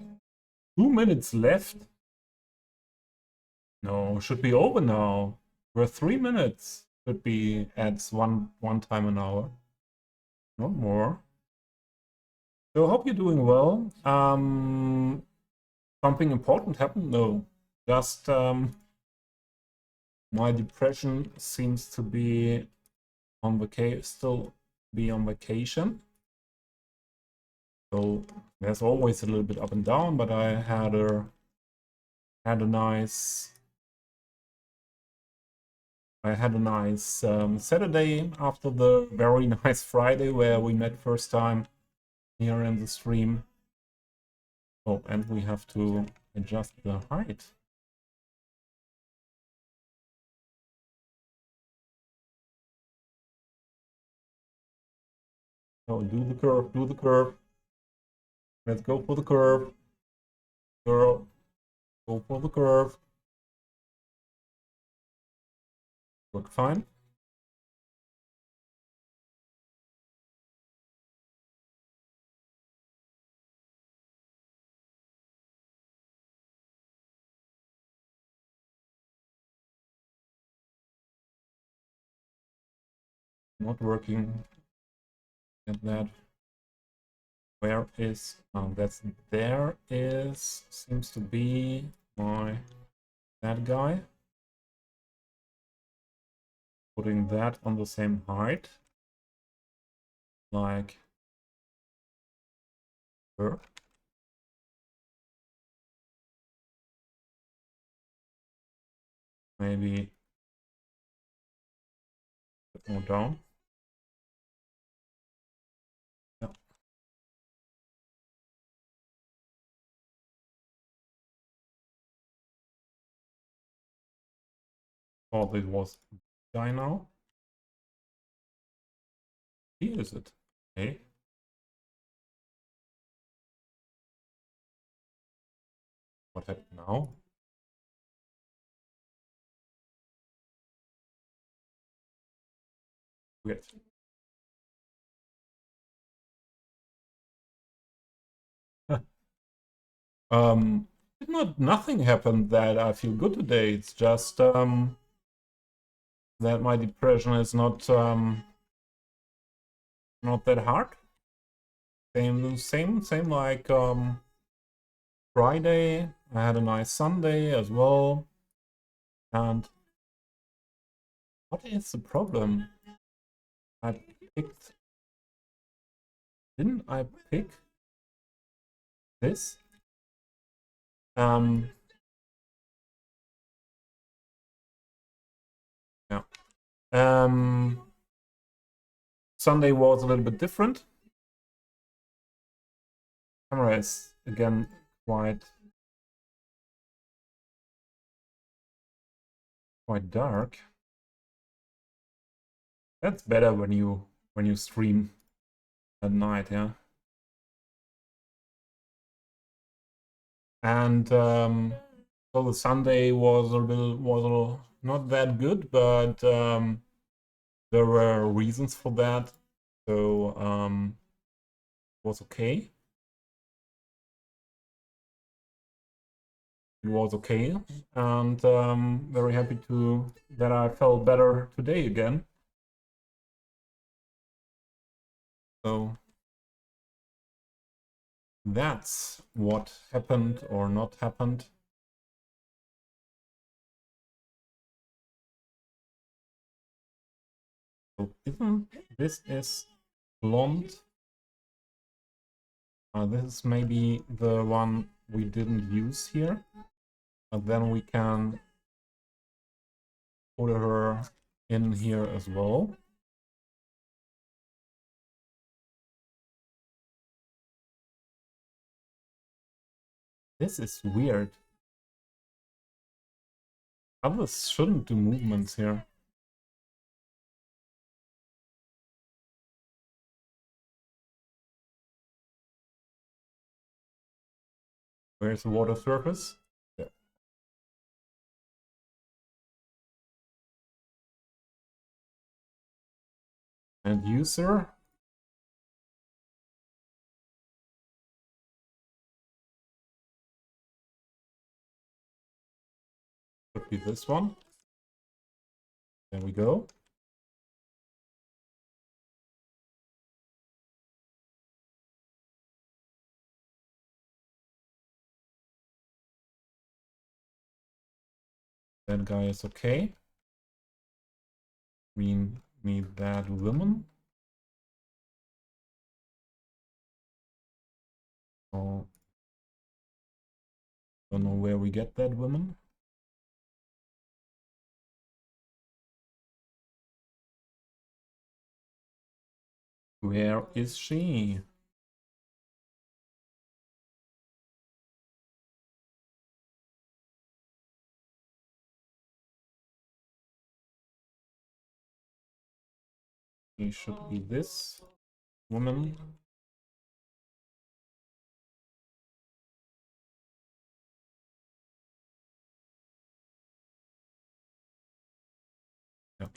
2 minutes left? No, should be over now. We're 3 minutes. Should be adds one time an hour. Not more. So I hope you're doing well. Something important happened? No. Just my depression seems to be on vacation, still be on vacation. So there's always a little bit up and down, but I had a nice Saturday after the very nice Friday where we met first time here in the stream. Oh, and we have to adjust the height. Oh, do the curve, do the curve. Let's go for the curve. Girl, go for the curve. Work fine. Not working. Get that. Where is that's there is seems to be that guy. Putting that on the same height like her. Maybe a bit more down. Yeah. Oh, this was guy now. He is it. Okay. What happened now? Weird. Nothing happened that I feel good today. It's just that my depression is not that hard. Same like Friday. I had a nice Sunday as well. And what is the problem? I picked. Didn't I pick this? Yeah. Sunday was a little bit different. Camera is again quite dark. That's better when you stream at night, yeah. And so the Sunday was not that good, but there were reasons for that. So it was okay. It was okay, and very happy that I felt better today again. So that's what happened or not happened. So this is blonde. This is maybe the one we didn't use here, but then we can put her in here as well. This is weird. Others shouldn't do movements here. Where's the water surface? Yeah. And user. Could be this one. There we go. That guy is okay. We need that woman. Oh, don't know where we get that woman. Where is she? She should be this woman. Yeah.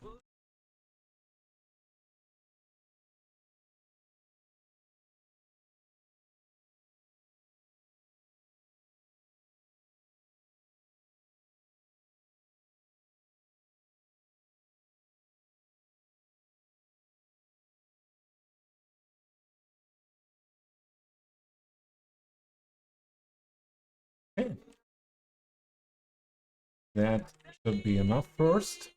Okay. That should be enough first.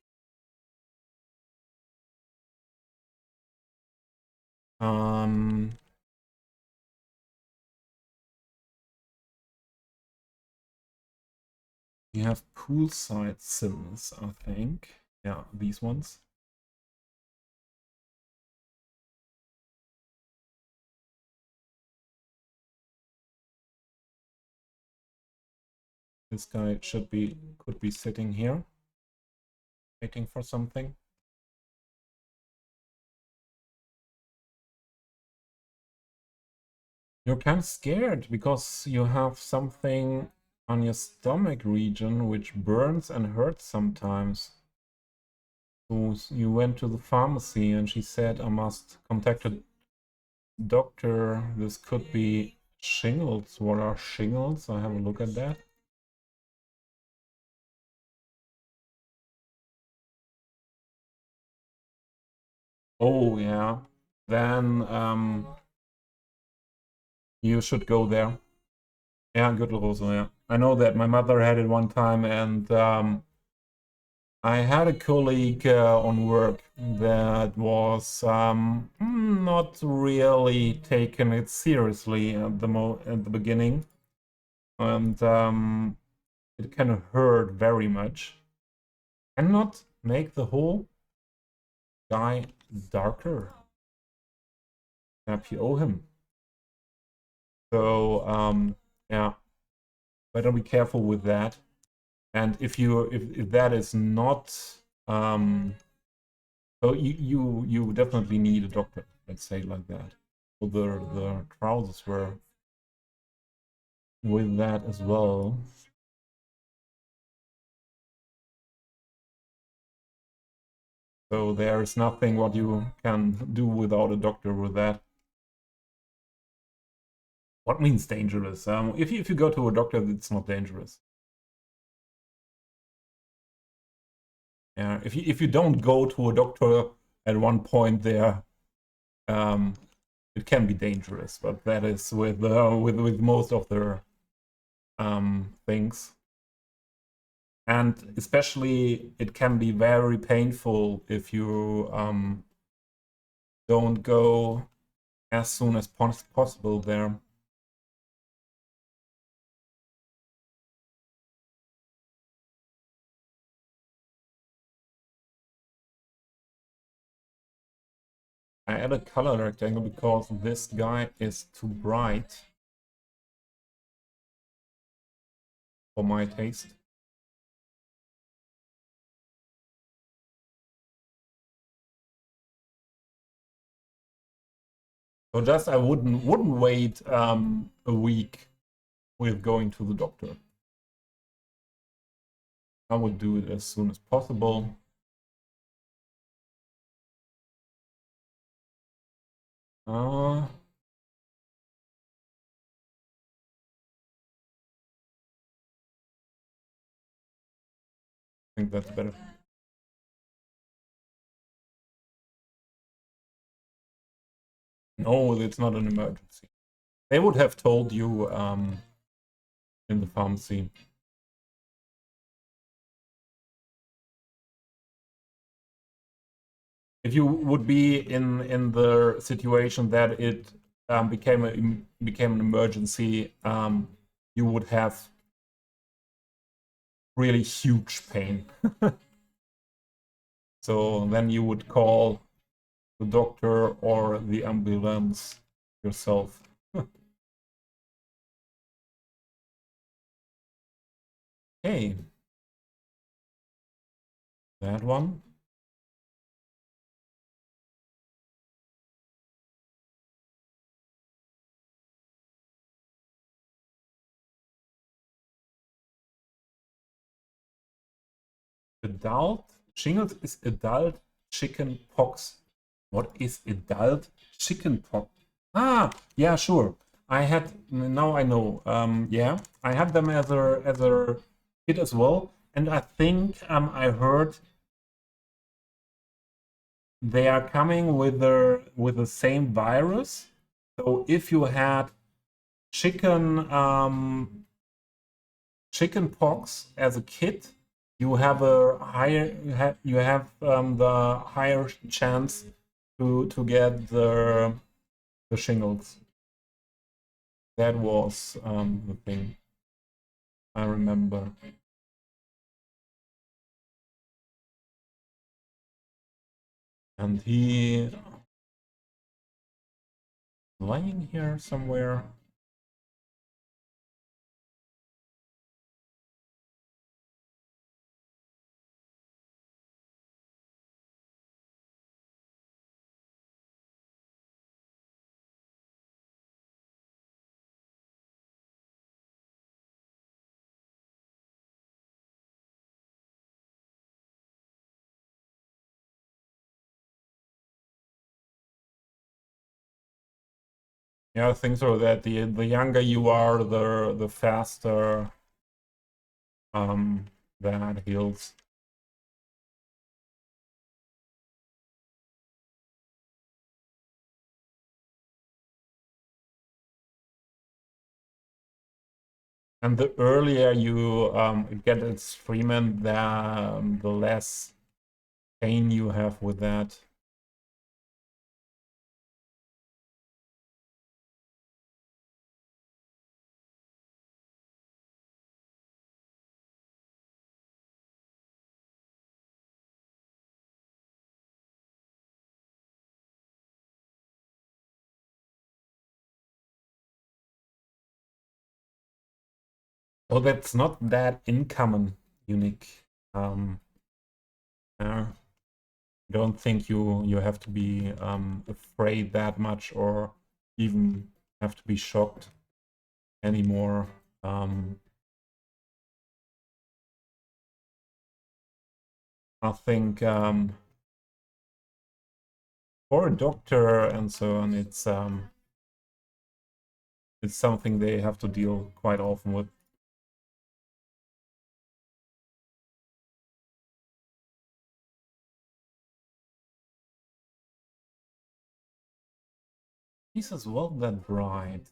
We have poolside sims, I think. Yeah, these ones. This guy could be sitting here, waiting for something. You're kind of scared because you have something on your stomach region which burns and hurts sometimes. So you went to the pharmacy and she said, I must contact a doctor. This could be shingles. What are shingles? I have a look at that. Oh, yeah. Then You should go there. Yeah, good also, yeah. I know that my mother had it one time, and I had a colleague on work that was not really taking it seriously at the beginning, and it kind of hurt very much. Cannot make the whole guy darker. PO him. So yeah, better be careful with that. And if that is not so you definitely need a doctor, let's say like that. So the trousers were with that as well. So there's nothing what you can do without a doctor with that. What means dangerous? If you go to a doctor, it's not dangerous. Yeah, if you don't go to a doctor at one point there, it can be dangerous. But that is with most of the things. And especially, it can be very painful if you don't go as soon as possible there. I add a color rectangle because this guy is too bright for my taste. So just I wouldn't wait a week with going to the doctor. I would do it as soon as possible. I think that's better. No, it's not an emergency. They would have told you in the pharmacy. If you would be in the situation that it became an emergency, you would have really huge pain. So then you would call the doctor or the ambulance yourself. Hey, that one. Adult shingles is adult chicken pox. What is adult chicken pox? Ah, yeah, sure. I had now I know. Yeah, I had them as a kid as well, and I think I heard they are coming with the same virus. So if you had chicken chicken pox as a kid, you have a higher you have the higher chance to get the shingles. That was the thing I remember. And he lying here somewhere. Yeah, I think so that the younger you are, the faster that heals. And the earlier you get it streaming, the less pain you have with that. Oh, that's not that uncommon, unique. I don't think you have to be afraid that much or even have to be shocked anymore. I think for a doctor and so on, it's something they have to deal quite often with. Jesus, well that bright.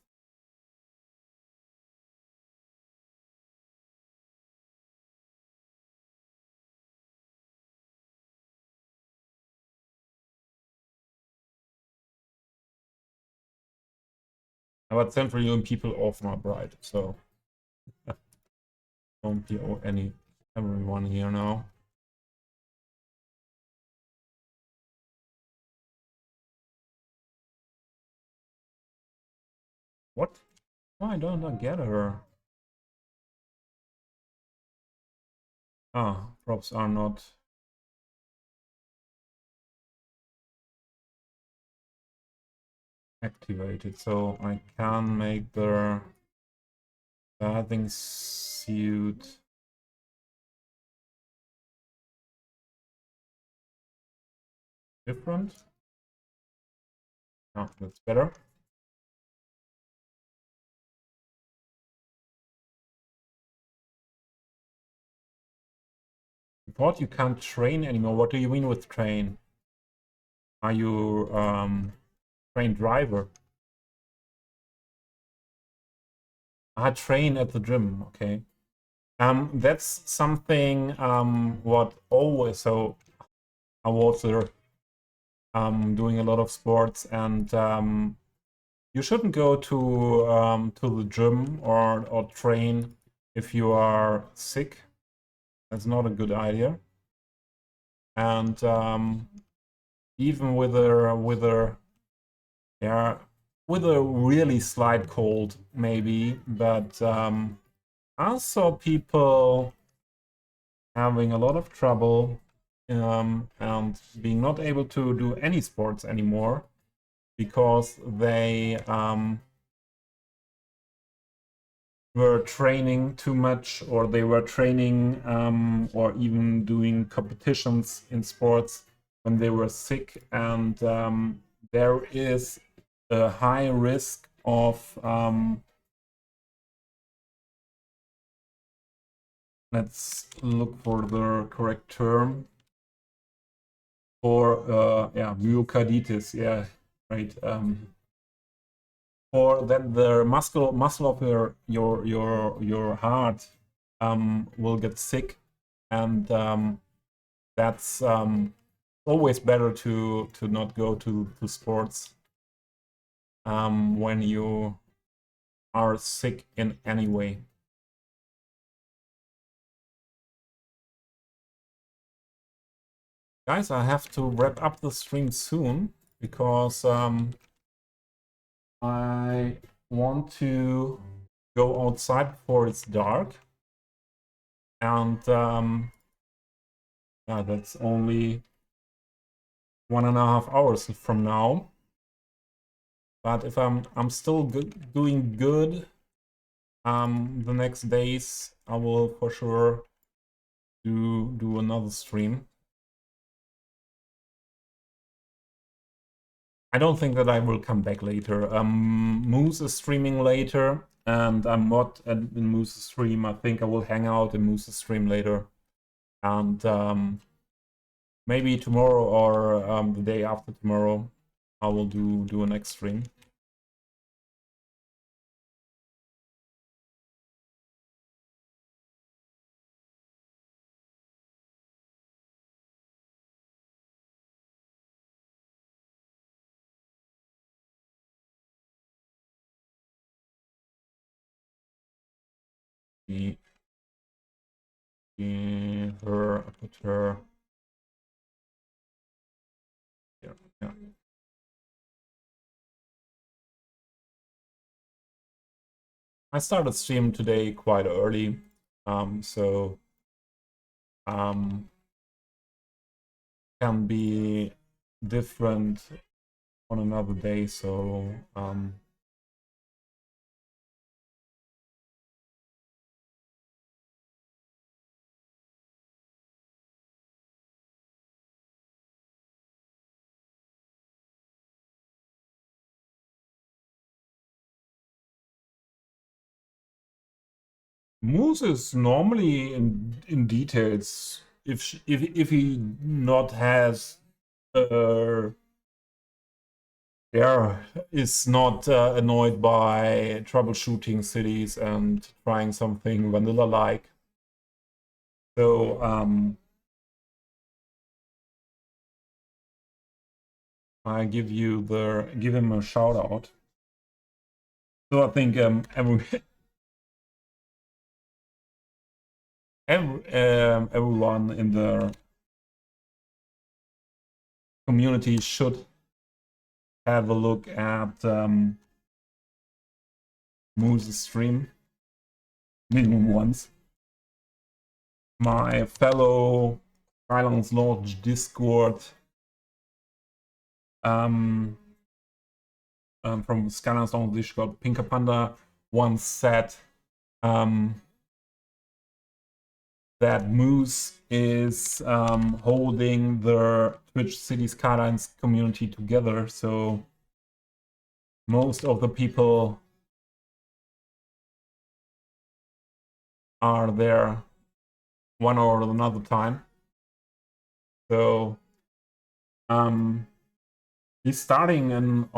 But Central European people often are bright, so don't be everyone here now. What? Why don't I get her? Ah, props are not activated, so I can make the bathing suit different. Ah, that's better. I thought you can't train anymore. What do you mean with train? Are you train driver? I train at the gym, okay. That's something what always, so I was there doing a lot of sports, and you shouldn't go to the gym or train if you are sick. That's not a good idea. And even with a yeah, with a really slight cold, maybe, but I saw people having a lot of trouble and being not able to do any sports anymore because they were training too much, or they were training or even doing competitions in sports when they were sick, and there is a high risk of let's look for the correct term for myocarditis, yeah, right. Or that the muscle of your heart will get sick, and that's always better to not go to sports when you are sick in any way. Guys, I have to wrap up the stream soon because I want to go outside before it's dark, and yeah, that's only 1.5 hours from now. But if I'm still doing good the next days, I will for sure do another stream. I don't think that I will come back later. Moose is streaming later, and I'm not in Moose's stream. I think I will hang out in Moose's stream later, and maybe tomorrow or the day after tomorrow, I will do a next stream. her, I put her here. Yeah. I started stream today quite early, so can be different on another day. So Moose is normally in details. If he not has yeah, is not annoyed by troubleshooting cities and trying something vanilla-like. So I give him a shout out. So I think everyone in the community should have a look at Moose's stream minimum once. My fellow Skylines Lodge Discord from Skylines Lodge Discord, Pinker Panda once said that Moose is holding the Twitch City Skylines community together. So most of the people are there one or another time. So he's starting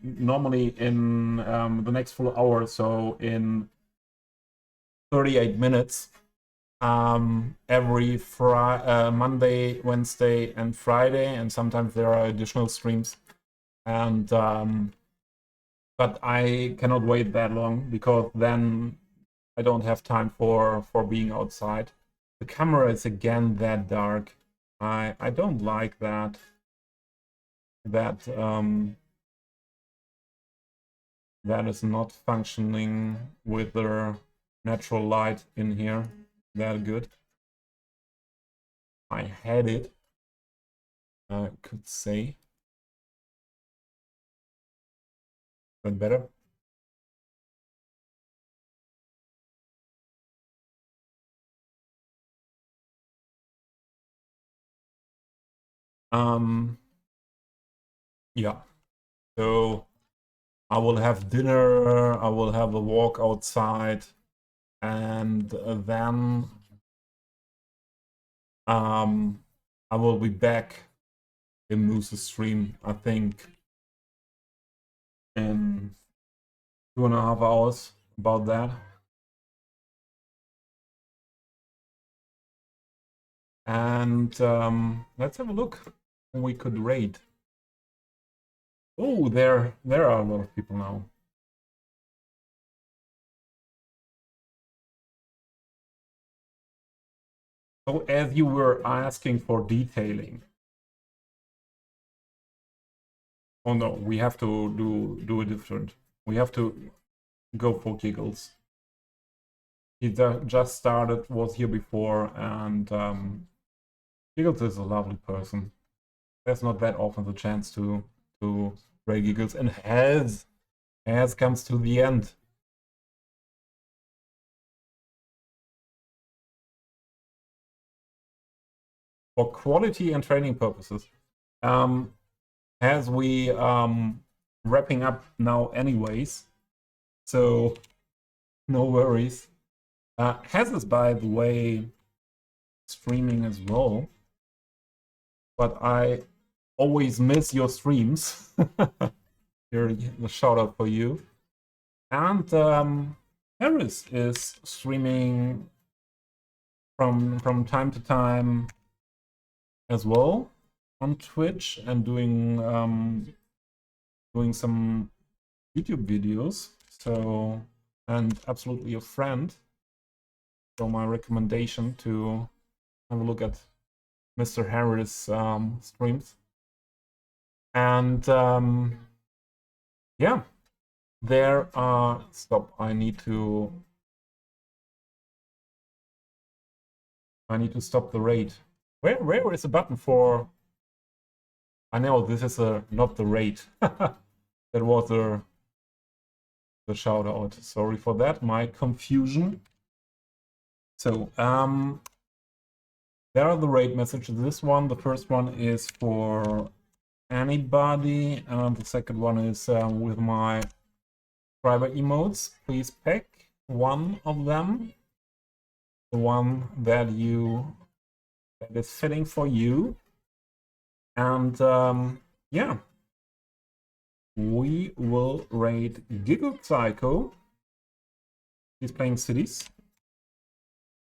normally in the next full hour, so in 38 minutes. Every Monday, Wednesday, and Friday, and sometimes there are additional streams. And but I cannot wait that long because then I don't have time for being outside. The camera is again that dark. I don't like that. That is not functioning with the natural light in here that good. I had it, I could say. But better. Yeah. So I will have dinner, I will have a walk outside, and then I will be back in Moose's stream, I think, in 2.5 hours, about that. And let's have a look who we could raid. Oh, there are a lot of people now. So as you were asking for detailing. Oh no, we have to do it different. We have to go for giggles. He just started, was here before, and Giggles is a lovely person. There's not that often the chance to raid Giggles, and has comes to the end. For quality and training purposes. As we wrapping up now anyways, so no worries. Has is, by the way, streaming as well, but I always miss your streams. Here, a shout out for you. And Harris is streaming from time to time as well on Twitch and doing some YouTube videos. So and absolutely a friend. So my recommendation to have a look at Mr. Harris streams. And yeah, there are, stop, I need to stop the raid. Where is the button for? I know this is not the raid. That was the shout out. Sorry for that, my confusion. So there are the raid messages. This one, the first one is for anybody, and the second one is with my private emotes. Please pick one of them, the one that is fitting for you. And yeah, we will raid Giggle Psycho. He's playing cities,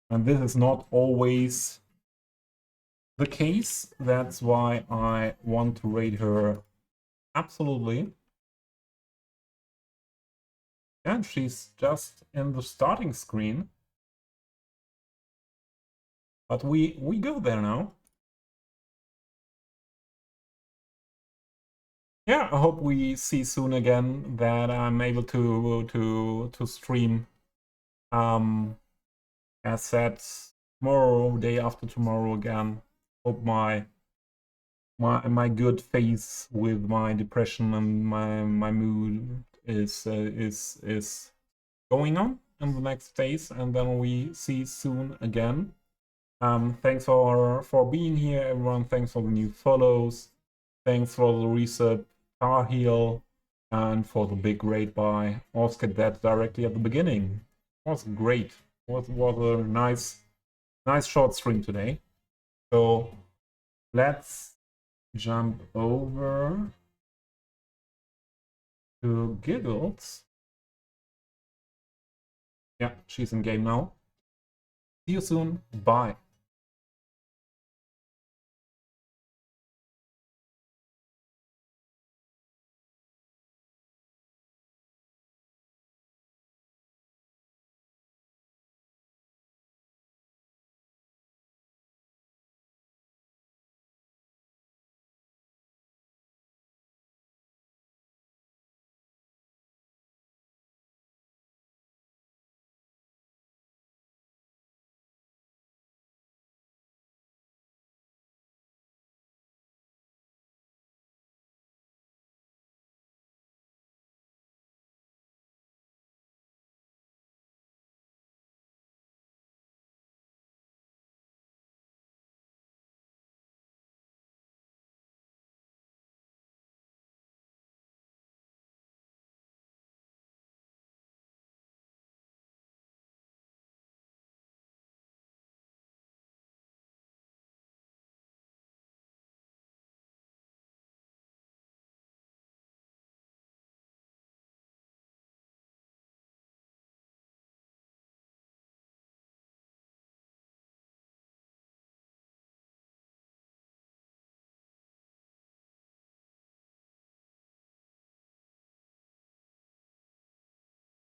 and this is not always the case. That's why I want to raid her absolutely. And she's just in the starting screen, but we go there now. Yeah, I hope we see soon again, that I'm able to stream as said, tomorrow, day after tomorrow again. Hope my good phase with my depression and my mood is going on in the next days, and then we see soon again. Thanks for being here, everyone. Thanks for the new follows. Thanks for the reset, Tar Heel, and for the big raid by Oscar that directly at the beginning. It was great. Was a nice short stream today. So let's jump over to Giggles. Yeah, she's in game now. See you soon. Bye.